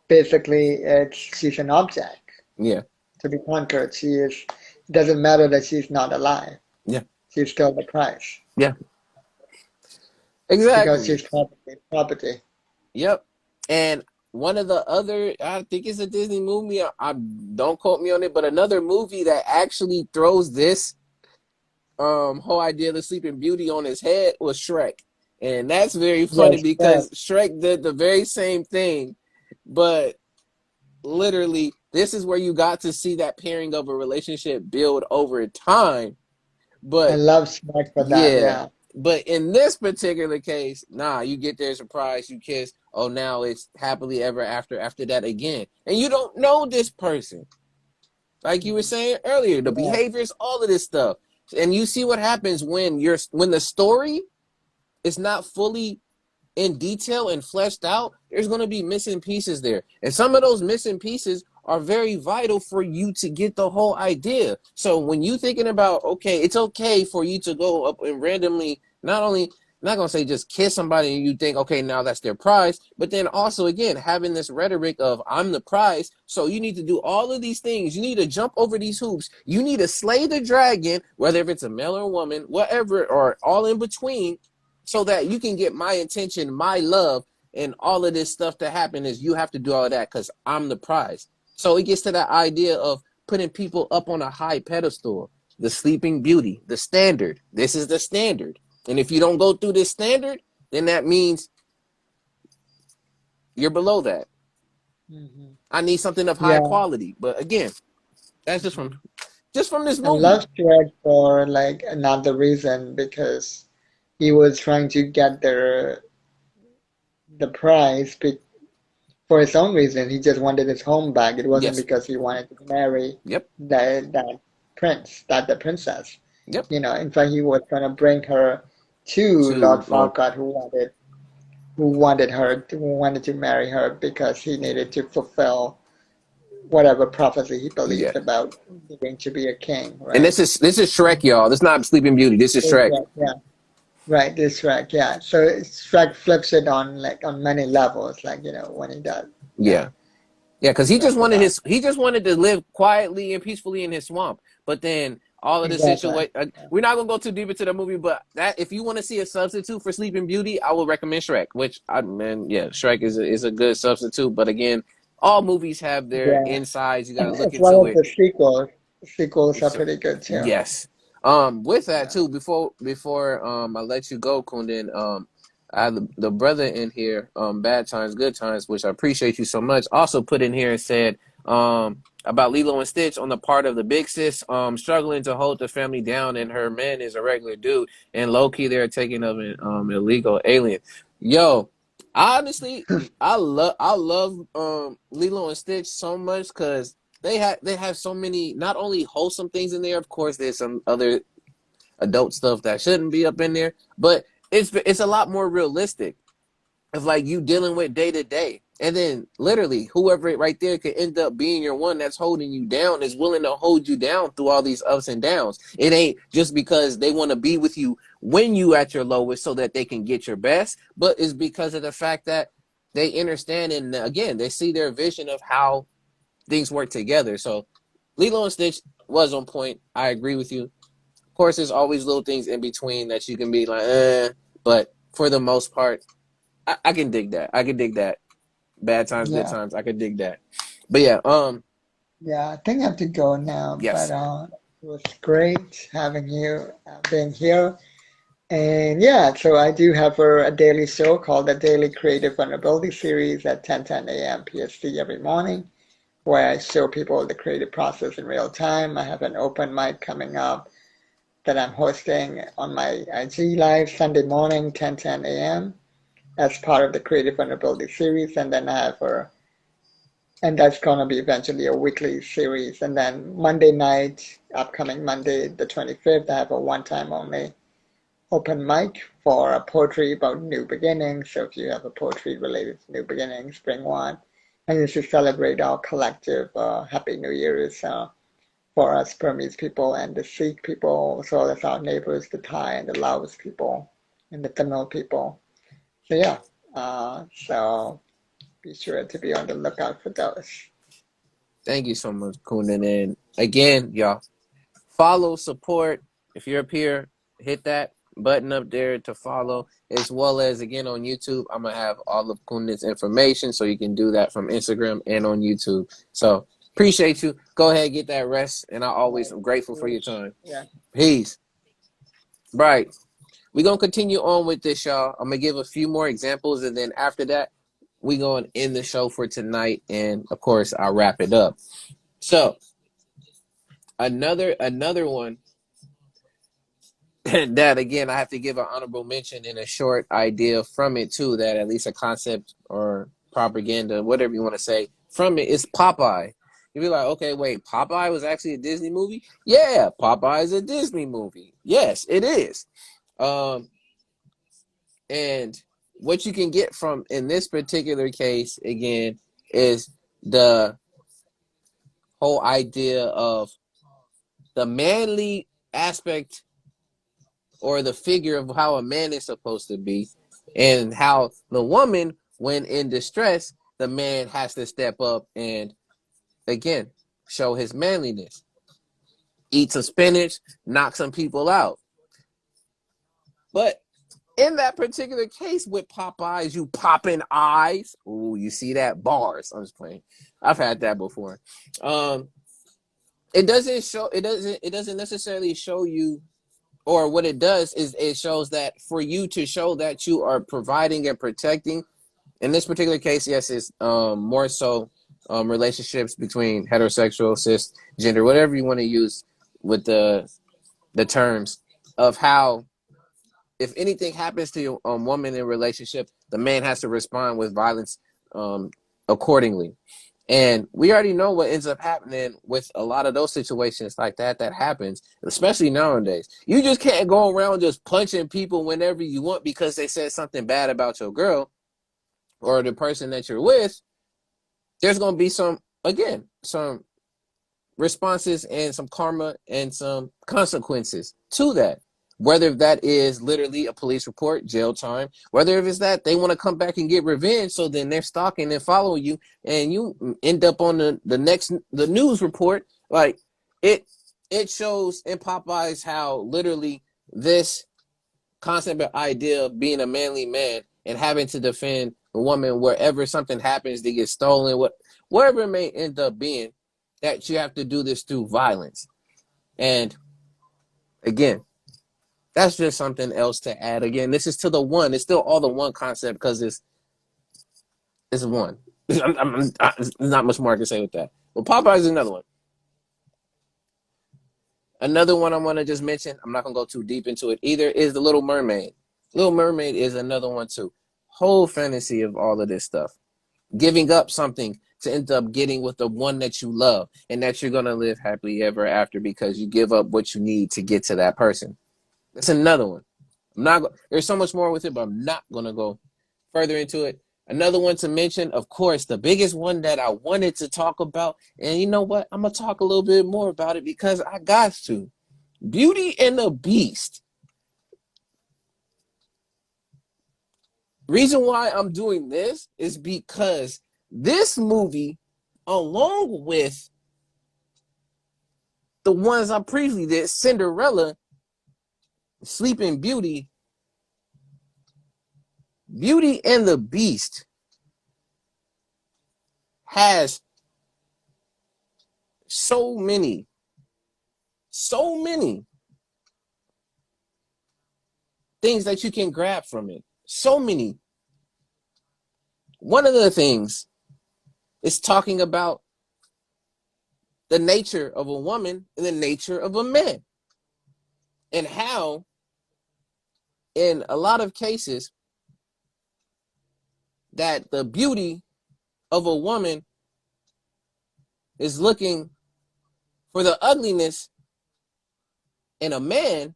basically she's an object Yeah, to be conquered. She is. It doesn't matter that she's not alive. yeah, She's still the prize yeah, because exactly. she's property. Property. Yep. And one of the other, I think it's a Disney movie. I don't quote me on it, but another movie that actually throws this whole idea of the Sleeping Beauty on his head was Shrek. And that's very funny Yes, because Shrek did the very same thing, but literally this is where you got to see that pairing of a relationship build over time. I But love Smack for that. yeah. Yeah. But in this particular case, nah, you get there, surprise, you kiss. Oh, now it's happily ever after that again. And you don't know this person. Like you were saying earlier, the Yeah. behaviors, all of this stuff. And you see what happens when the story is not fully in detail and fleshed out, there's going to be missing pieces there. And some of those missing pieces are very vital for you to get the whole idea. So when you thinking about, okay, it's okay for you to go up and randomly, not going to say just kiss somebody and you think, okay, now that's their prize, but then also, again, having this rhetoric of I'm the prize. So you need to do all of these things. You need to jump over these hoops. You need to slay the dragon, whether if it's a male or a woman, whatever, or all in between, so that you can get my attention, my love, and all of this stuff that happen is you have to do all of that because I'm the prize. So it gets to that idea of putting people up on a high pedestal. The Sleeping Beauty, the standard. This is the standard. And if you don't go through this standard, then that means you're below that. Hmm. I need something of high Yeah. quality. But again, that's Hmm. just from this I movie. love Shrek for like another reason because he was trying to get the prize for his own reason. He just wanted his home back. It wasn't Yes. because he wanted to marry Yep. that prince, the princess. Yep. In fact, he was gonna bring her to Lord To Lord. Farquaad, who wanted to marry her because he needed to fulfill whatever prophecy he Yeah. believed about needing to be a king, And right? this is Shrek, y'all. This is not Sleeping Beauty. This is Shrek. Yeah, right, this Shrek, yeah. So Shrek flips it on many levels, like when he does, yeah, Yeah. Yeah, because he just Shrek for wanted that. he just wanted to live quietly and peacefully in his swamp. But then all of the Exactly. situation, we're not gonna go too deep into the movie. But that if you want to see a substitute for Sleeping Beauty, I would recommend Shrek. Which yeah, Shrek is a good substitute. But again, all movies have their Yeah, insides. You got to and look as well into as it. the sequels. Sequels are So pretty good too. yes. With that Yeah. too, before I let you go, Kundan. The brother in here, Bad Times, Good Times, which I appreciate you so much, also put in here and said about Lilo and Stitch on the part of the big sis struggling to hold the family down, and her man is a regular dude, and low key they're taking of an illegal alien. Yo, honestly, I love Lilo and Stitch so much because they have so many not only wholesome things in there. Of course, there's some other adult stuff that shouldn't be up in there, but it's a lot more realistic. It's like you dealing with day to day, and then literally whoever right there could end up being your one that's holding you down is willing to hold you down through all these ups and downs. It ain't just because they want to be with you when you at your lowest so that they can get your best, but it's because of the fact that they understand, and again they see their vision of how things work together. So Lilo and Stitch was on point. I agree with you. Of course, there's always little things in between that you can be like, but for the most part, I can dig that. I can dig that. Bad times, good Yeah. times. I could dig that. But yeah, Yeah, I think I have to go now, but yes. it was great having you being here. And yeah, so I do have a daily show called the Daily Creative Vulnerability Series at 10:10 a.m. PST every morning, where I show people the creative process in real time. I have an open mic coming up that I'm hosting on my IG Live Sunday morning, 10:10 a.m. as part of the Creative Vulnerability Series. And then I have and that's going to be eventually a weekly series. And then Monday night, upcoming Monday, the 25th, I have a one-time only open mic for a poetry about new beginnings. So if you have a poetry related to new beginnings, bring one. And it's to celebrate our collective Happy New Year's for us Burmese people and the Sikh people, as well as our neighbors, the Thai and the Laos people and the Tamil people. So yeah, so be sure to be on the lookout for those. Thank you so much, Kunan. And again, y'all, follow, support. If you're up here, hit that button up there to follow, as well as again on YouTube. I'm gonna have all of Kunan's information, so you can do that from Instagram and on YouTube. So appreciate you. Go ahead, get that rest, and I always Right. am grateful for your Cheers. time. Yeah. Peace. Right. We're gonna continue on with this, y'all. I'm gonna give a few more examples, and then after that, we're gonna end the show for tonight, and of course, I'll wrap it up. So another one that again I have to give an honorable mention and a short idea from it too. That at least a concept or propaganda, whatever you want to say, from it is Popeye. You'd be like, okay, wait, Popeye was actually a Disney movie? Yeah, Popeye is a Disney movie. Yes, it is. Um, And what you can get from in this particular case again is the whole idea of the manly aspect or the figure of how a man is supposed to be, and how the woman, when in distress, the man has to step up and again show his manliness, eat some spinach, knock some people out. But in that particular case with Popeyes, you popping eyes. Ooh, you see that? Bars. I'm just playing. I've had that before. Um, it doesn't necessarily show you, or what it does is it shows that for you to show that you are providing and protecting. In this particular case, yes, it's more so relationships between heterosexual, cisgender, whatever you want to use with the terms of how if anything happens to a woman in a relationship, the man has to respond with violence um, accordingly. And we already know what ends up happening with a lot of those situations like that happens, especially nowadays. You just can't go around just punching people whenever you want because they said something bad about your girl or the person that you're with. There's going to be some responses and some karma and some consequences to that. Whether that is literally a police report, jail time, whether if it's that they want to come back and get revenge, so then they're stalking and following you, and you end up on the news report. Like it it shows in Popeyes how literally this concept or idea of being a manly man and having to defend a woman wherever something happens, they get stolen, whatever it may end up being, that you have to do this through violence. And again, That's just something else to add. Again, this is to the one. It's still all the one concept because it's one. There's not much more I can say with that. But Popeye is another one. Another one I want to just mention, I'm not going to go too deep into it either, is The Little Mermaid. Little Mermaid is another one too. Whole fantasy of all of this stuff. Giving up something to end up getting with the one that you love and that you're going to live happily ever after because you give up what you need to get to that person. That's another one. There's so much more with it, but I'm not going to go further into it. Another one to mention, of course, the biggest one that I wanted to talk about, and you know what? I'm going to talk a little bit more about it because I got to. Beauty and the Beast. Reason why I'm doing this is because this movie, along with the ones I previously did, Cinderella, Sleeping Beauty, Beauty and the Beast, has so many things that you can grab from it. So many. One of the things is talking about the nature of a woman and the nature of a man. And how, in a lot of cases, that the beauty of a woman is looking for the ugliness in a man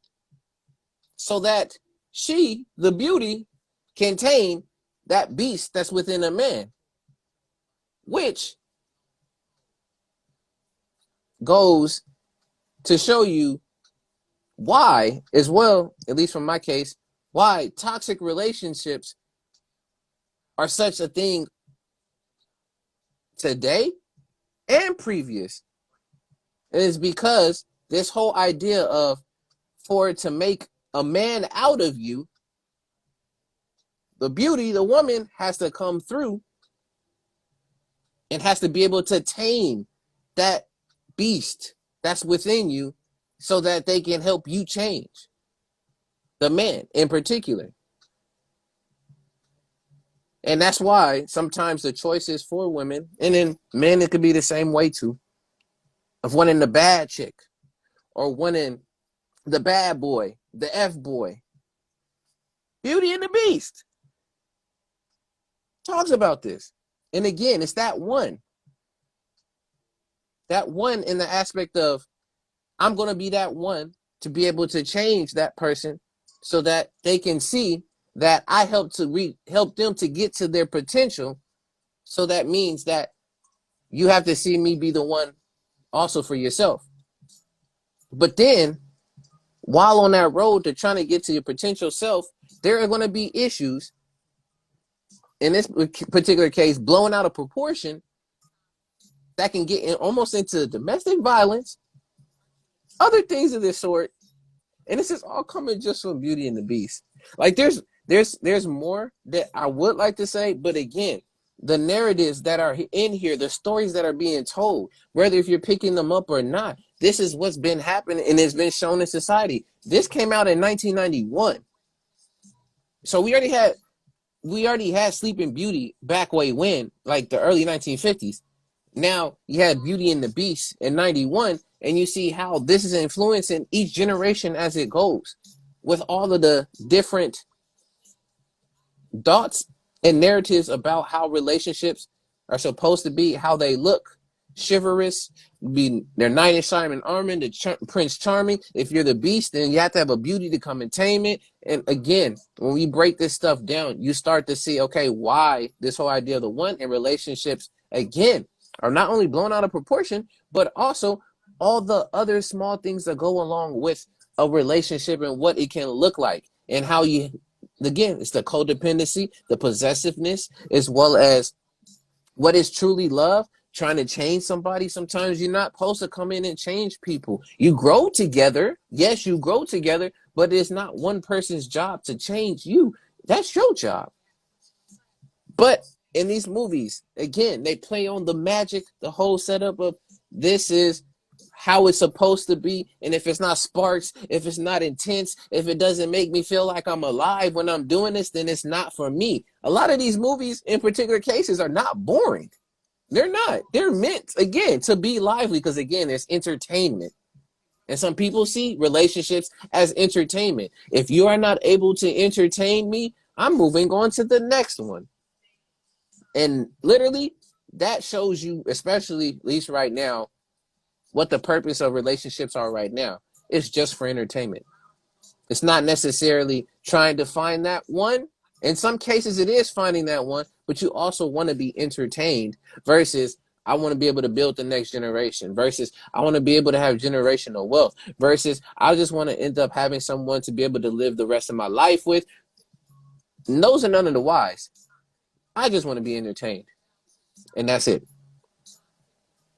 so that she, the beauty, can tame that beast that's within a man, which goes to show you why, as well, at least from my case, why toxic relationships are such a thing today and previous. It is because this whole idea of, for it to make a man out of you, the beauty, the woman, has to come through and has to be able to tame that beast that's within you so that they can help you change, the man in particular. And that's why sometimes the choice is for women, and then men, it could be the same way too, of wanting the bad chick or wanting the bad boy, the F boy. Beauty and the Beast talks about this. And again, it's that one in the aspect of, I'm going to be that one to be able to change that person so that they can see that I help them to get to their potential. So that means that you have to see me be the one also for yourself. But then, while on that road to trying to get to your potential self, there are going to be issues. In this particular case, blowing out of proportion, that can get almost into domestic violence, other things of this sort. And this is all coming just from Beauty and the Beast. Like there's more that I would like to say, but again, the narratives that are in here, the stories that are being told, whether if you're picking them up or not, this is what's been happening and it's been shown in society. This came out in 1991. So we already had Sleeping Beauty back way when, like the early 1950s. Now you had Beauty and the Beast in 91, and you see how this is influencing each generation as it goes, with all of the different thoughts and narratives about how relationships are supposed to be, how they look, chivalrous, they're knight in shining armor, the Prince Charming. If you're the Beast, then you have to have a beauty to come and tame it. And again, when we break this stuff down, you start to see, okay, why this whole idea of the one in relationships, again, are not only blown out of proportion, but also all the other small things that go along with a relationship and what it can look like, and how you, again, it's the codependency, the possessiveness, as well as what is truly love. Trying to change somebody, sometimes you're not supposed to come in and change people. You grow together. Yes, you grow together, but it's not one person's job to change you. That's your job. But in these movies, again, they play on the magic, the whole setup of, this is how it's supposed to be. And if it's not sparks, if it's not intense, if it doesn't make me feel like I'm alive when I'm doing this, then it's not for me. A lot of these movies in particular cases are not boring. They're not. They're meant, again, to be lively because, again, it's entertainment. And some people see relationships as entertainment. If you are not able to entertain me, I'm moving on to the next one. And literally, that shows you, especially at least right now, what the purpose of relationships are right now. It's just for entertainment. It's not necessarily trying to find that one. In some cases, it is finding that one, but you also want to be entertained versus I want to be able to build the next generation versus I want to be able to have generational wealth versus I just want to end up having someone to be able to live the rest of my life with. And those are none of the whys. I just want to be entertained. And that's it.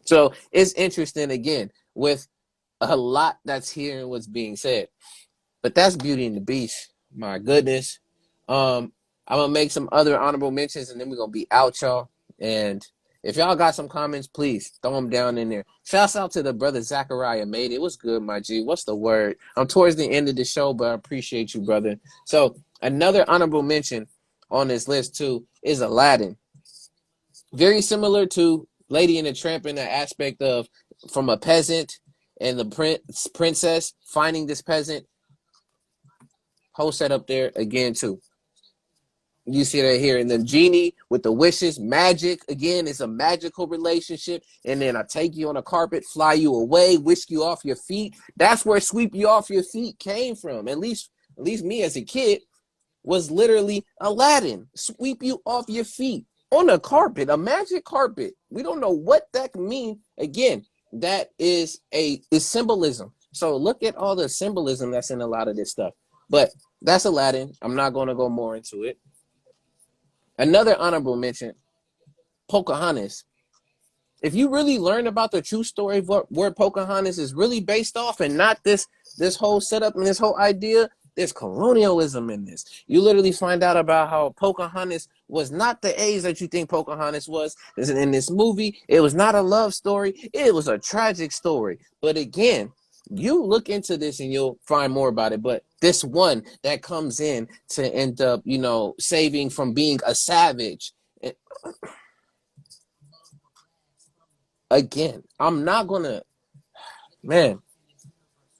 So it's interesting, again, with a lot that's here and what's being said. But that's Beauty and the Beast. My goodness. I'm gonna make some other honorable mentions and then we're gonna be out, y'all. And if y'all got some comments, please throw them down in there. Shouts out to the brother Zachariah made it. Was good, my G. What's the word? I'm towards the end of the show, but I appreciate you, brother. So another honorable mention on this list too is Aladdin. Very similar to Lady and the Tramp in the aspect of from a peasant and the princess finding this peasant. Whole set up there again too. You see that here. And then genie with the wishes, magic. Again, it's a magical relationship. And then I take you on a carpet, fly you away, whisk you off your feet. That's where sweep you off your feet came from. At least me as a kid was literally Aladdin. Sweep you off your feet on a carpet, a magic carpet. We don't know what that can mean. Again, that is symbolism. So look at all the symbolism that's in a lot of this stuff. But that's Aladdin. I'm not going to go more into it. Another honorable mention, Pocahontas. If you really learn about the true story of where Pocahontas is really based off and not this whole setup and this whole idea, there's colonialism in this. You literally find out about how Pocahontas was not the age that you think Pocahontas was. In this movie, it was not a love story. It was a tragic story. But again, you look into this and you'll find more about it. But this one that comes in to end up, saving from being a savage. Again, I'm not going to, man,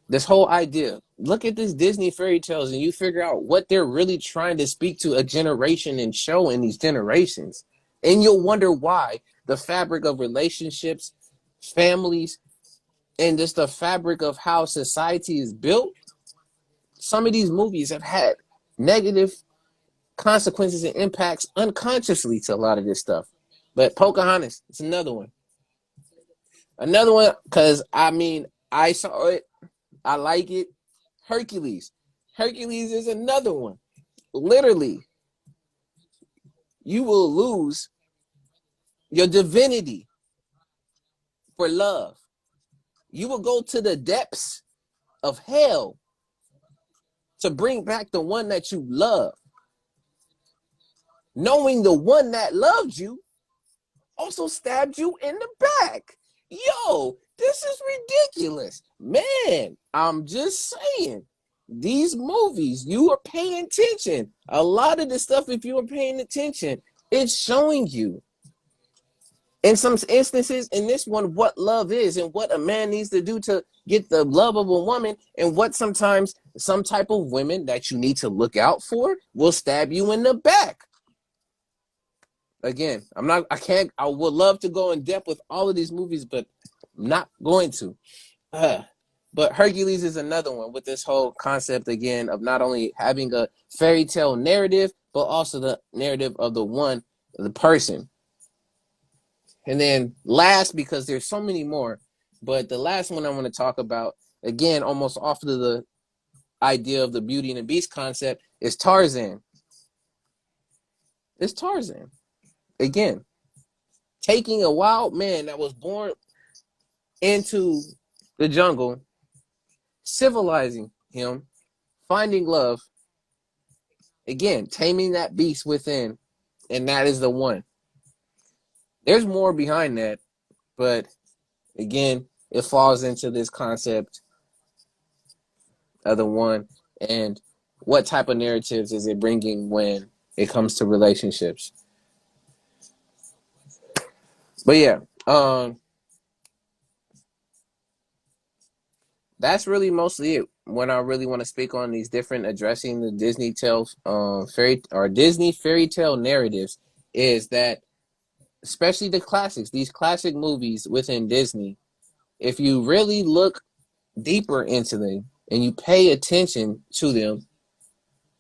this whole idea, look at this Disney fairy tales and you figure out what they're really trying to speak to a generation and show in these generations. And you'll wonder why the fabric of relationships, families, and just the fabric of how society is built, some of these movies have had negative consequences and impacts unconsciously to a lot of this stuff. But Pocahontas, it's another one. Another one, because, I saw it. I like it. Hercules. Hercules is another one. Literally, you will lose your divinity for love. You will go to the depths of hell to bring back the one that you love. Knowing the one that loved you also stabbed you in the back. Yo, this is ridiculous. Man, I'm just saying. These movies, you are paying attention. A lot of the stuff, if you are paying attention, it's showing you. In some instances, in this one, what love is and what a man needs to do to get the love of a woman, and what sometimes some type of women that you need to look out for will stab you in the back. Again, I would love to go in depth with all of these movies, but I'm not going to. But Hercules is another one with this whole concept, again, of not only having a fairy tale narrative, but also the narrative of the person. And then last, because there's so many more, but the last one I want to talk about, again, almost off of the idea of the Beauty and the Beast concept, is Tarzan. It's Tarzan. Again, taking a wild man that was born into the jungle, civilizing him, finding love, again, taming that beast within, and that is the one. There's more behind that, but again, it falls into this concept of the one, and what type of narratives is it bringing when it comes to relationships. But yeah, that's really mostly it. When I really want to speak on these different addressing the Disney tales, Disney fairy tale narratives, is that especially the classics, these classic movies within Disney, if you really look deeper into them and you pay attention to them,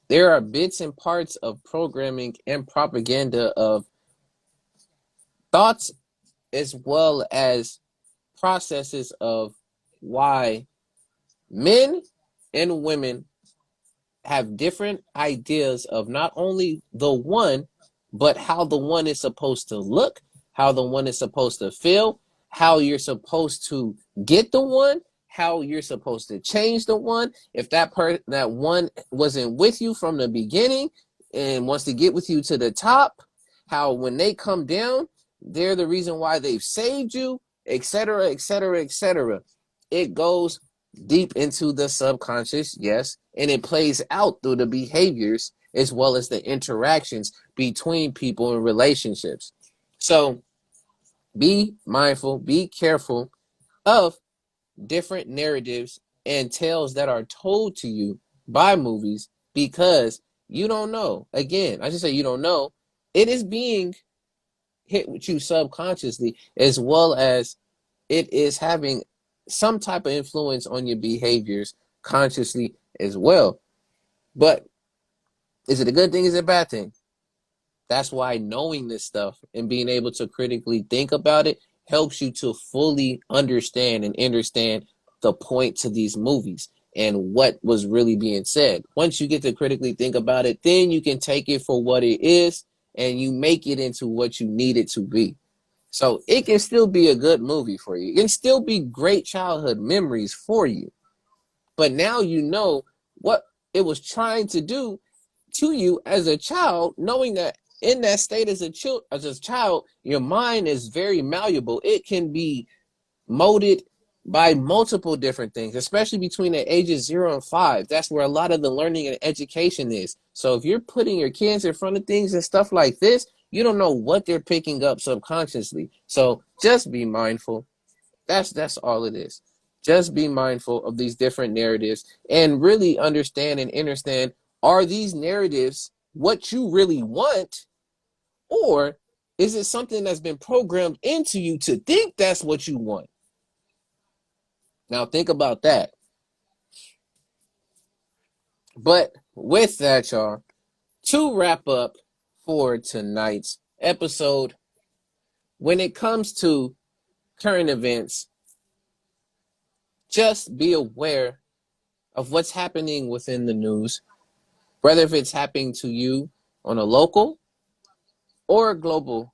there are bits and parts of programming and propaganda of thoughts as well as processes of why men and women have different ideas of not only the one, but how the one is supposed to look, how the one is supposed to feel, how you're supposed to get the one, how you're supposed to change the one. If that one wasn't with you from the beginning and wants to get with you to the top, how when they come down, they're the reason why they've saved you, etc., etc., etc. It goes deep into the subconscious, yes, and it plays out through the behaviors as well as the interactions between people in relationships. So be mindful, be careful of different narratives and tales that are told to you by movies, because you don't know. Again, I just say you don't know. It is being hit with you subconsciously, as well as it is having some type of influence on your behaviors consciously as well. But is it a good thing? Is it a bad thing? That's why knowing this stuff and being able to critically think about it helps you to fully understand the point to these movies and what was really being said. Once you get to critically think about it, then you can take it for what it is and you make it into what you need it to be. So it can still be a good movie for you. It can still be great childhood memories for you. But now you know what it was trying to do to you as a child, knowing that in that state as a child, your mind is very malleable. It can be molded by multiple different things, especially between the ages 0 and 5. That's where a lot of the learning and education is. So if you're putting your kids in front of things and stuff like this, you don't know what they're picking up subconsciously. So just be mindful. That's all it is. Just be mindful of these different narratives and really understand, are these narratives what you really want, or is it something that's been programmed into you to think that's what you want? Now think about that. But with that, y'all, to wrap up for tonight's episode, when it comes to current events, just be aware of what's happening within the news, whether if it's happening to you on a local or a global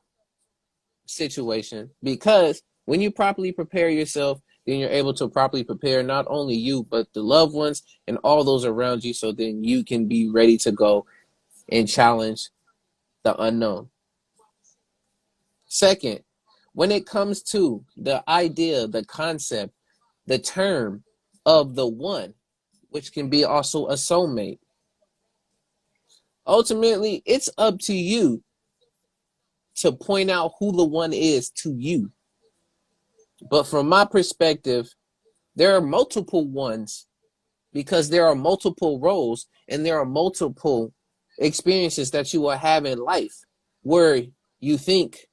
situation, because when you properly prepare yourself, then you're able to properly prepare not only you, but the loved ones and all those around you, so then you can be ready to go and challenge the unknown. Second, when it comes to the idea, the concept, the term of the one, which can be also a soulmate, ultimately, it's up to you to point out who the one is to you. But from my perspective, there are multiple ones because there are multiple roles and there are multiple experiences that you will have in life where you think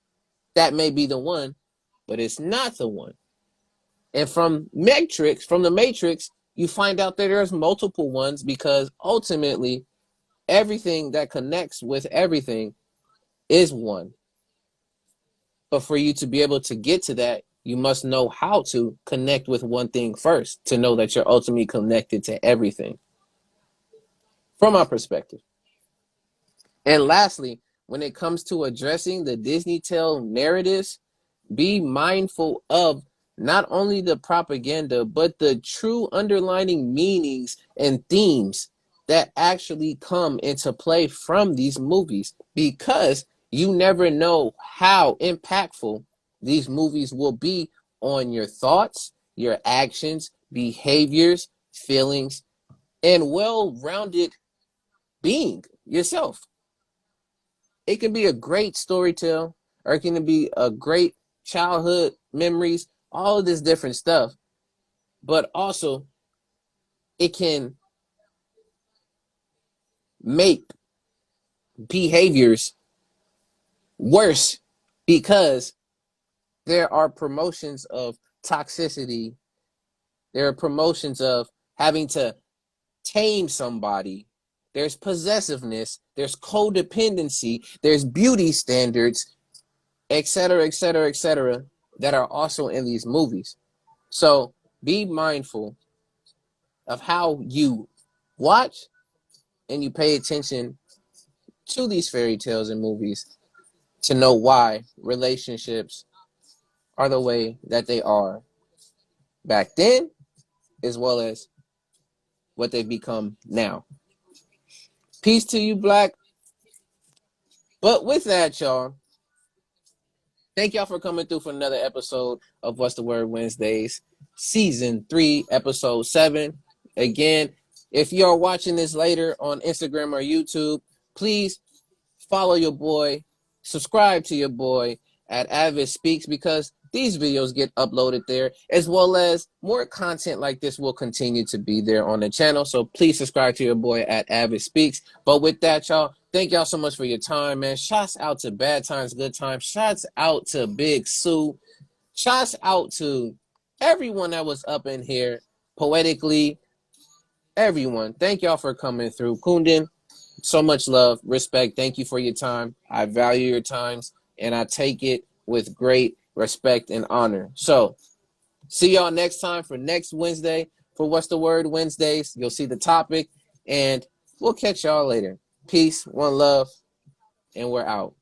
that may be the one, but it's not the one. And from the Matrix, you find out that there's multiple ones, because ultimately everything that connects with everything is one. But for you to be able to get to that, you must know how to connect with one thing first to know that you're ultimately connected to everything, from my perspective. And lastly, when it comes to addressing the Disney tale narratives, be mindful of not only the propaganda, but the true underlining meanings and themes that actually come into play from these movies, because you never know how impactful these movies will be on your thoughts, your actions, behaviors, feelings, and well-rounded being yourself. It can be a great story tale, or it can be a great childhood memories, all of this different stuff. But also, it can make behaviors worse because there are promotions of toxicity. There are promotions of having to tame somebody. There's possessiveness. There's codependency. There's beauty standards, etc., etc., etc., that are also in these movies. So be mindful of how you watch and you pay attention to these fairy tales and movies to know why relationships are the way that they are back then, as well as what they've become now. Peace to you, Black. But with that, y'all, thank y'all for coming through for another episode of What's the Word Wednesdays, Season 3, Episode 7. Again, if you're watching this later on Instagram or YouTube, please follow your boy, subscribe to your boy at A.D.V.I.S. Speaks, because these videos get uploaded there, as well as more content like this will continue to be there on the channel. So please subscribe to your boy at A.D.V.I.S. Speaks. But with that, y'all, thank y'all so much for your time, man. Shouts out to Bad Times, Good Times. Shouts out to Big Sue. Shouts out to everyone that was up in here poetically. Everyone, thank y'all for coming through. Kundan, so much love, respect. Thank you for your time. I value your times, and I take it with great respect and honor. So, see y'all next time for next Wednesday for What's the Word Wednesdays. You'll see the topic, and we'll catch y'all later. Peace, one love, and we're out.